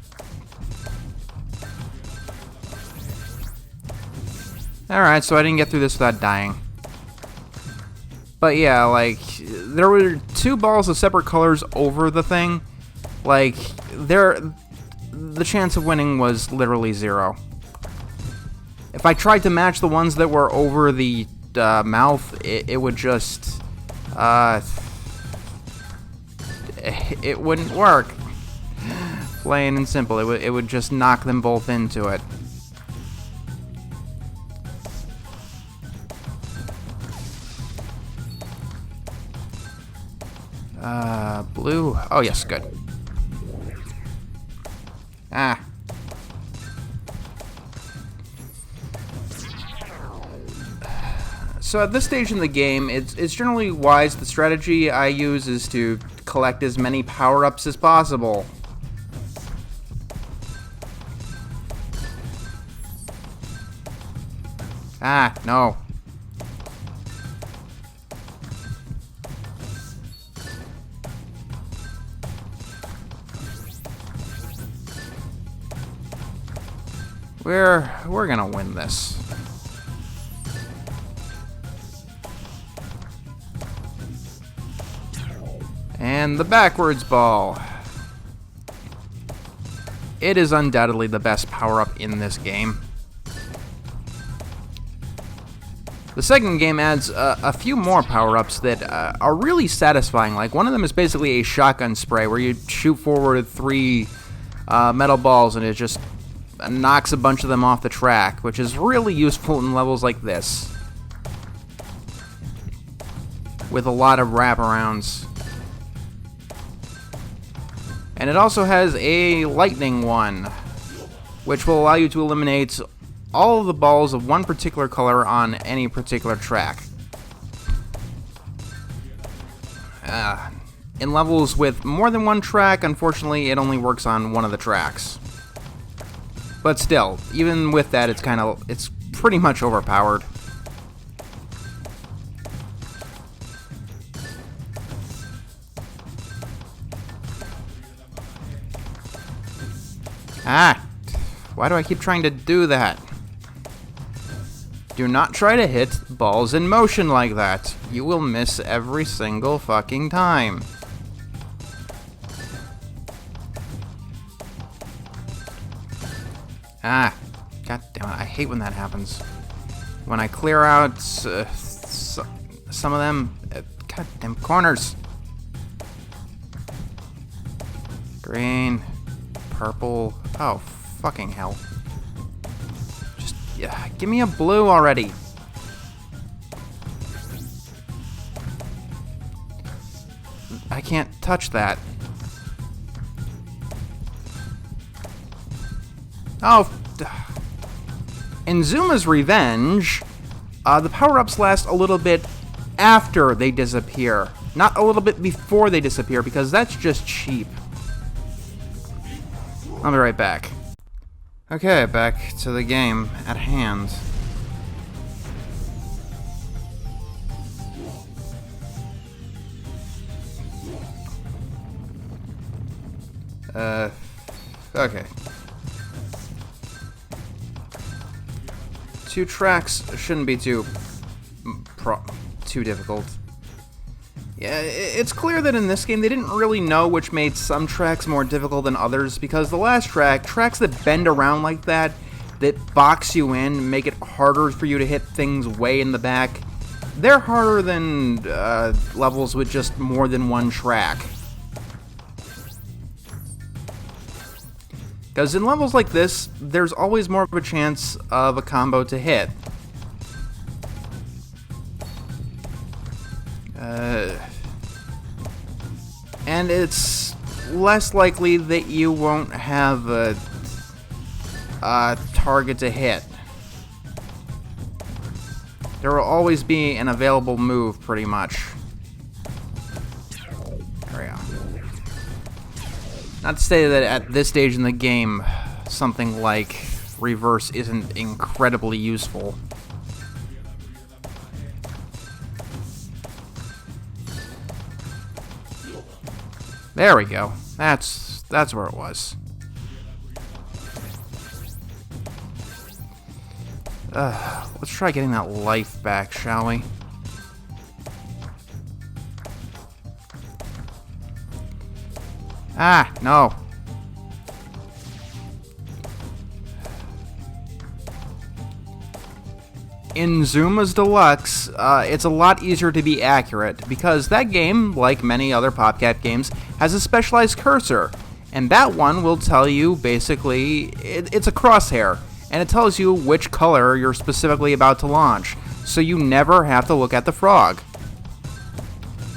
Alright, so I didn't get through this without dying. But yeah, like, there were two balls of separate colors over the thing. Like, the chance of winning was literally 0. If I tried to match the ones that were over the mouth, it would just... it wouldn't work. Plain and simple. It would just knock them both into it. Blue. Oh, yes, good. Ah. So at this stage in the game, it's generally wise. The strategy I use is to collect as many power-ups as possible. Ah, no. We're gonna win this. And the backwards ball. It is undoubtedly the best power-up in this game. The second game adds a few more power-ups that are really satisfying. Like, one of them is basically a shotgun spray where you shoot forward 3 metal balls and it just knocks a bunch of them off the track, which is really useful in levels like this, with a lot of wraparounds. And it also has a lightning one, which will allow you to eliminate all of the balls of one particular color on any particular track. In levels with more than one track, unfortunately, it only works on one of the tracks. But still, even with that, it's pretty much overpowered. Ah! Why do I keep trying to do that? Do not try to hit balls in motion like that. You will miss every single fucking time. Ah, god damn it, I hate when that happens. When I clear out some of them, goddamn corners. Green, purple, oh fucking hell. Just, yeah, give me a blue already. I can't touch that. Oh, in Zuma's Revenge, the power-ups last a little bit after they disappear, not a little bit before they disappear, because that's just cheap. I'll be right back. Okay, back to the game at hand. Okay. 2 tracks shouldn't be too difficult. Yeah, it's clear that in this game they didn't really know which made some tracks more difficult than others, because the last tracks that bend around like that box you in, make it harder for you to hit things way in the back, they're harder than levels with just more than one track. Because in levels like this, there's always more of a chance of a combo to hit. And it's less likely that you won't have a target to hit. There will always be an available move, pretty much. There we go. Not to say that at this stage in the game, something like reverse isn't incredibly useful. There we go. That's where it was. Let's try getting that life back, shall we? Ah, no. In Zuma's Deluxe, it's a lot easier to be accurate, because that game, like many other PopCap games, has a specialized cursor, and that one will tell you, basically, it's a crosshair, and it tells you which color you're specifically about to launch, so you never have to look at the frog.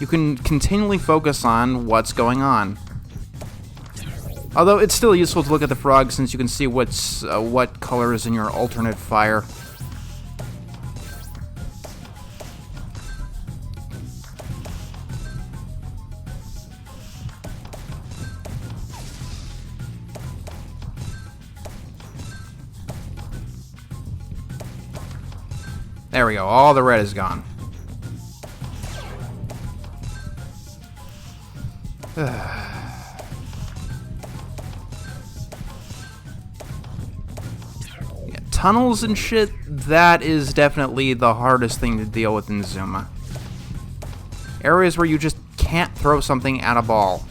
You can continually focus on what's going on. Although it's still useful to look at the frog, since you can see what color is in your alternate fire. There we go, all the red is gone. Tunnels and shit, that is definitely the hardest thing to deal with in Zuma. Areas where you just can't throw something at a ball.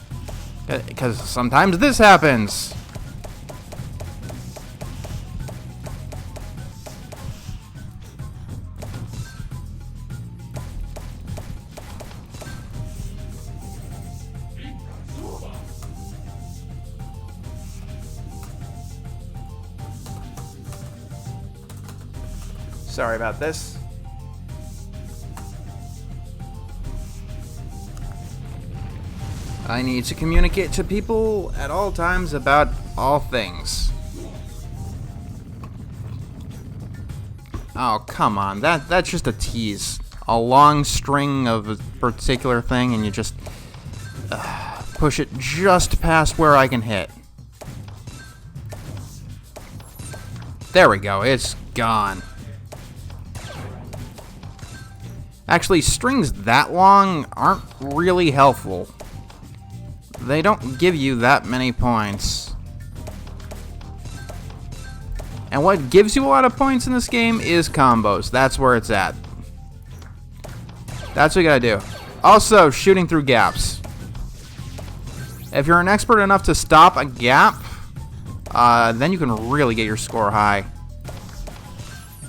Because sometimes this happens. Sorry about this. I need to communicate to people at all times about all things. Oh, come on. That's just a tease. A long string of a particular thing, and you just push it just past where I can hit. There we go. It's gone. Actually, strings that long aren't really helpful. They don't give you that many points. And what gives you a lot of points in this game is combos. That's where it's at. That's what you gotta do. Also, shooting through gaps. If you're an expert enough to stop a gap, then you can really get your score high.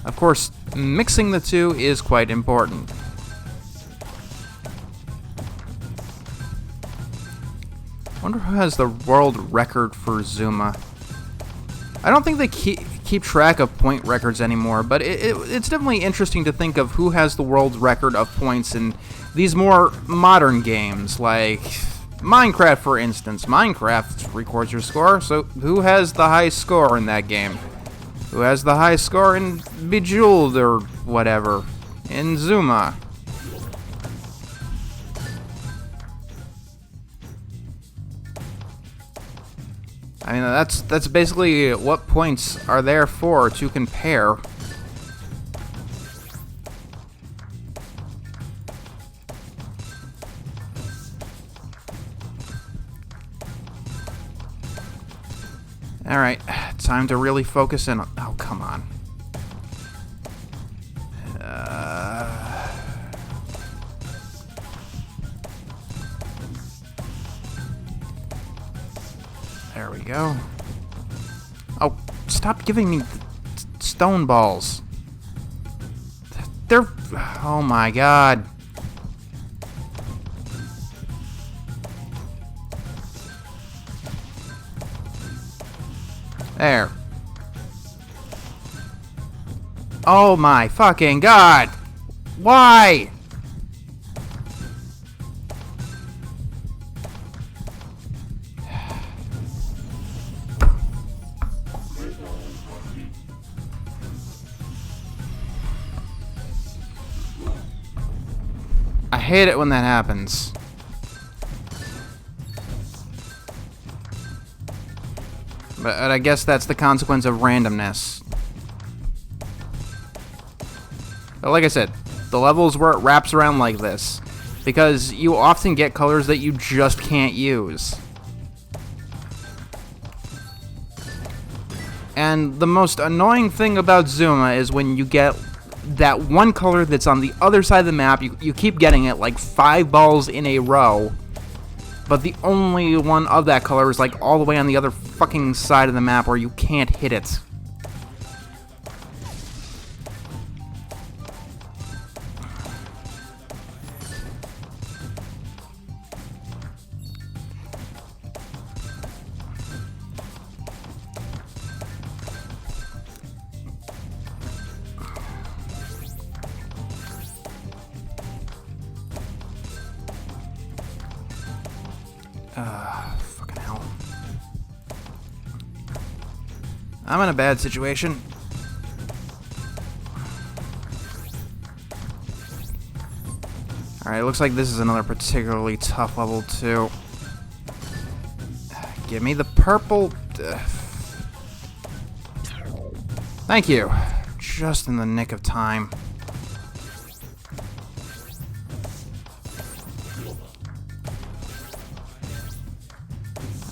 Of course, mixing the two is quite important. Wonder who has the world record for Zuma. I don't think they keep track of point records anymore, but it's definitely interesting to think of who has the world record of points in these more modern games, like Minecraft, for instance. Minecraft records your score, so who has the highest score in that game? Who has the highest score in Bejeweled or whatever? In Zuma? I mean, that's basically what points are there for, to compare. Alright, time to really focus in on... Oh, come on. There we go. Oh, stop giving me stone balls. They're... Oh my god. There. Oh my fucking god! Why? I hate it when that happens. But I guess that's the consequence of randomness. But like I said, the levels where it wraps around like this, because you often get colors that you just can't use. And the most annoying thing about Zuma is when you get that one color that's on the other side of the map, you keep getting it like 5 balls in a row, but the only one of that color is like all the way on the other fucking side of the map where you can't hit it. Fucking hell. I'm in a bad situation. Alright, looks like this is another particularly tough level, too. Give me the purple... Thank you. Just in the nick of time.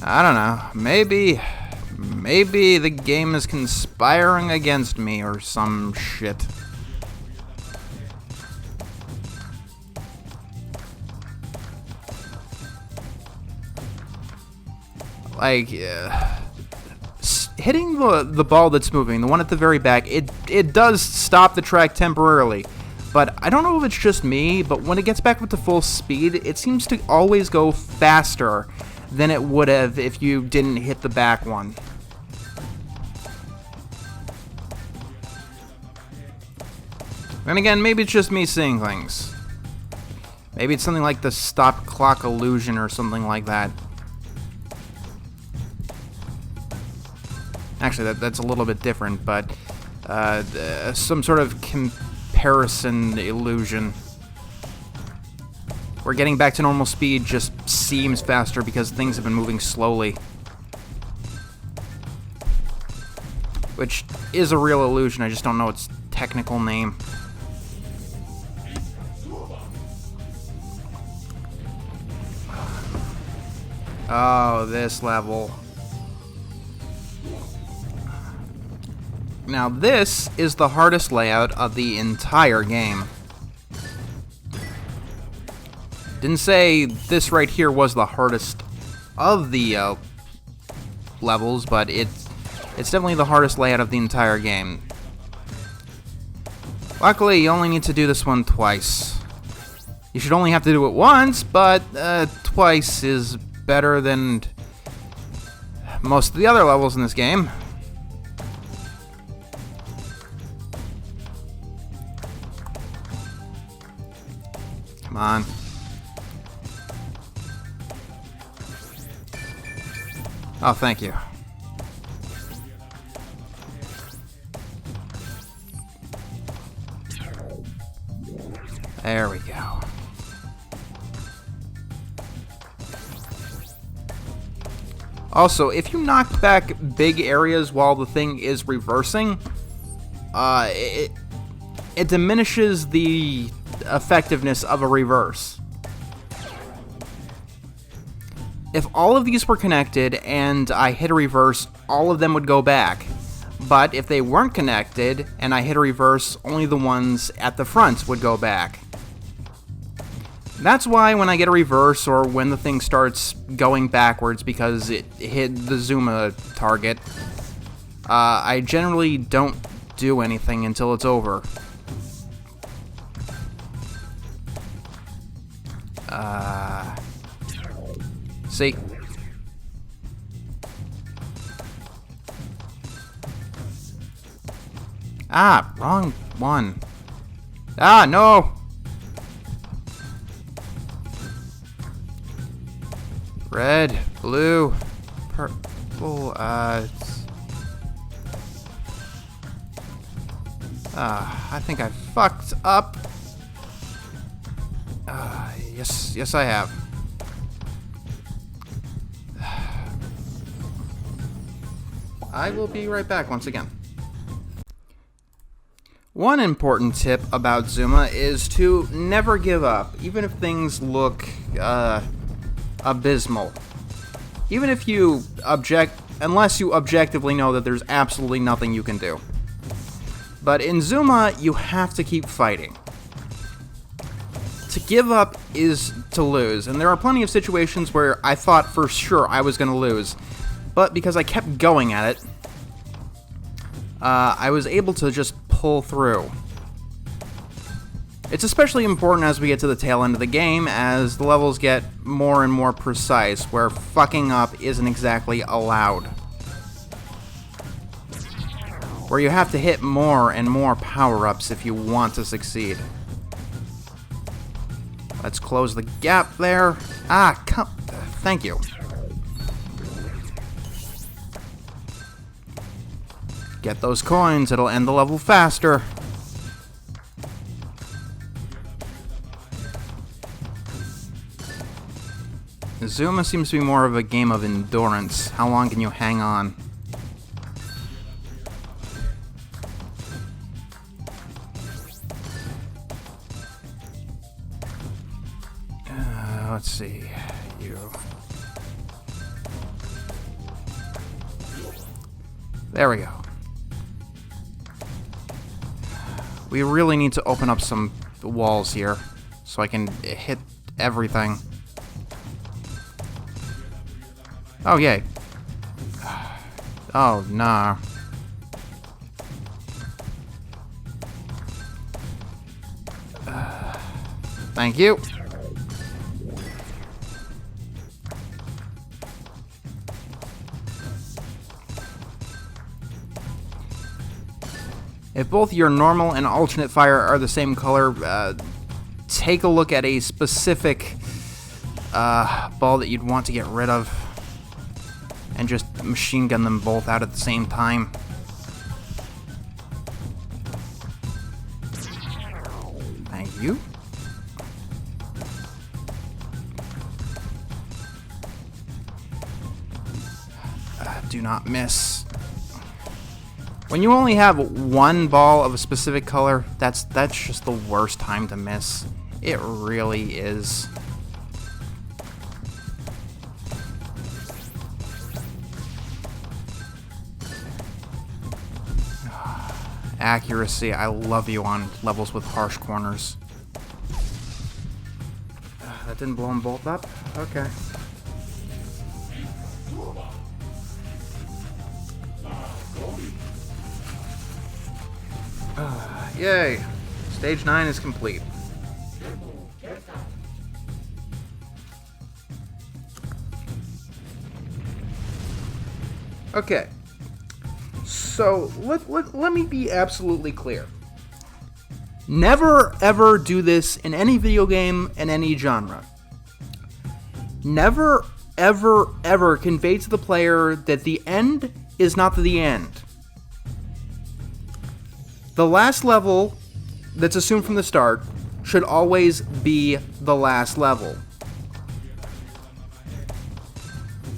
I don't know. Maybe the game is conspiring against me or some shit. Like, hitting the ball that's moving, the one at the very back, it does stop the track temporarily. But I don't know if it's just me, but when it gets back up to full speed, it seems to always go faster than it would have if you didn't hit the back one. And again, maybe it's just me seeing things. Maybe it's something like the stop clock illusion or something like that. Actually, that's a little bit different, but some sort of comparison illusion. Where getting back to normal speed just seems faster because things have been moving slowly. Which is a real illusion, I just don't know its technical name. Oh, this level. Now this is the hardest layout of the entire game. Didn't say this right here was the hardest of the levels, but It's definitely the hardest layout of the entire game. Luckily, you only need to do this one twice. You should only have to do it once, but twice is better than most of the other levels in this game. Come on. Oh, thank you. There we go. Also, if you knock back big areas while the thing is reversing, it diminishes the effectiveness of a reverse. If all of these were connected and I hit a reverse, all of them would go back. But if they weren't connected and I hit a reverse, only the ones at the front would go back. That's why when I get a reverse or when the thing starts going backwards because it hit the Zuma target, I generally don't do anything until it's over. See? Ah, wrong one. Ah, no! Red, blue, purple, I think I fucked up. Yes I have. I will be right back once again. One important tip about Zuma is to never give up, even if things look, abysmal. Even if you unless you objectively know that there's absolutely nothing you can do. But in Zuma, you have to keep fighting. To give up is to lose, and there are plenty of situations where I thought for sure I was going to lose, but because I kept going at it, I was able to just pull through. It's especially important as we get to the tail end of the game, as the levels get more and more precise, where fucking up isn't exactly allowed. Where you have to hit more and more power-ups if you want to succeed. Let's close the gap there. Thank you. Get those coins, it'll end the level faster. Zuma seems to be more of a game of endurance. How long can you hang on? Let's see. There we go. We really need to open up some walls here so I can hit everything. Oh, yay. Oh, nah. Thank you. If both your normal and alternate fire are the same color, take a look at a specific ball that you'd want to get rid of and just machine gun them both out at the same time. Thank you. Do not miss. When you only have one ball of a specific color, that's just the worst time to miss. It really is. Accuracy, I love you on levels with harsh corners. That didn't blow them both up? Okay. Yay! Stage 9 is complete. Okay. So, let me be absolutely clear. Never ever do this in any video game in any genre. Never ever convey to the player that the end is not the end. The last level that's assumed from the start should always be the last level.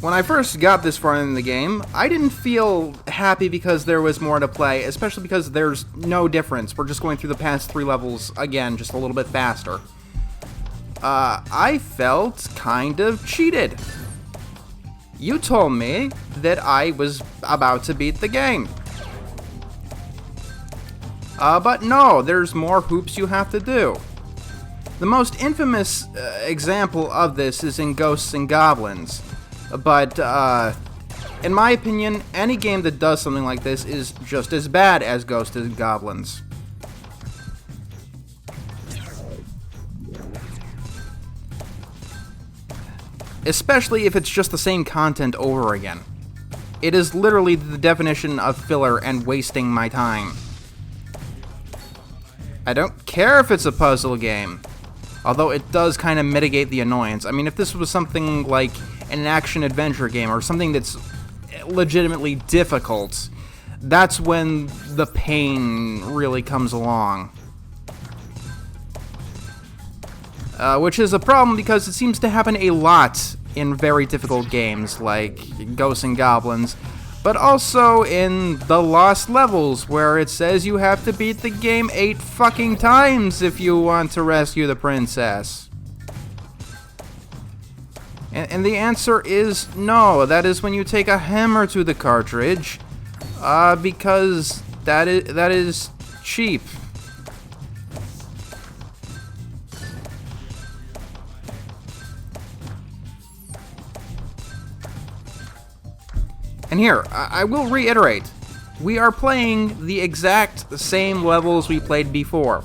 When I first got this far in the game, I didn't feel happy because there was more to play, especially because there's no difference. We're just going through the past 3 levels again, just a little bit faster. I felt kind of cheated. You told me that I was about to beat the game. But no, there's more hoops you have to do. The most infamous example of this is in Ghosts and Goblins. But, in my opinion, any game that does something like this is just as bad as Ghosts and Goblins. Especially if it's just the same content over again. It is literally the definition of filler and wasting my time. I don't care if it's a puzzle game, although it does kind of mitigate the annoyance. I mean, if this was something like an action-adventure game or something that's legitimately difficult, that's when the pain really comes along. Which is a problem because it seems to happen a lot in very difficult games like Ghosts and Goblins, but also in the Lost Levels, where it says you have to beat the game 8 fucking times if you want to rescue the princess. And the answer is no. That is when you take a hammer to the cartridge, because that is cheap. And here, I will reiterate, we are playing the exact same levels we played before.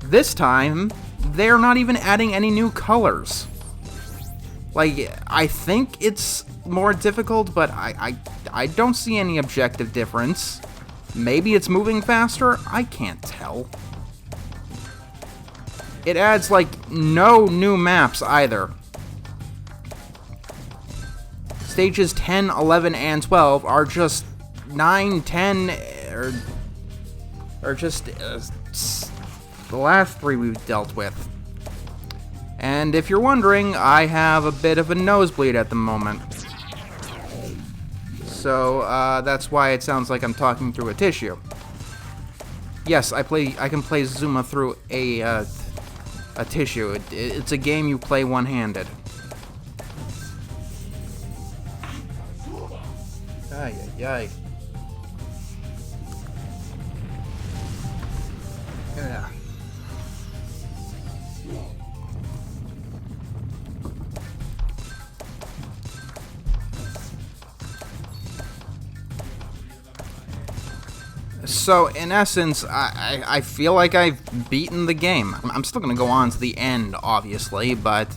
This time, they're not even adding any new colors. Like, I think it's more difficult, but I don't see any objective difference. Maybe it's moving faster? I can't tell. It adds, like, no new maps either. Stages 10, 11, and 12 are just 9, 10, or just the last 3 we've dealt with. And if you're wondering, I have a bit of a nosebleed at the moment. So, that's why it sounds like I'm talking through a tissue. Yes, I can play Zuma through a tissue. It's a game you play one-handed. Ay, ay, ay. Yeah. So, in essence, I feel like I've beaten the game. I'm still gonna go on to the end, obviously, but...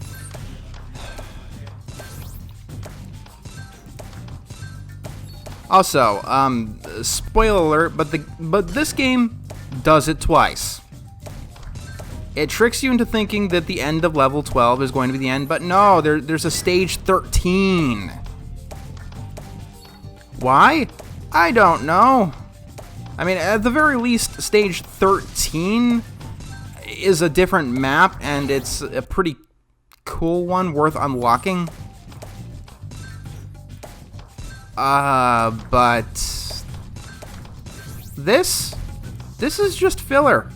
Also, spoiler alert, but this game does it twice. It tricks you into thinking that the end of level 12 is going to be the end, but no, there's a stage 13. Why? I don't know. I mean, at the very least, stage 13 is a different map, and it's a pretty cool one worth unlocking. But this is just filler.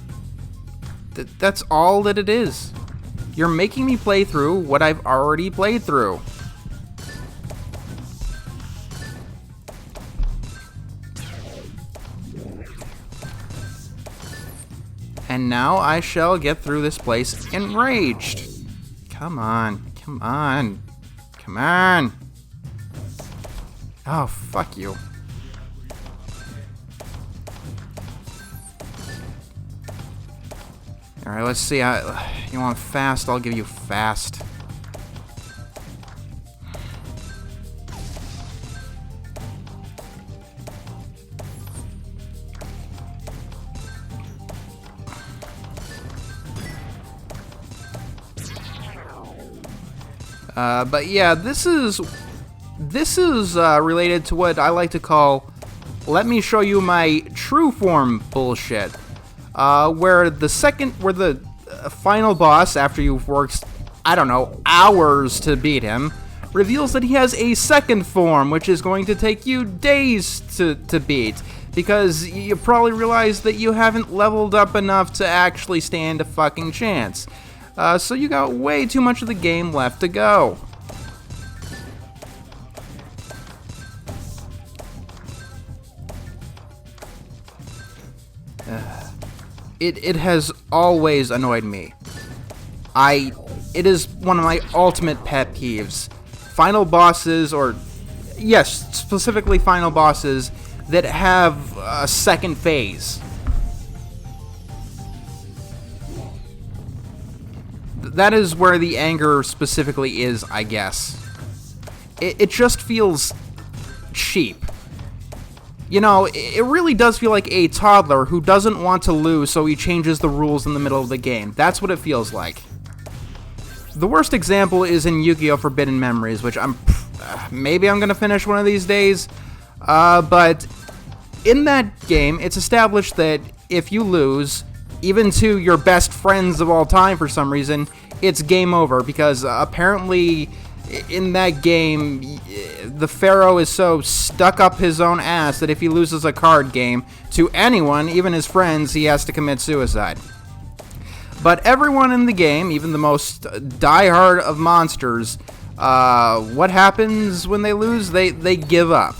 That's all that it is. You're making me play through what I've already played through. And now I shall get through this place enraged. Come on, come on, come on. Oh, fuck you. Alright, let's see. You want fast? I'll give you fast. But yeah, this is related to what I like to call, let me show you my true form bullshit. Where the final boss, after you've worked, I don't know, hours to beat him, reveals that he has a second form, which is going to take you days to beat, because you probably realize that you haven't leveled up enough to actually stand a fucking chance. So you got way too much of the game left to go. It has always annoyed me. It is one of my ultimate pet peeves. Final bosses, or yes, specifically final bosses that have a second phase. That is where the anger specifically is, I guess. It just feels cheap. You know, it really does feel like a toddler who doesn't want to lose, so he changes the rules in the middle of the game. That's what it feels like. The worst example is in Yu-Gi-Oh! Forbidden Memories, which maybe I'm gonna finish one of these days. But in that game, it's established that if you lose, even to your best friends of all time for some reason, it's game over, because apparently in that game, the Pharaoh is so stuck up his own ass that if he loses a card game to anyone, even his friends, he has to commit suicide. But everyone in the game, even the most diehard of monsters, what happens when they lose? They give up.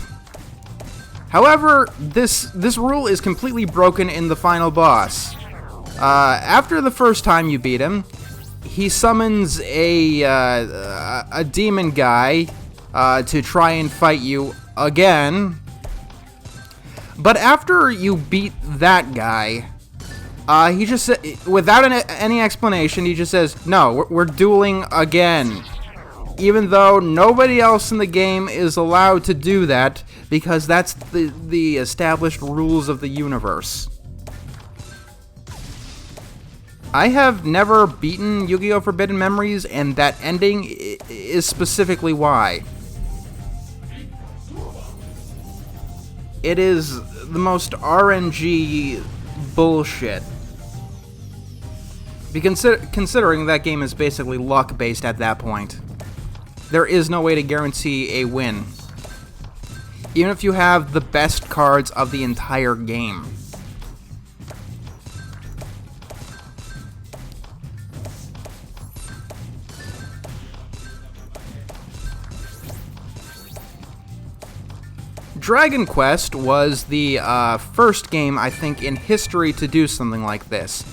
However, this rule is completely broken in the final boss. After the first time you beat him, he summons a demon guy to try and fight you again. But after you beat that guy, he just without any explanation, he just says, "No, we're dueling again." Even though nobody else in the game is allowed to do that, because that's the established rules of the universe. I have never beaten Yu-Gi-Oh! Forbidden Memories, and that ending is specifically why. It is the most RNG bullshit. Considering that game is basically luck-based at that point. There is no way to guarantee a win, even if you have the best cards of the entire game. Dragon Quest was the first game, I think, in history to do something like this,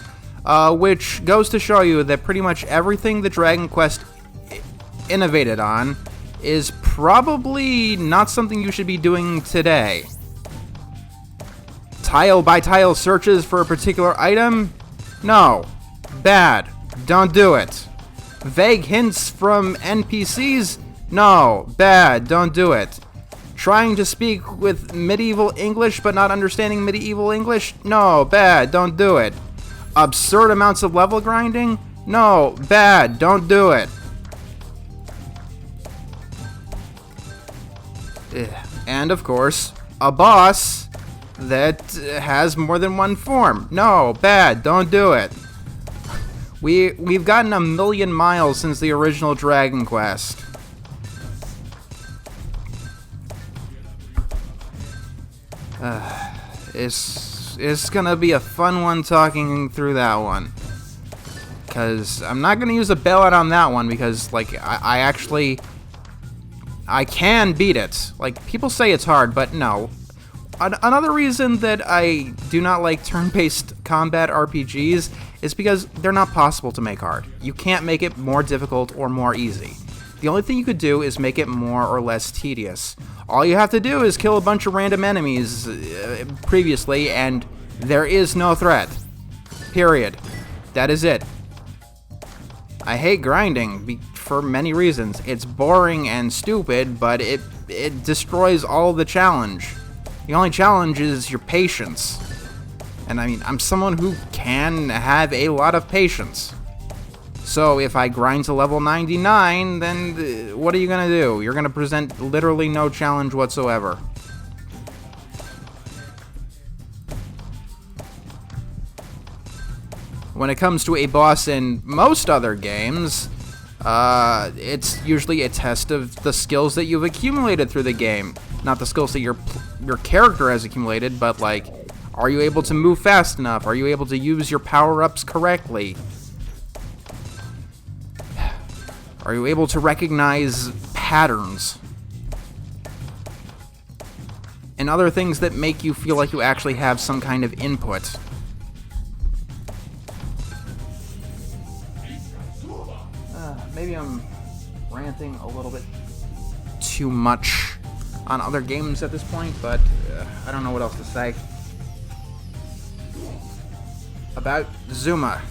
which goes to show you that pretty much everything that Dragon Quest innovated on is probably not something you should be doing today. Tile-by-tile searches for a particular item? No. Bad. Don't do it. Vague hints from NPCs? No. Bad. Don't do it. Trying to speak with medieval English but not understanding medieval English? No. Bad. Don't do it. Absurd amounts of level grinding? No. Bad. Don't do it. And of course, a boss that has more than one form. No, bad, don't do it. We've gotten a million miles since the original Dragon Quest. It's gonna be a fun one talking through that one. Because I'm not gonna use a bailout on that one, because like I can beat it. Like, people say it's hard, but no. Another reason that I do not like turn-based combat RPGs is because they're not possible to make hard. You can't make it more difficult or more easy. The only thing you could do is make it more or less tedious. All you have to do is kill a bunch of random enemies previously, and there is no threat. Period. That is it. I hate grinding for many reasons. It's boring and stupid, but it destroys all the challenge. The only challenge is your patience. And I mean, I'm someone who can have a lot of patience. So if I grind to level 99, then what are you gonna do? You're gonna present literally no challenge whatsoever. When it comes to a boss in most other games, it's usually a test of the skills that you've accumulated through the game. Not the skills that your character has accumulated, but like, are you able to move fast enough? Are you able to use your power-ups correctly? Are you able to recognize patterns? And other things that make you feel like you actually have some kind of input. Maybe I'm ranting a little bit too much on other games at this point, but I don't know what else to say. About Zuma.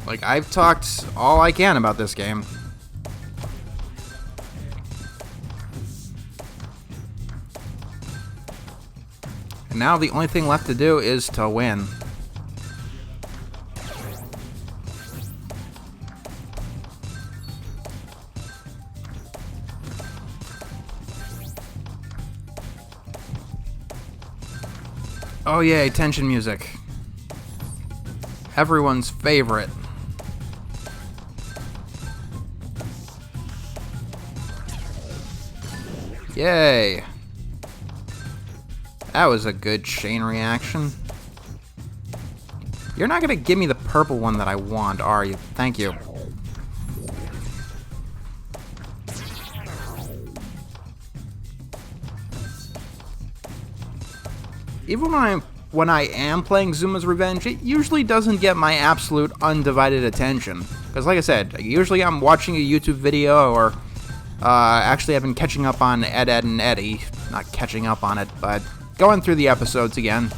Like, I've talked all I can about this game. And now the only thing left to do is to win. Oh yay, tension music. Everyone's favorite. Yay. That was a good chain reaction. You're not gonna give me the purple one that I want, are you? Thank you. Even when I am playing Zuma's Revenge, it usually doesn't get my absolute undivided attention. Because like I said, usually I'm watching a YouTube video, or actually I've been catching up on Ed, Edd and Eddy. Not catching up on it, but going through the episodes again.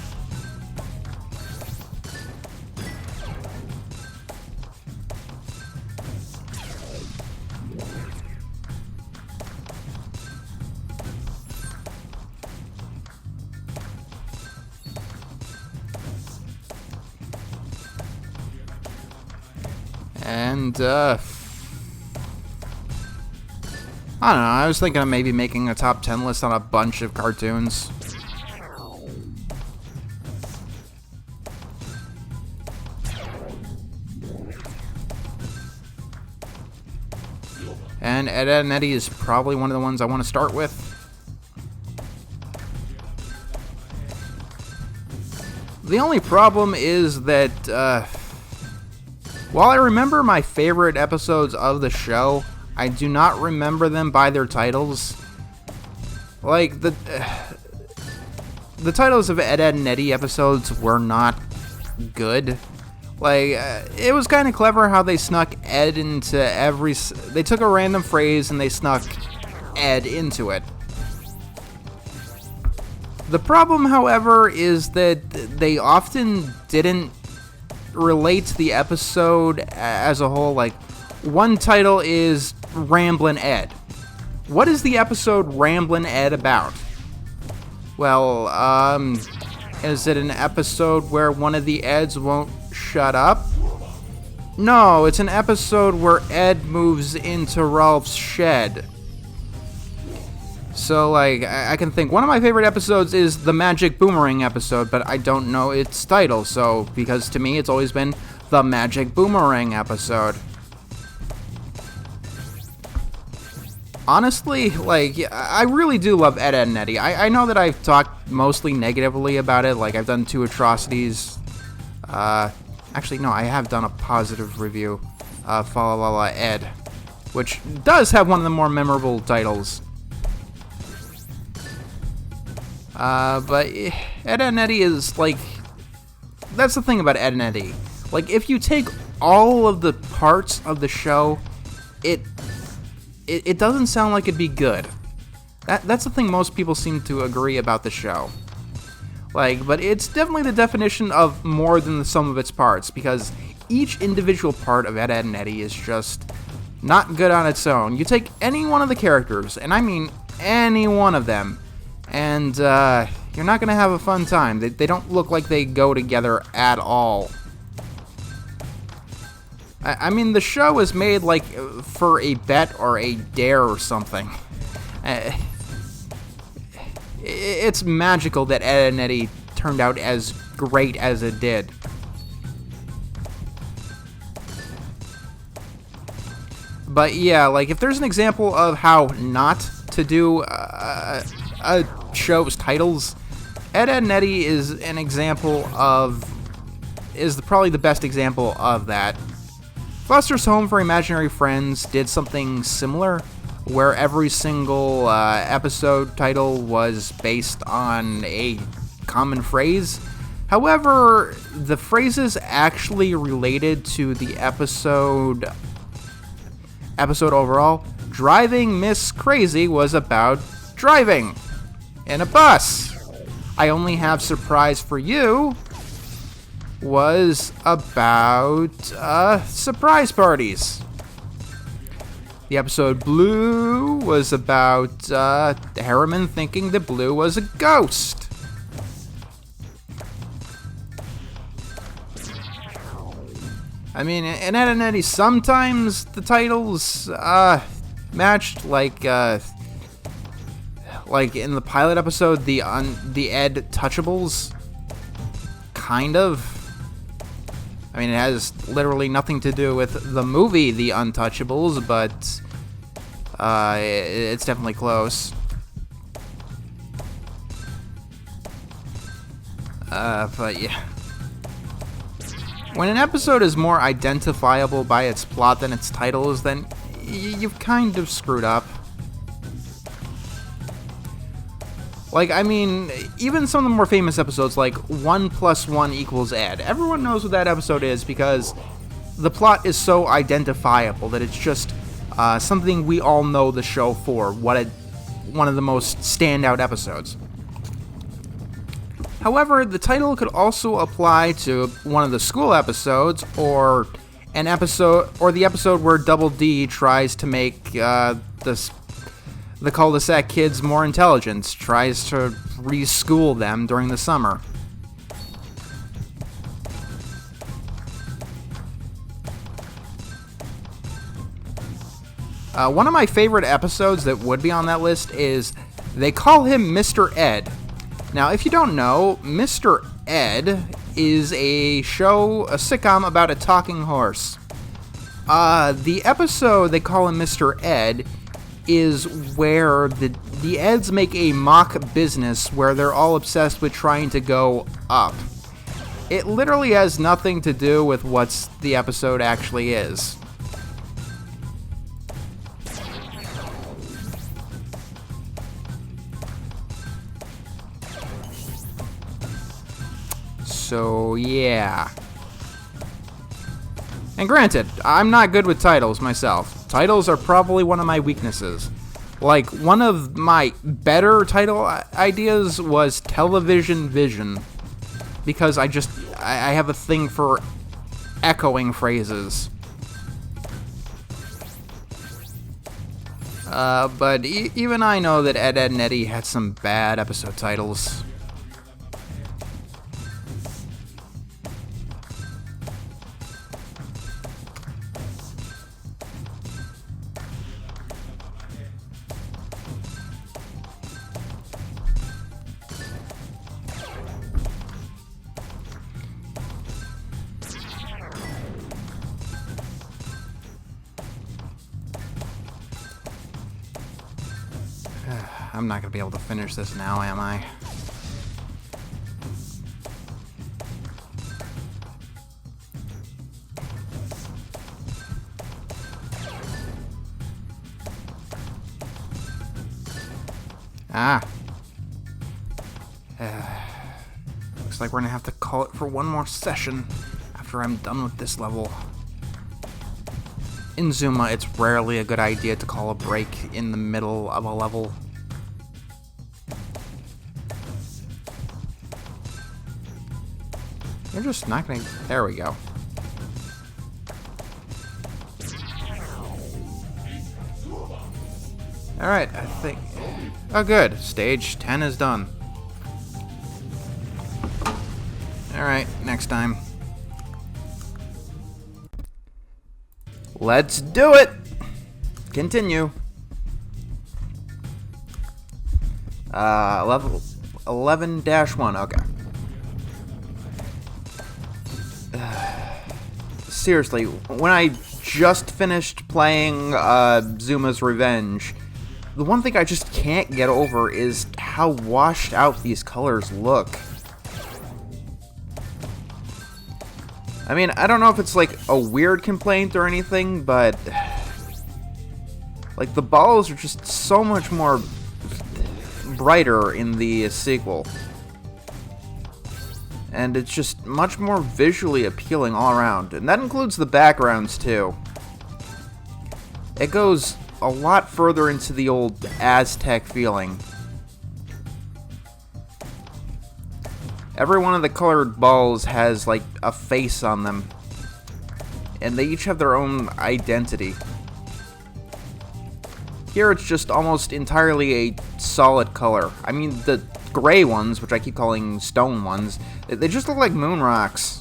And, I don't know, I was thinking of maybe making a top 10 list on a bunch of cartoons. And Ed, Edd and Eddy is probably one of the ones I want to start with. The only problem is that, while I remember my favorite episodes of the show, I do not remember them by their titles. Like, the titles of Ed, Edd and Eddy episodes were not good. Like, it was kind of clever how they snuck Ed into every... They took a random phrase and they snuck Ed into it. The problem, however, is that they often didn't relate to the episode as a whole. Like, one title is Ramblin' Ed. What is the episode Ramblin' Ed about? Well, is it an episode where one of the Eds won't shut up? No, it's an episode where Ed moves into Ralph's shed. So, like, I can think one of my favorite episodes is the Magic Boomerang episode, but I don't know its title, so, because to me it's always been the Magic Boomerang episode. Honestly, like, I really do love Ed, Edd and Eddy. I know that I've talked mostly negatively about it, like, I've done 2 atrocities. Actually, no, I have done a positive review of Fa La La Ed, which does have one of the more memorable titles. But Ed, Edd and Eddy is, like, that's the thing about Ed and Eddy. Like, if you take all of the parts of the show, it doesn't sound like it'd be good. That's the thing most people seem to agree about the show. Like, but it's definitely the definition of more than the sum of its parts, because each individual part of Ed, Edd n Eddy is just not good on its own. You take any one of the characters, and I mean any one of them, and you're not going to have a fun time. They don't look like they go together at all. I mean, the show is made like for a bet or a dare or something. It's magical that Ed, Edd n Eddy turned out as great as it did. But yeah, like, if there's an example of how not to do a show's titles, Ed, Edd n Eddy is an example of... is probably the best example of that. Foster's Home for Imaginary Friends did something similar, where every single episode title was based on a common phrase. However, the phrases actually related to the episode overall. Driving Miss Crazy was about driving in a bus. I Only Have Surprise for You was about surprise parties. The episode Blue was about Harriman thinking that Blue was a ghost. I mean, in Ed, Edd n Eddy, sometimes the titles matched, like in the pilot episode, the Ed Touchables, kind of. I mean, it has literally nothing to do with the movie The Untouchables, but it's definitely close. But yeah. When an episode is more identifiable by its plot than its titles, then you've kind of screwed up. Like, I mean, even some of the more famous episodes, like 1 + 1 = Ed. Everyone knows what that episode is because the plot is so identifiable that it's just something we all know the show for. One of the most standout episodes. However, the title could also apply to one of the school episodes, or the episode where Double D tries to make the cul-de-sac kids more intelligent, tries to reschool them during the summer. One of my favorite episodes that would be on that list is They Call Him Mr. Ed. Now, if you don't know, Mr. Ed is a sitcom about a talking horse. The episode They Call Him Mr. Ed is where the Eds make a mock business where they're all obsessed with trying to go up. It literally has nothing to do with what the episode actually is. So, yeah. And granted, I'm not good with titles myself. Titles are probably one of my weaknesses. Like, one of my better title ideas was Television Vision. Because I have a thing for echoing phrases. But even I know that Ed, Edd n Eddy had some bad episode titles. I'm not going to be able to finish this now, am I? Looks like we're going to have to call it for one more session after I'm done with this level. In Zuma, it's rarely a good idea to call a break in the middle of a level. You're just not gonna... There we go. Alright, I think... Oh, good. Stage 10 is done. Alright, next time. Let's do it! Continue. Level 11-1, okay. Seriously, when I just finished playing Zuma's Revenge, the one thing I just can't get over is how washed out these colors look. I mean, I don't know if it's like a weird complaint or anything, but like the balls are just so much more brighter in the sequel. And it's just much more visually appealing all around. And that includes the backgrounds too. It goes a lot further into the old Aztec feeling. Every one of the colored balls has like a face on them. And they each have their own identity. Here it's just almost entirely a solid color. I mean, the gray ones, which I keep calling stone ones, they just look like moon rocks.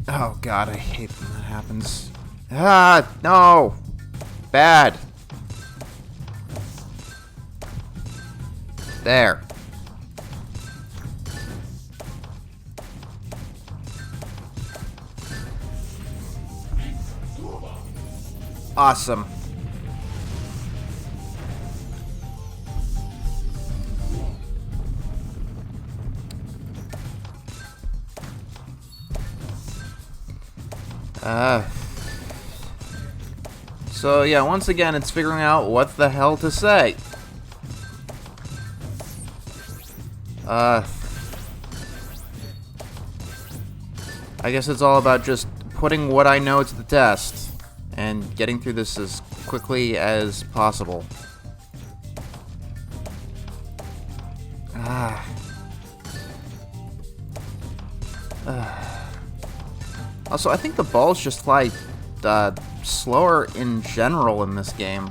Oh god, I hate when that happens. Ah, no! Bad. There. Awesome. So yeah, once again, it's figuring out what the hell to say. I guess it's all about just putting what I know to the test and getting through this as quickly as possible. Also, I think the balls just fly slower in general in this game.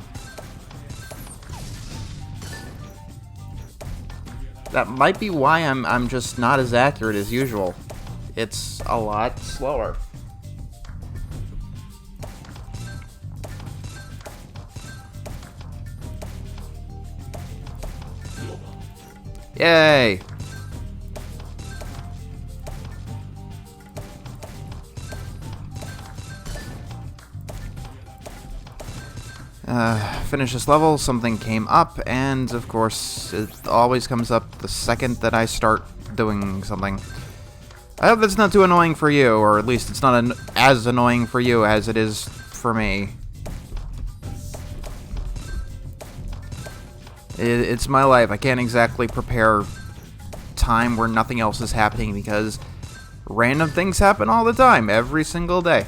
That might be why I'm just not as accurate as usual. It's a lot slower. Yay! Finish this level, something came up, and of course, it always comes up the second that I start doing something. I hope that's not too annoying for you, or at least it's not as annoying for you as it is for me. It's my life. I can't exactly prepare time where nothing else is happening because random things happen all the time, every single day.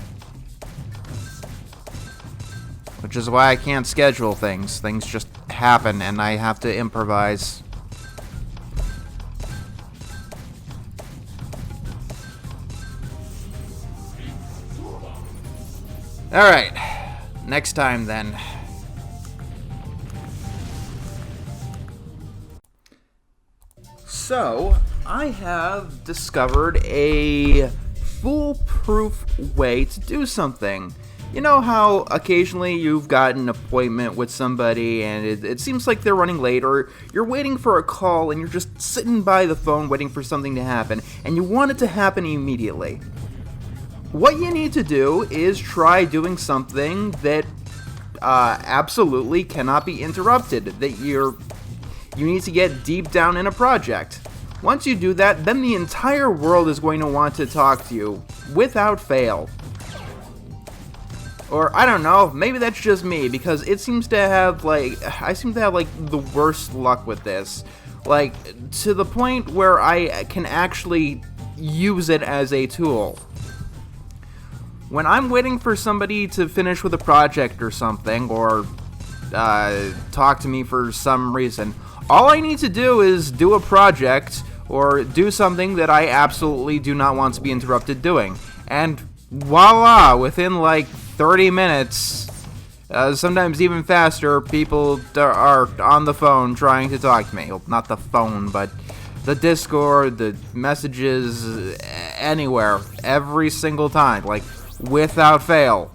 Which is why I can't schedule things. Things just happen and I have to improvise. Alright, next time then. So, I have discovered a foolproof way to do something. You know how occasionally you've got an appointment with somebody and it seems like they're running late, or you're waiting for a call and you're just sitting by the phone waiting for something to happen and you want it to happen immediately. What you need to do is try doing something that absolutely cannot be interrupted, that you need to get deep down in a project. Once you do that, then the entire world is going to want to talk to you without fail. Or, I don't know, maybe that's just me, because it seems to have, like, I seem to have, like, the worst luck with this. Like, to the point where I can actually use it as a tool. when I'm waiting for somebody to finish with a project or something, or talk to me for some reason, all I need to do is do a project or do something that I absolutely do not want to be interrupted doing. And voila, within like 30 minutes, sometimes even faster, people are on the phone trying to talk to me. Well, not the phone, but the Discord, the messages, anywhere, every single time, like, without fail.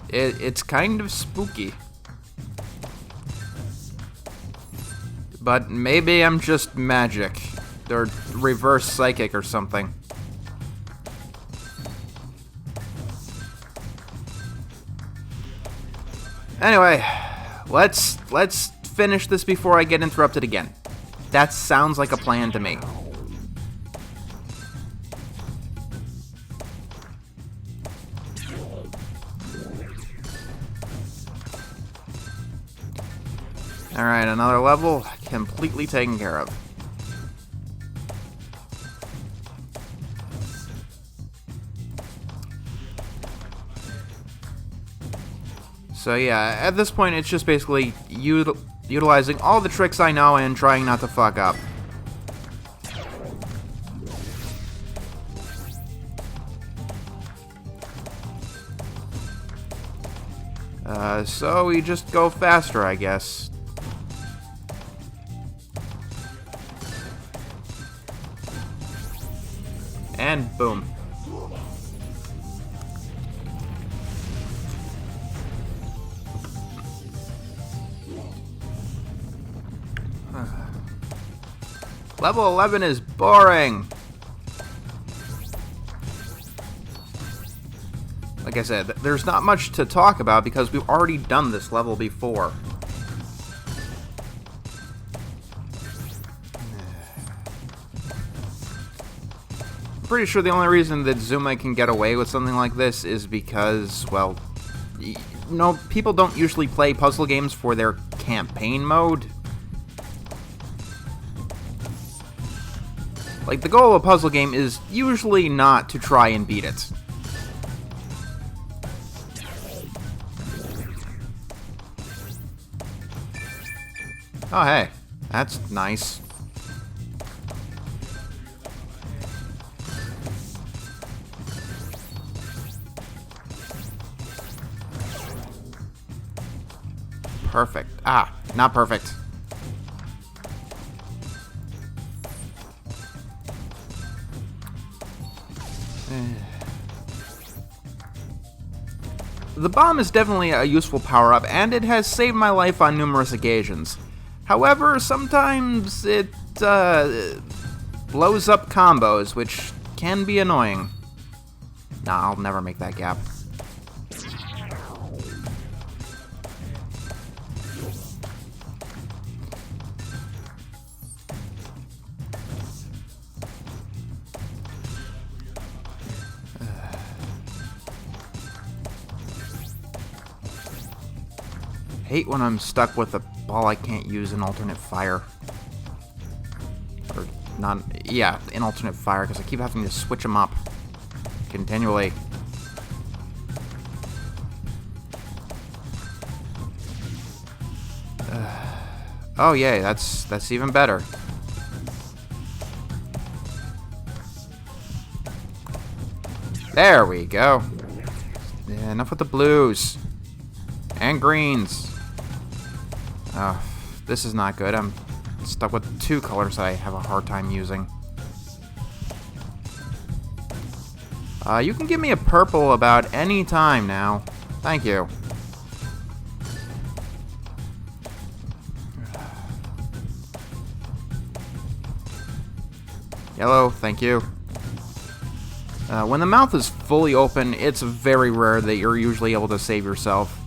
It's kind of spooky. But maybe I'm just magic, or reverse psychic or something. Anyway, let's finish this before I get interrupted again. That sounds like a plan to me. Alright, another level completely taken care of. So yeah, at this point it's just basically utilizing all the tricks I know and trying not to fuck up. So we just go faster, I guess. And boom. Level 11 is boring. Like I said, there's not much to talk about because we've already done this level before. I'm pretty sure the only reason that Zuma can get away with something like this is because, well, no, people don't usually play puzzle games for their campaign mode. Like, the goal of a puzzle game is usually not to try and beat it. Oh, hey. That's nice. Perfect. Ah, not perfect. The bomb is definitely a useful power-up, and it has saved my life on numerous occasions. However, sometimes it blows up combos, which can be annoying. Nah, I'll never make that gap. Hate when I'm stuck with a ball I can't use in alternate fire. Or not, yeah, in alternate fire, because I keep having to switch them up continually. Oh yay, that's even better. There we go. Yeah, enough with the blues. And greens. Oh, this is not good. I'm stuck with two colors that I have a hard time using. You can give me a purple about any time now. Thank you. Yellow, thank you. When the mouth is fully open, it's very rare that you're usually able to save yourself.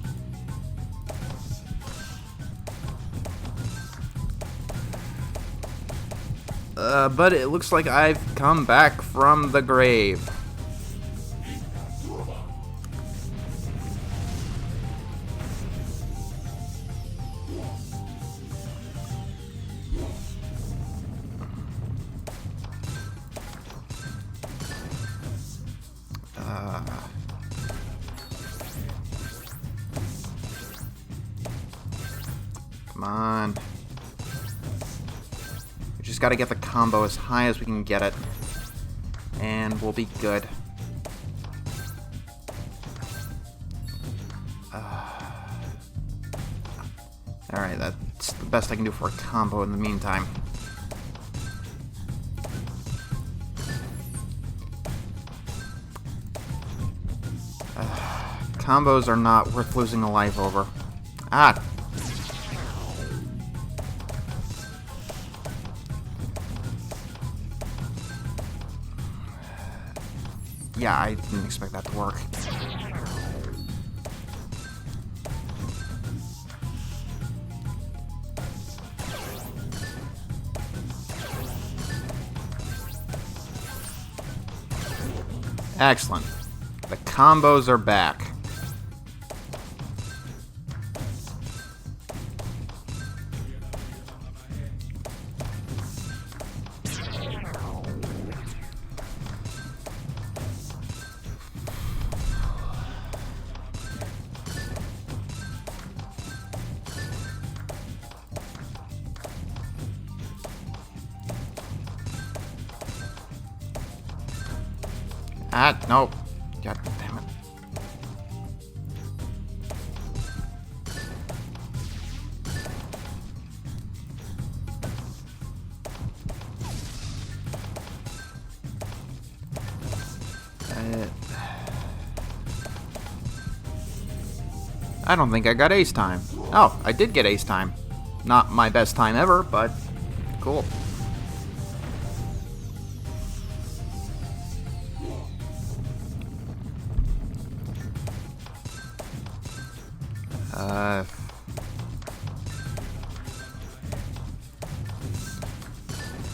But it looks like I've come back from the grave. Come on. We just gotta get the combo as high as we can get it. And we'll be good. Alright, that's the best I can do for a combo in the meantime. Combos are not worth losing a life over. Ah! Yeah, I didn't expect that to work. Excellent. The combos are back. Ah, nope. God damn it. I don't think I got ace time. Oh, I did get ace time. Not my best time ever, but cool.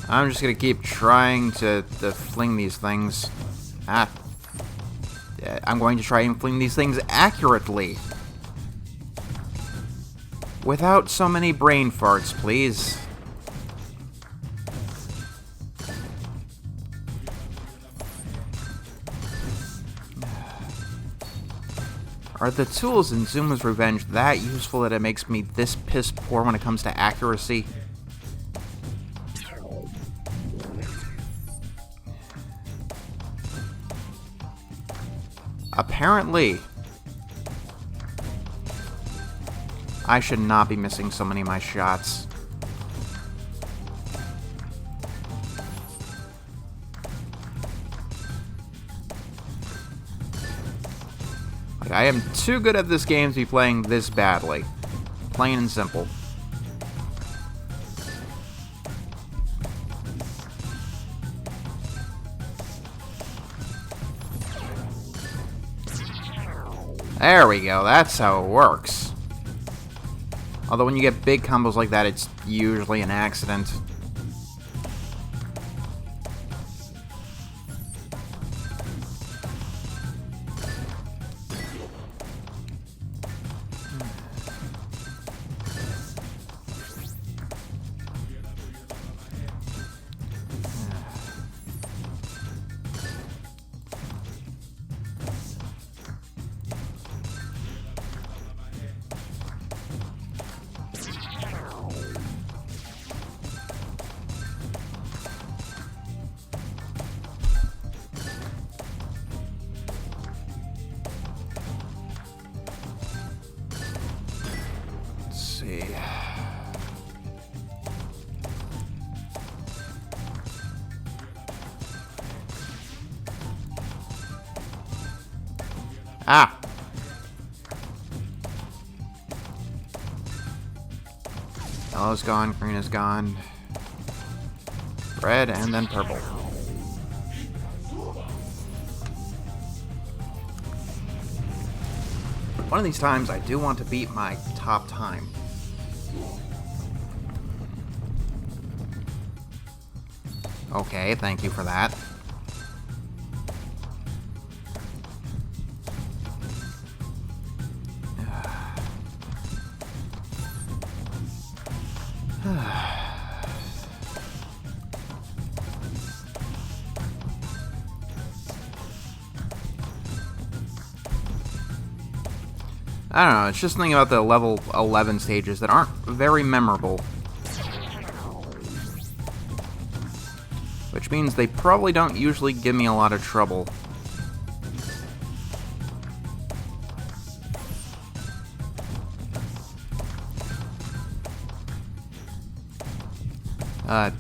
I'm just gonna keep trying to fling these things. Ah. I'm going to try and fling these things accurately. Without so many brain farts, please. Are the tools in Zuma's Revenge that useful that it makes me this piss poor when it comes to accuracy? Apparently. I should not be missing so many of my shots. Like, I am too good at this game to be playing this badly. Plain and simple. There we go, that's how it works. Although when you get big combos like that, it's usually an accident. See. Ah. Yellow's gone, green is gone. Red and then purple. One of these times I do want to beat my top time. Okay, thank you for that. I don't know, it's just something about the level 11 stages that aren't very memorable. Which means they probably don't usually give me a lot of trouble.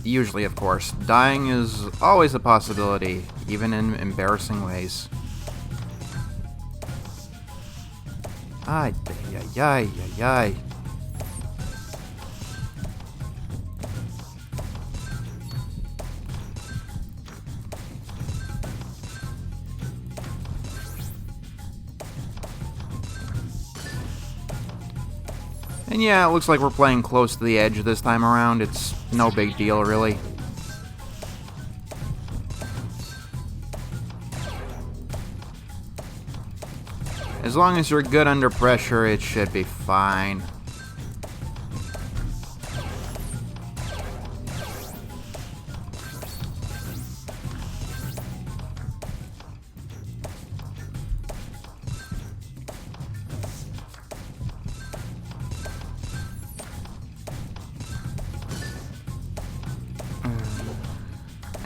Usually, of course. Dying is always a possibility, even in embarrassing ways. Ay, ay, ay, ay, ay. And yeah, it looks like we're playing close to the edge this time around. It's no big deal, really. As long as you're good under pressure, it should be fine.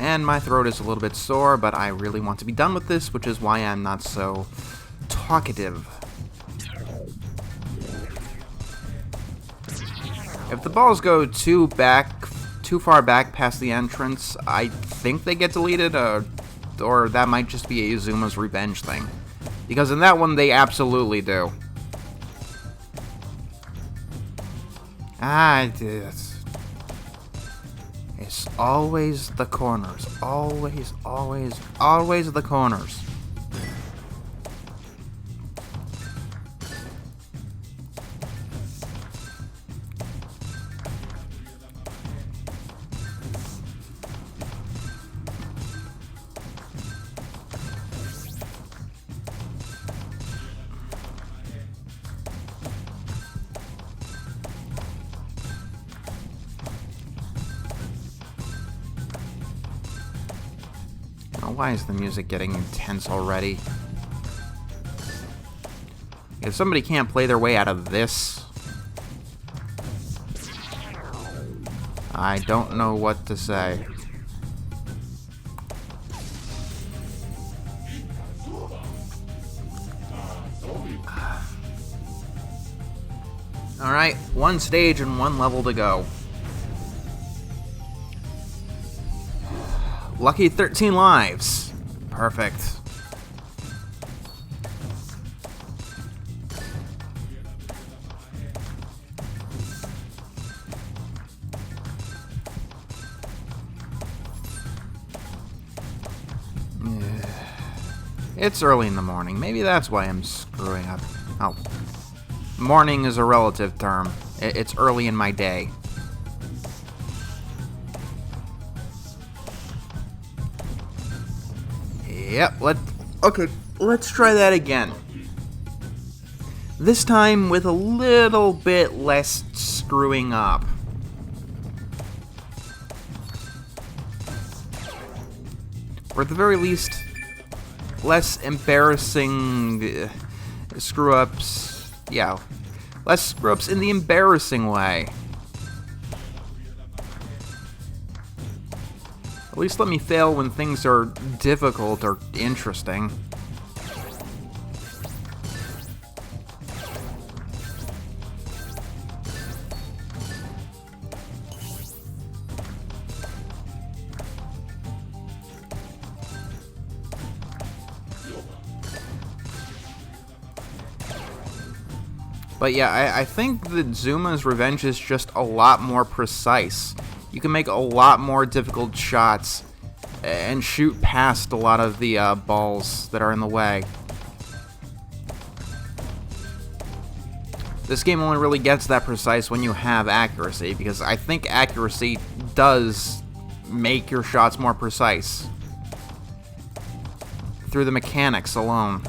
And my throat is a little bit sore, but I really want to be done with this, which is why I'm not so talkative. If the balls go too far back past the entrance, I think they get deleted, or that might just be a Zuma's revenge thing. Because in that one, they absolutely do. It's always the corners. Always, always, always the corners. Why is the music getting intense already? If somebody can't play their way out of this, I don't know what to say. Alright, one stage and one level to go. Lucky 13 lives. Perfect. It's early in the morning. Maybe that's why I'm screwing up. Oh. Morning is a relative term. It's early in my day. Yep, let's try that again. This time with a little bit less screwing up. Or at the very least, less embarrassing screw-ups. Yeah, less screw-ups in the embarrassing way. At least let me fail when things are difficult or interesting. But yeah, I think that Zuma's revenge is just a lot more precise. You can make a lot more difficult shots and shoot past a lot of the balls that are in the way. This game only really gets that precise when you have accuracy, because I think accuracy does make your shots more precise through the mechanics alone.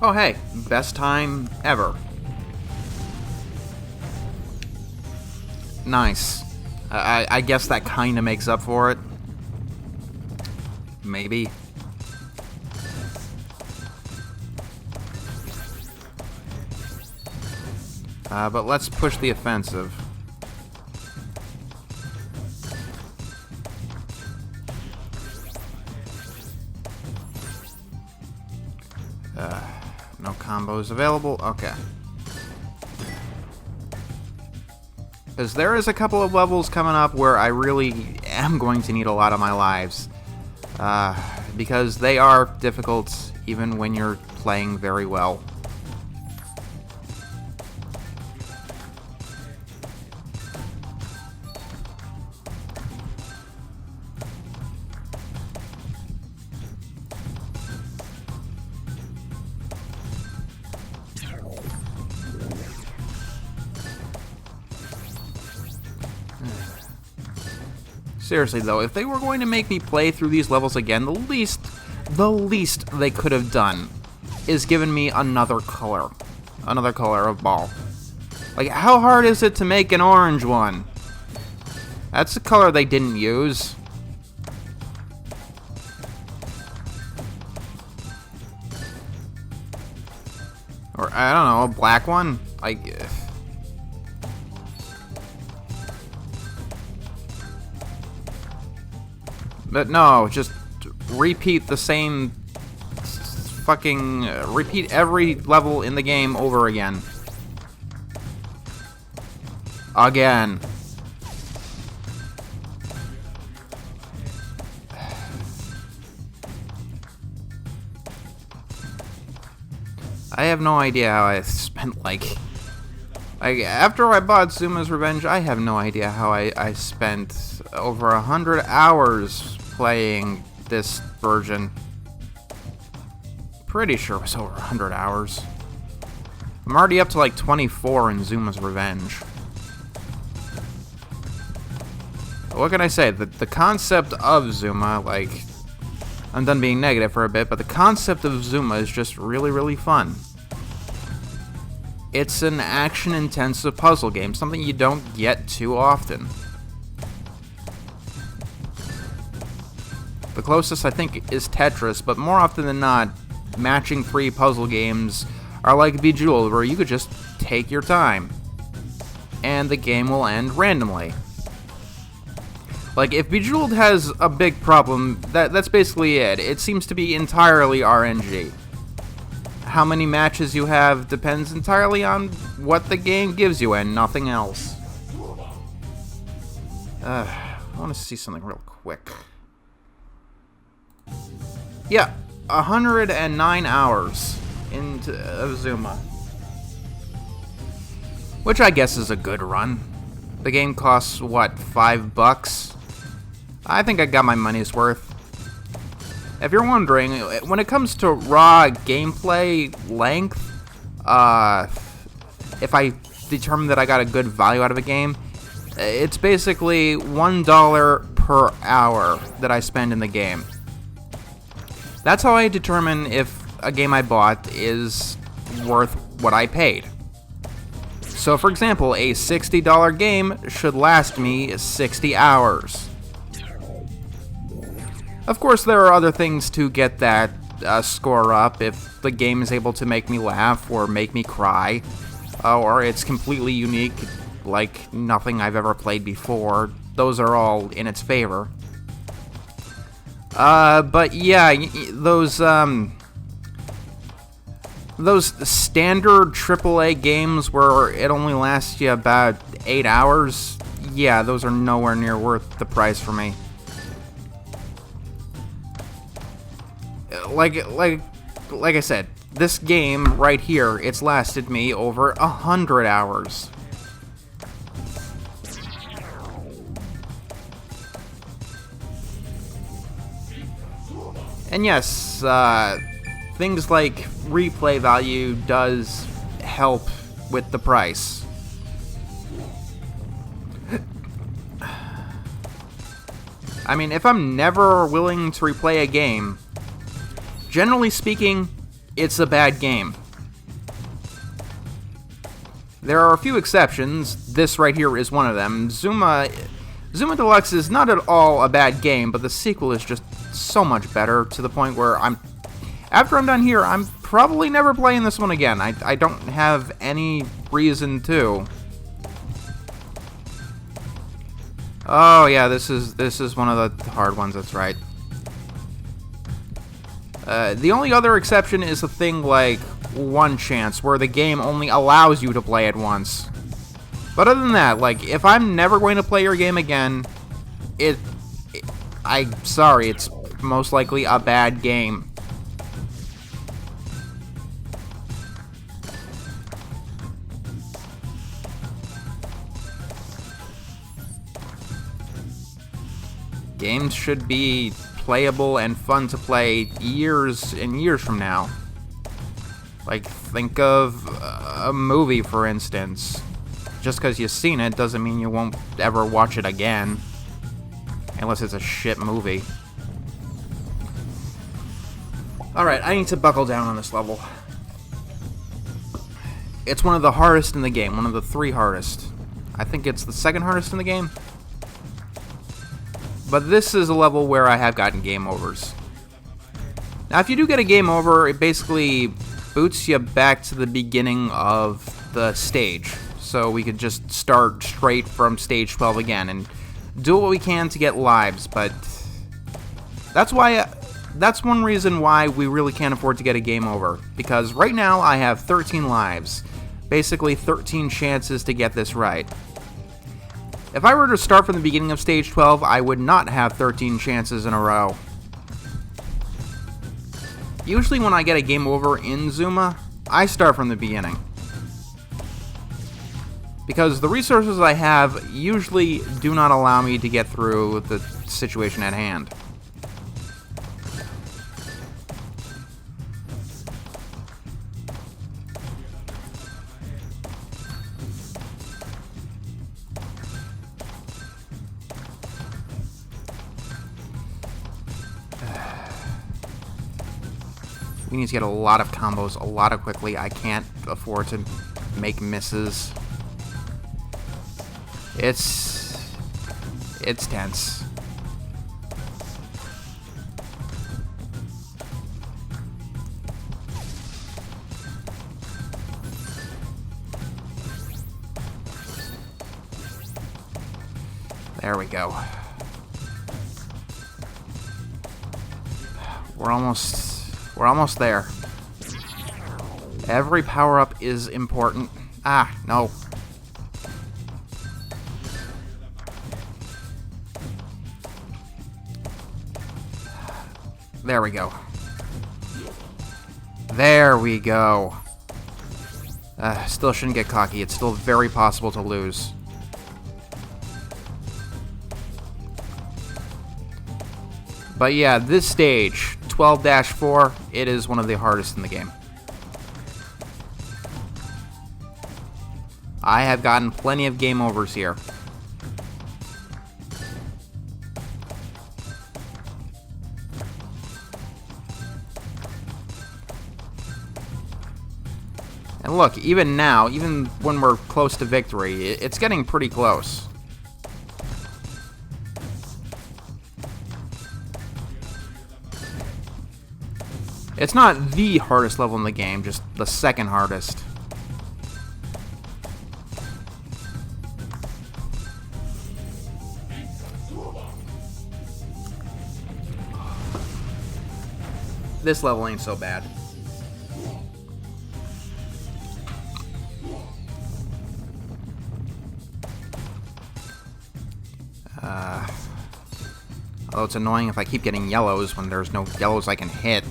Oh hey, best time ever. Nice. I guess that kinda makes up for it. Maybe. But let's push the offensive. No combos available. Okay. Because there is a couple of levels coming up where I really am going to need a lot of my lives. Because they are difficult even when you're playing very well. Seriously though, if they were going to make me play through these levels again, the least they could have done is given me another color of ball. Like, how hard is it to make an orange one? That's the color they didn't use. Or, I don't know, a black one? Like... But no, just repeat the same fucking... repeat every level in the game over again. Again. I have no idea how I spent, like... after I bought Zuma's Revenge, I have no idea how I spent over 100 hours playing this version. Pretty sure it was over 100 hours. I'm already up to like 24 in Zuma's Revenge. What can I say? The concept of Zuma, like... I'm done being negative for a bit, but the concept of Zuma is just really, really fun. It's an action-intensive puzzle game, something you don't get too often. The closest, I think, is Tetris, but more often than not, matching 3 puzzle games are like Bejeweled, where you could just take your time, and the game will end randomly. Like, if Bejeweled has a big problem, that's basically it. It seems to be entirely RNG. How many matches you have depends entirely on what the game gives you and nothing else. I want to see something real quick. Yeah, 109 hours into Zuma. Which I guess is a good run. The game costs, what, $5? I think I got my money's worth. If you're wondering, when it comes to raw gameplay length, if I determine that I got a good value out of a game, it's basically $1 per hour that I spend in the game. That's how I determine if a game I bought is worth what I paid. So, for example, a $60 game should last me 60 hours. Of course, there are other things to get that score up. If the game is able to make me laugh or make me cry, or it's completely unique, like nothing I've ever played before, those are all in its favor. But yeah, those standard AAA games where it only lasts you about 8 hours, yeah, those are nowhere near worth the price for me. Like I said, this game right here, it's lasted me over 100 hours. And yes, things like replay value does help with the price. I mean, if I'm never willing to replay a game, generally speaking, it's a bad game. There are a few exceptions. This right here is one of them. Zuma Deluxe is not at all a bad game, but the sequel is just so much better, to the point where after I'm done here, I'm probably never playing this one again. I don't have any reason to. Oh yeah, this is one of the hard ones, that's right. The only other exception is a thing like one chance, where the game only allows you to play it once. But other than that, like, if I'm never going to play your game again, I'm sorry, it's most likely a bad game. Games should be playable and fun to play years and years from now. Like, think of a movie, for instance. Just because you've seen it doesn't mean you won't ever watch it again. Unless it's a shit movie. Alright, I need to buckle down on this level. It's one of the hardest in the game, one of the 3 hardest. I think it's the 2nd hardest in the game. But this is a level where I have gotten game overs. Now, if you do get a game over, it basically boots you back to the beginning of the stage. So we could just start straight from stage 12 again and do what we can to get lives, but that's one reason why we really can't afford to get a game over, because right now I have 13 lives, basically 13 chances to get this right. If I were to start from the beginning of stage 12, I would not have 13 chances in a row. Usually when I get a game over in Zuma, I start from the beginning, because the resources I have usually do not allow me to get through the situation at hand. We need to get a lot of combos, a lot of quickly. I can't afford to make misses. It's tense. There we go. We're almost there. Every power-up is important. Ah, no. There we go. There we go. Still shouldn't get cocky. It's still very possible to lose. But yeah, this stage, 12-4, it is one of the hardest in the game. I have gotten plenty of game overs here. And look, even now, even when we're close to victory, it's getting pretty close. It's not the hardest level in the game, just the 2nd hardest. This level ain't so bad. Although it's annoying if I keep getting yellows when there's no yellows I can hit.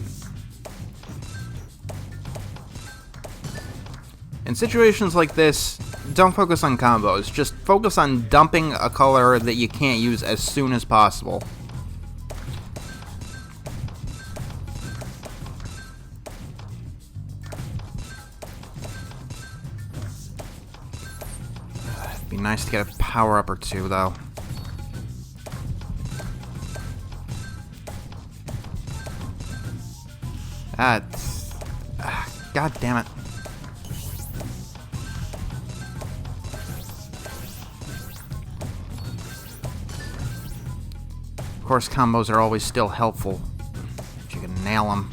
In situations like this, don't focus on combos. Just focus on dumping a color that you can't use as soon as possible. It'd be nice to get a power-up or two, though. God damn it. Of course, combos are always still helpful. If you can nail them.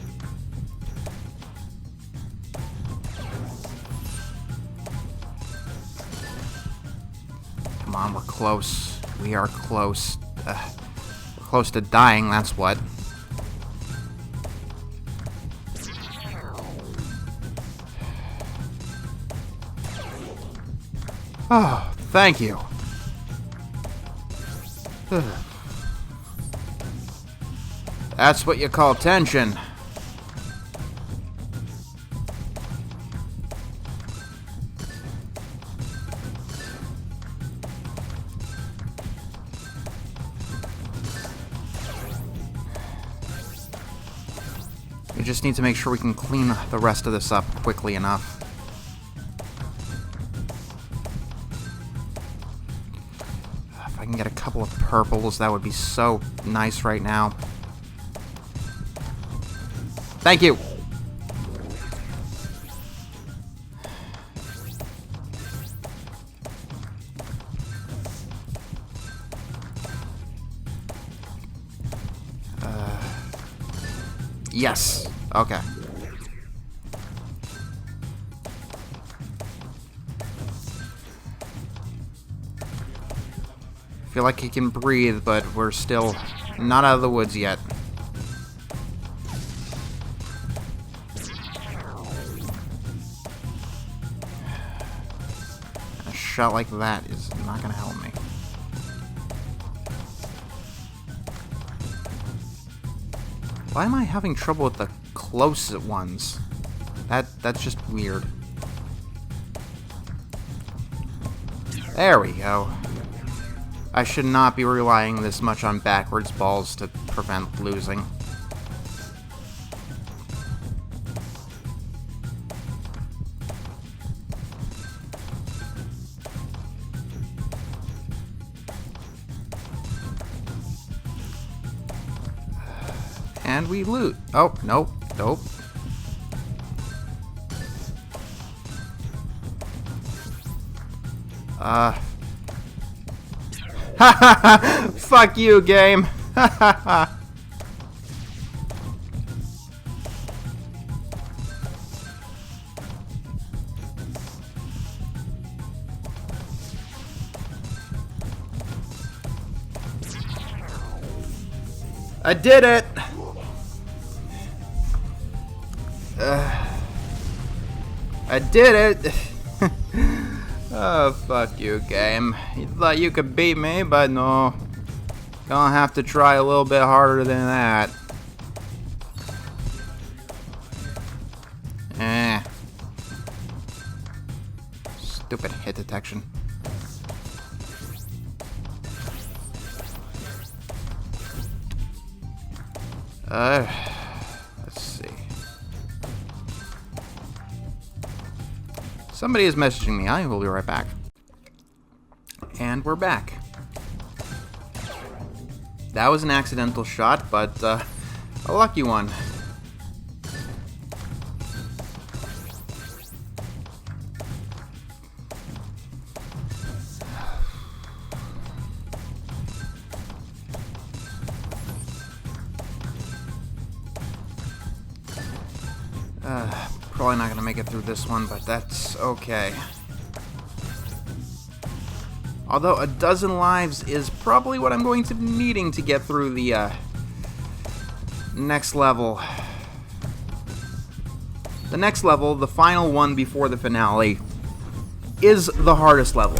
Come on, we're close. We are close. We're close to dying, that's what. Oh, thank you. That's what you call tension. We just need to make sure we can clean the rest of this up quickly enough. If I can get a couple of purples, that would be so nice right now. Thank you! Yes. Okay. Feel like he can breathe, but we're still not out of the woods yet. A shot like that is not gonna help me. Why am I having trouble with the close ones? That's just weird. There we go. I should not be relying this much on backwards balls to prevent losing. And we loot. Oh, nope, nope. Fuck you, game. I did it. I did it! Oh, fuck you, game. You thought you could beat me, but no. Gonna have to try a little bit harder than that. Stupid hit detection. Let's see. Somebody is messaging me. I will be right back. And we're back. That was an accidental shot, but a lucky one. Probably not gonna make it through this one, but that's okay. Although a dozen lives is probably what I'm going to be needing to get through the next level. The next level, the final one before the finale, is the hardest level.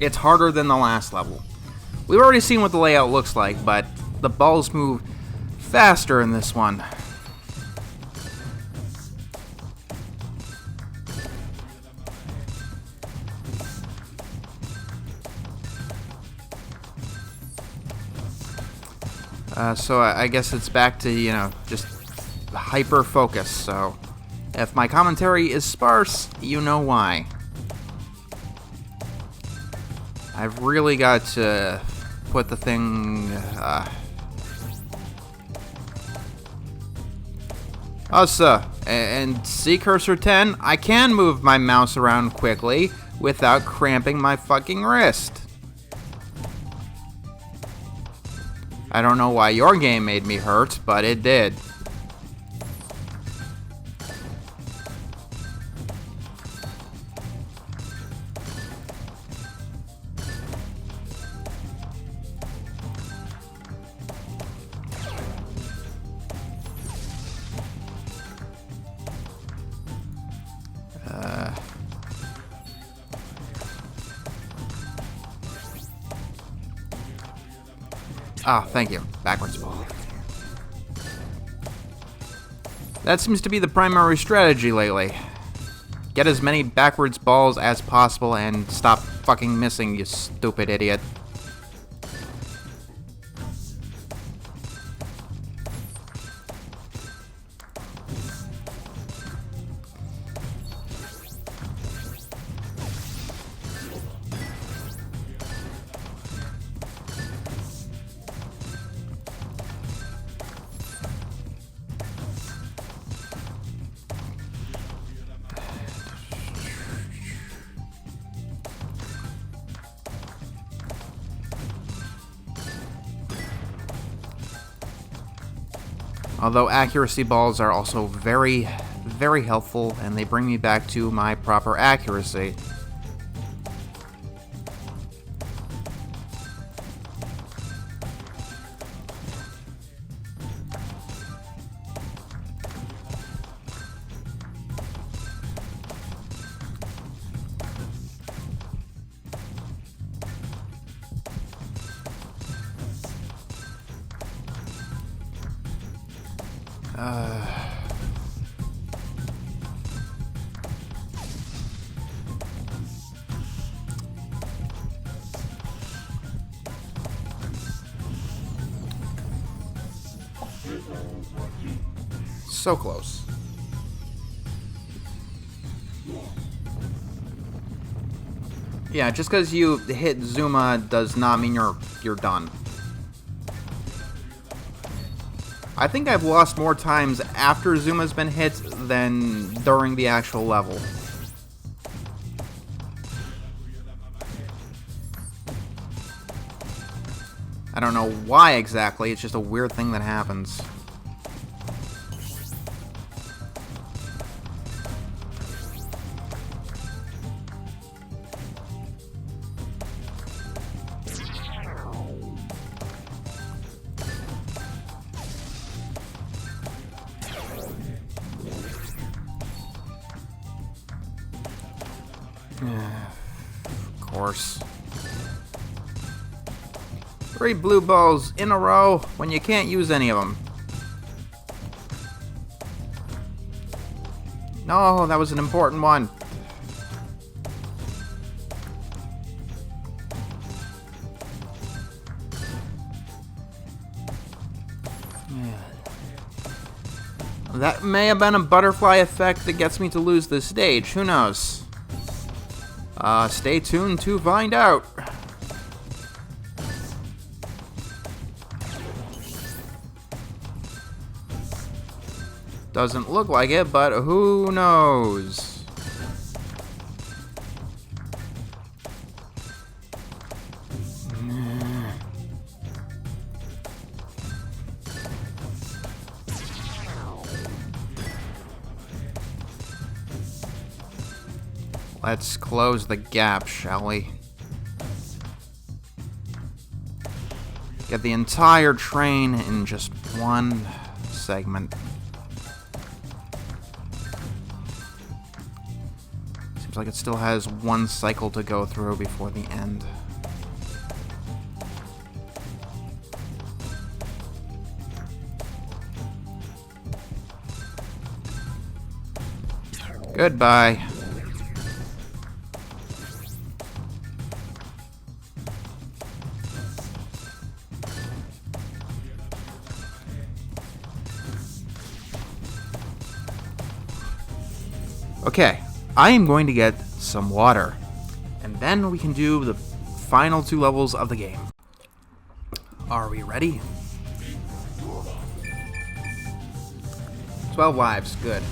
It's harder than the last level. We've already seen what the layout looks like, but the balls move faster in this one. So I guess it's back to, you know, just hyper-focus, so if my commentary is sparse, you know why. I've really got to put the thing, Also, and see cursor 10, I can move my mouse around quickly without cramping my fucking wrist. I don't know why your game made me hurt, but it did. Thank you. Backwards ball. That seems to be the primary strategy lately. Get as many backwards balls as possible and stop fucking missing, you stupid idiot. Although accuracy balls are also very, very helpful, and they bring me back to my proper accuracy. So close. Yeah, just because you hit Zuma does not mean you're done. I think I've lost more times after Zuma's been hit than during the actual level. I don't know why exactly, it's just a weird thing that happens. Of course. 3 blue balls in a row when you can't use any of them. No, that was an important one. That may have been a butterfly effect that gets me to lose this stage. Who knows? Stay tuned to find out. Doesn't look like it, but who knows? Let's close the gap, shall we? Get the entire train in just one segment. Seems like it still has one cycle to go through before the end. Goodbye. Okay, I am going to get some water, and then we can do the final 2 levels of the game. Are we ready? 12 lives, good.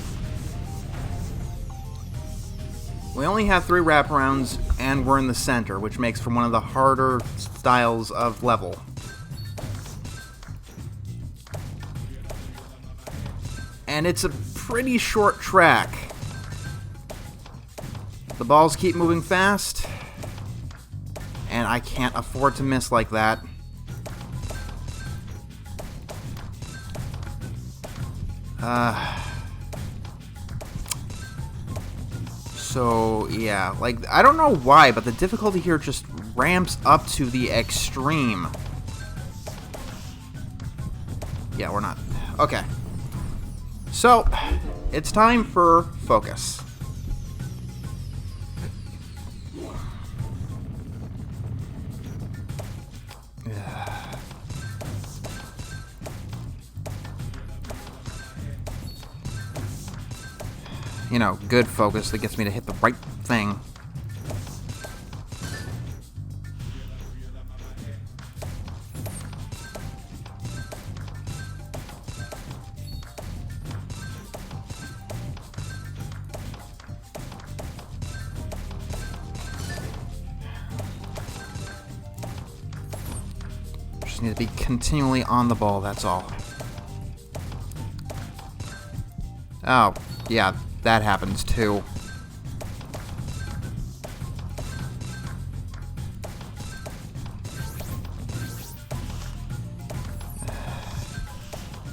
We only have 3 wraparounds, and we're in the center, which makes for one of the harder styles of level. And it's a pretty short track. The balls keep moving fast, and I can't afford to miss like that. So, yeah, like, I don't know why, but the difficulty here just ramps up to the extreme. Yeah, we're not. Okay. So, it's time for focus. You know, good focus that gets me to hit the right thing. Just need to be continually on the ball, that's all. Oh, yeah. That happens too.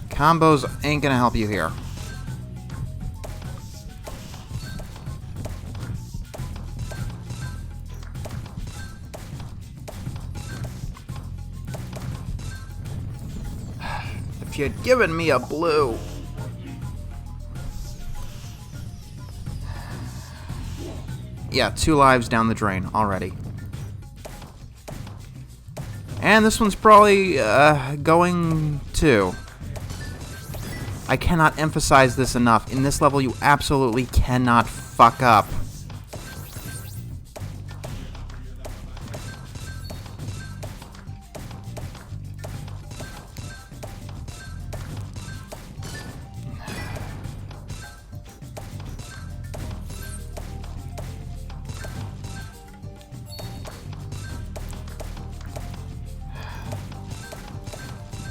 Combos ain't gonna help you here. If you'd given me a blue. Yeah, 2 lives down the drain already. And this one's probably going too. I cannot emphasize this enough. In this level, you absolutely cannot fuck up.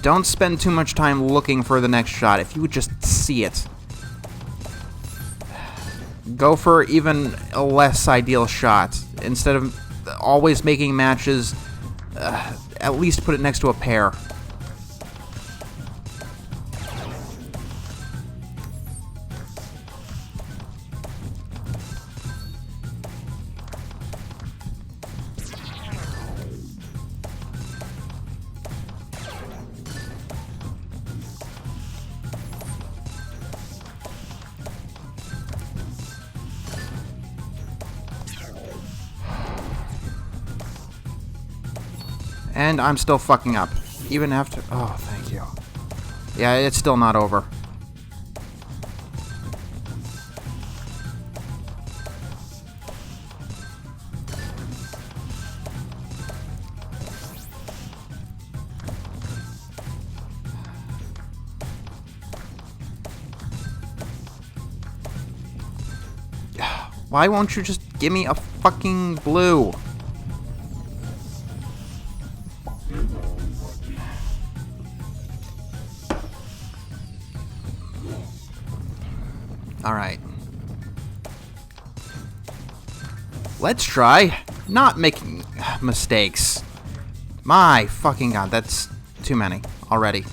Don't spend too much time looking for the next shot. If you would just see it. Go for even a less ideal shot. Instead of always making matches, at least put it next to a pair. And I'm still fucking up. Even after... Oh, thank you. Yeah, it's still not over. Why won't you just give me a fucking blue? Alright. Let's try not making mistakes. My fucking god, that's too many already.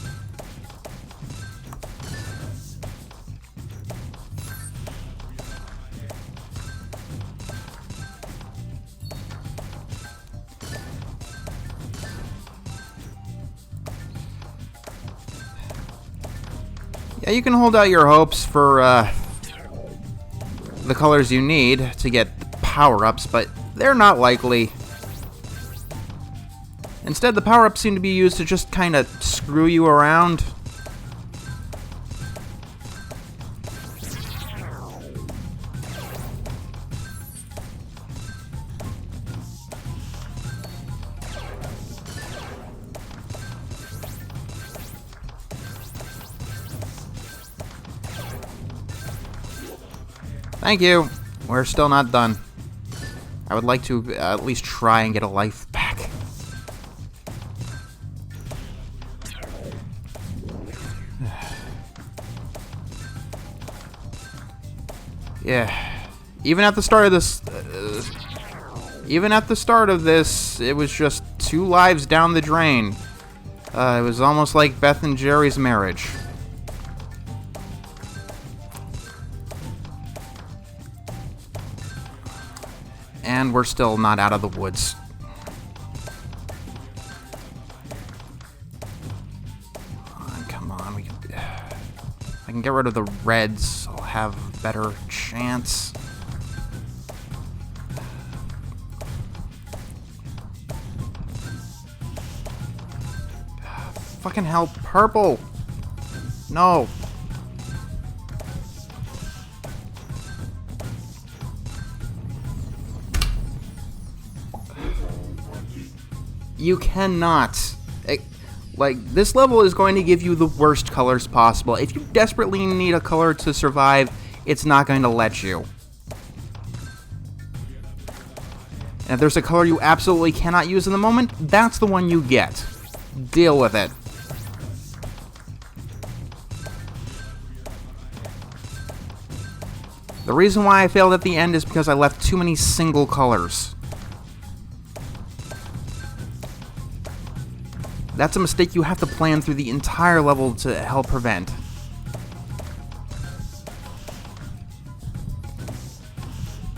Yeah, you can hold out your hopes for, the colors you need to get power-ups, but they're not likely. Instead, the power-ups seem to be used to just kind of screw you around. Thank you. We're still not done. I would like to at least try and get a life back. Yeah. Even at the start of this... it was just 2 lives down the drain. It was almost like Beth and Jerry's marriage. And we're still not out of the woods. Come on, I can get rid of the reds. I'll have a better chance. Fucking hell, purple! No! You cannot. Like, this level is going to give you the worst colors possible. If you desperately need a color to survive, it's not going to let you. And if there's a color you absolutely cannot use in the moment, that's the one you get. Deal with it. The reason why I failed at the end is because I left too many single colors. That's a mistake you have to plan through the entire level to help prevent.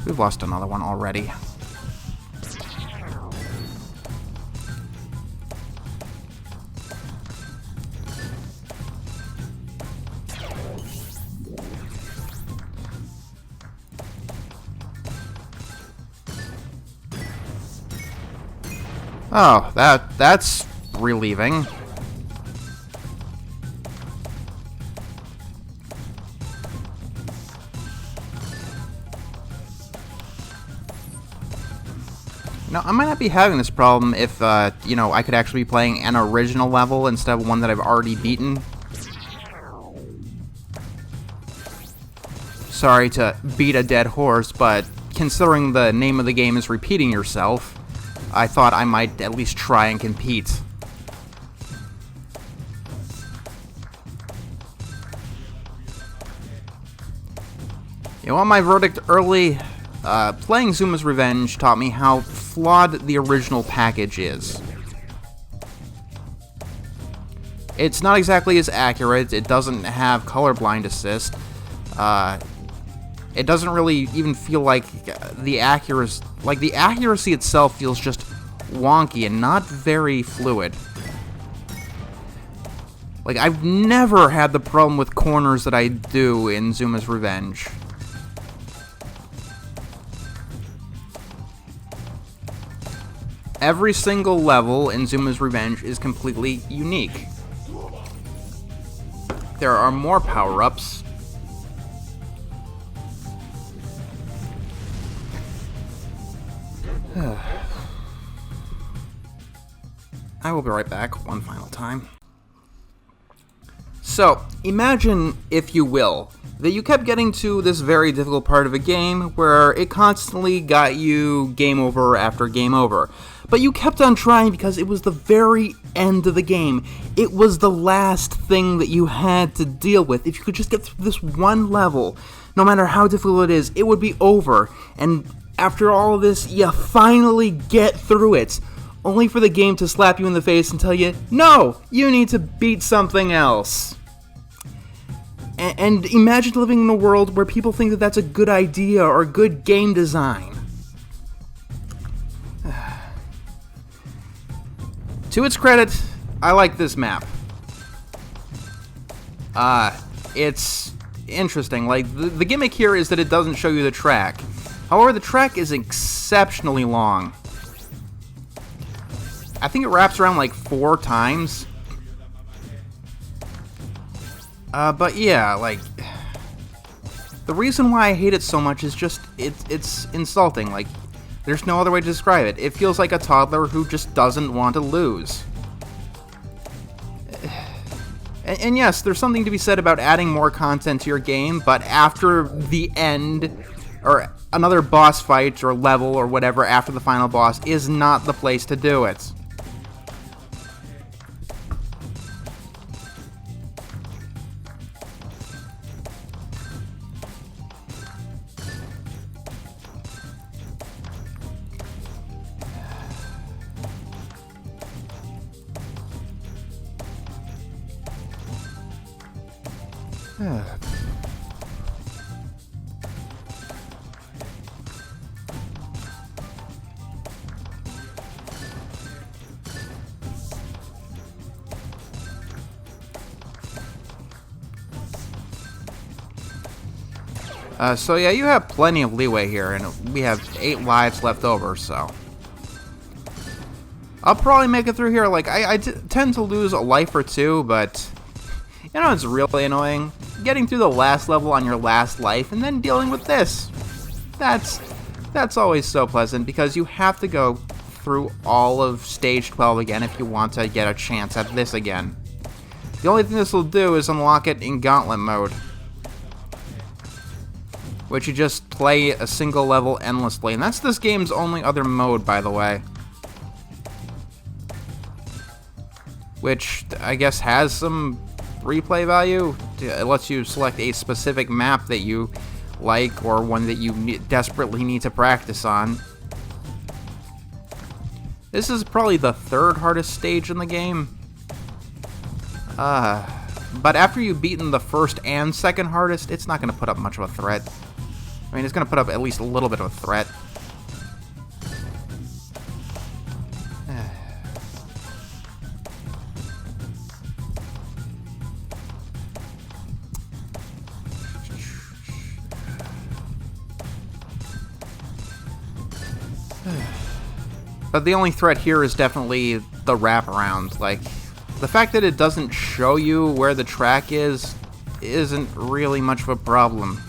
We've lost another one already. Oh, that's relieving. Now, I might not be having this problem if, you know, I could actually be playing an original level instead of one that I've already beaten. Sorry to beat a dead horse, but considering the name of the game is repeating yourself, I thought I might at least try and compete. You want my verdict early? Playing Zuma's Revenge taught me how flawed the original package is. It's not exactly as accurate. It doesn't have colorblind assist. It doesn't really even feel like the accuracy... Like, the accuracy itself feels just wonky and not very fluid. Like, I've never had the problem with corners that I do in Zuma's Revenge. Every single level in Zuma's Revenge is completely unique. There are more power-ups. I will be right back one final time. So, imagine, if you will, that you kept getting to this very difficult part of a game where it constantly got you game over after game over. But you kept on trying because it was the very end of the game. It was the last thing that you had to deal with. If you could just get through this one level, no matter how difficult it is, it would be over. And after all of this, you finally get through it, only for the game to slap you in the face and tell you, no, you need to beat something else. And imagine living in a world where people think that that's a good idea or good game design. To its credit, I like this map. It's interesting. Like, the gimmick here is that it doesn't show you the track. However, the track is exceptionally long. I think it wraps around like 4 times. But yeah, like, the reason why I hate it so much is just, it's insulting. Like, there's no other way to describe it. It feels like a toddler who just doesn't want to lose. And yes, there's something to be said about adding more content to your game, but after the end, or another boss fight or level or whatever after the final boss is not the place to do it. So yeah, you have plenty of leeway here, and we have 8 lives left over, so I'll probably make it through here. Like, I tend to lose a life or two, but you know it's really annoying? Getting through the last level on your last life, and then dealing with this. That's always so pleasant, because you have to go through all of Stage 12 again if you want to get a chance at this again. The only thing this will do is unlock it in Gauntlet mode, which you just play a single level endlessly. And that's this game's only other mode, by the way. Which I guess has some replay value. It lets you select a specific map that you like, or one that you desperately need to practice on. This is probably the 3rd hardest stage in the game. But after you've beaten the 1st and 2nd hardest, it's not going to put up much of a threat. I mean, it's going to put up at least a little bit of a threat. But the only threat here is definitely the wraparound. Like, the fact that it doesn't show you where the track is isn't really much of a problem.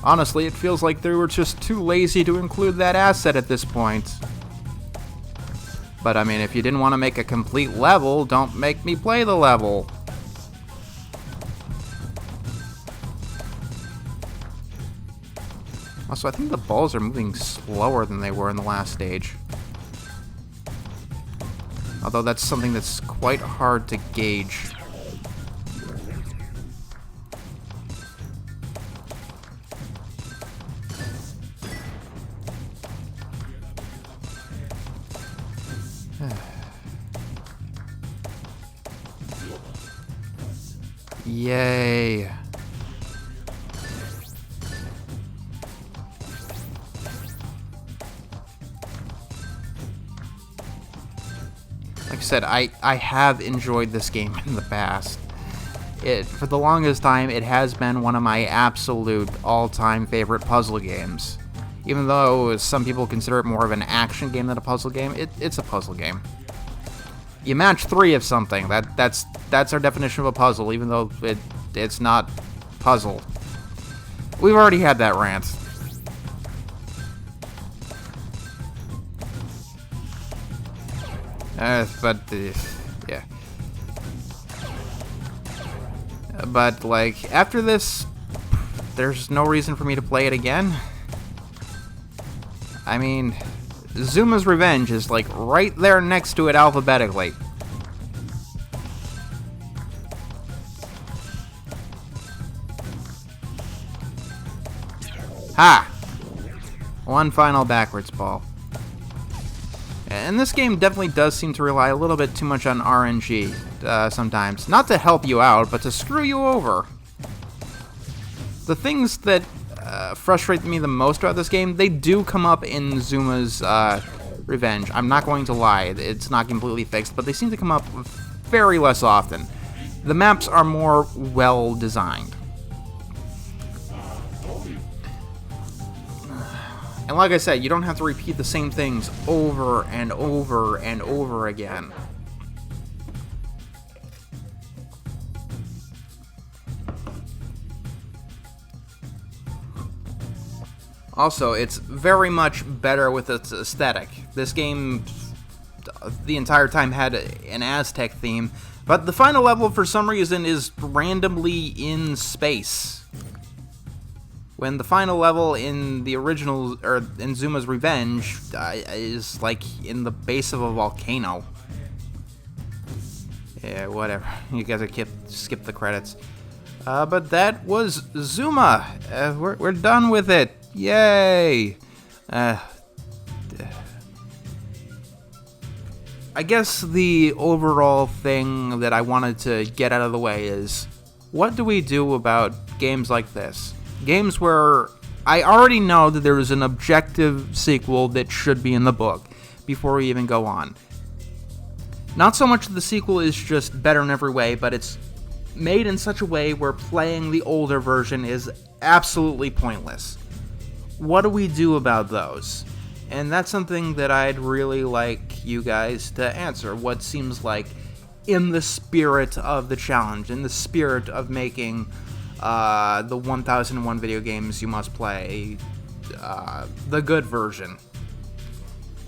Honestly, it feels like they were just too lazy to include that asset at this point. But I mean, if you didn't want to make a complete level, don't make me play the level. Also, I think the balls are moving slower than they were in the last stage. Although that's something that's quite hard to gauge. Yay. Like I said, I have enjoyed this game in the past. For the longest time, it has been one of my absolute all-time favorite puzzle games. Even though some people consider it more of an action game than a puzzle game, it's a puzzle game. You match 3 of something. That's our definition of a puzzle, even though it's not puzzle. We've already had that rant. Yeah. But, like, after this, there's no reason for me to play it again. I mean, Zuma's Revenge is, like, right there next to it alphabetically. Ha! One final backwards ball. And this game definitely does seem to rely a little bit too much on RNG sometimes. Not to help you out, but to screw you over. The things that frustrate me the most about this game, they do come up in Zuma's Revenge. I'm not going to lie, it's not completely fixed, but they seem to come up very less often. The maps are more well designed. And like I said, you don't have to repeat the same things over and over and over again. Also, it's very much better with its aesthetic. This game the entire time had an Aztec theme, but the final level for some reason is randomly in space. When the final level in the original, or in Zuma's Revenge, is like in the base of a volcano. Yeah, whatever. You guys skip the credits. But that was Zuma. We're done with it. Yay! I guess the overall thing that I wanted to get out of the way is, what do we do about games like this? Games where I already know that there is an objective sequel that should be in the book before we even go on. Not so much the sequel is just better in every way, but it's made in such a way where playing the older version is absolutely pointless. What do we do about those? And that's something that I'd really like you guys to answer. What seems like, in the spirit of the challenge, in the spirit of making the 1001 video games you must play, the good version.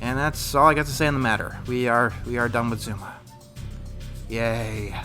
And that's all I got to say on the matter. We are done with Zuma. Yay.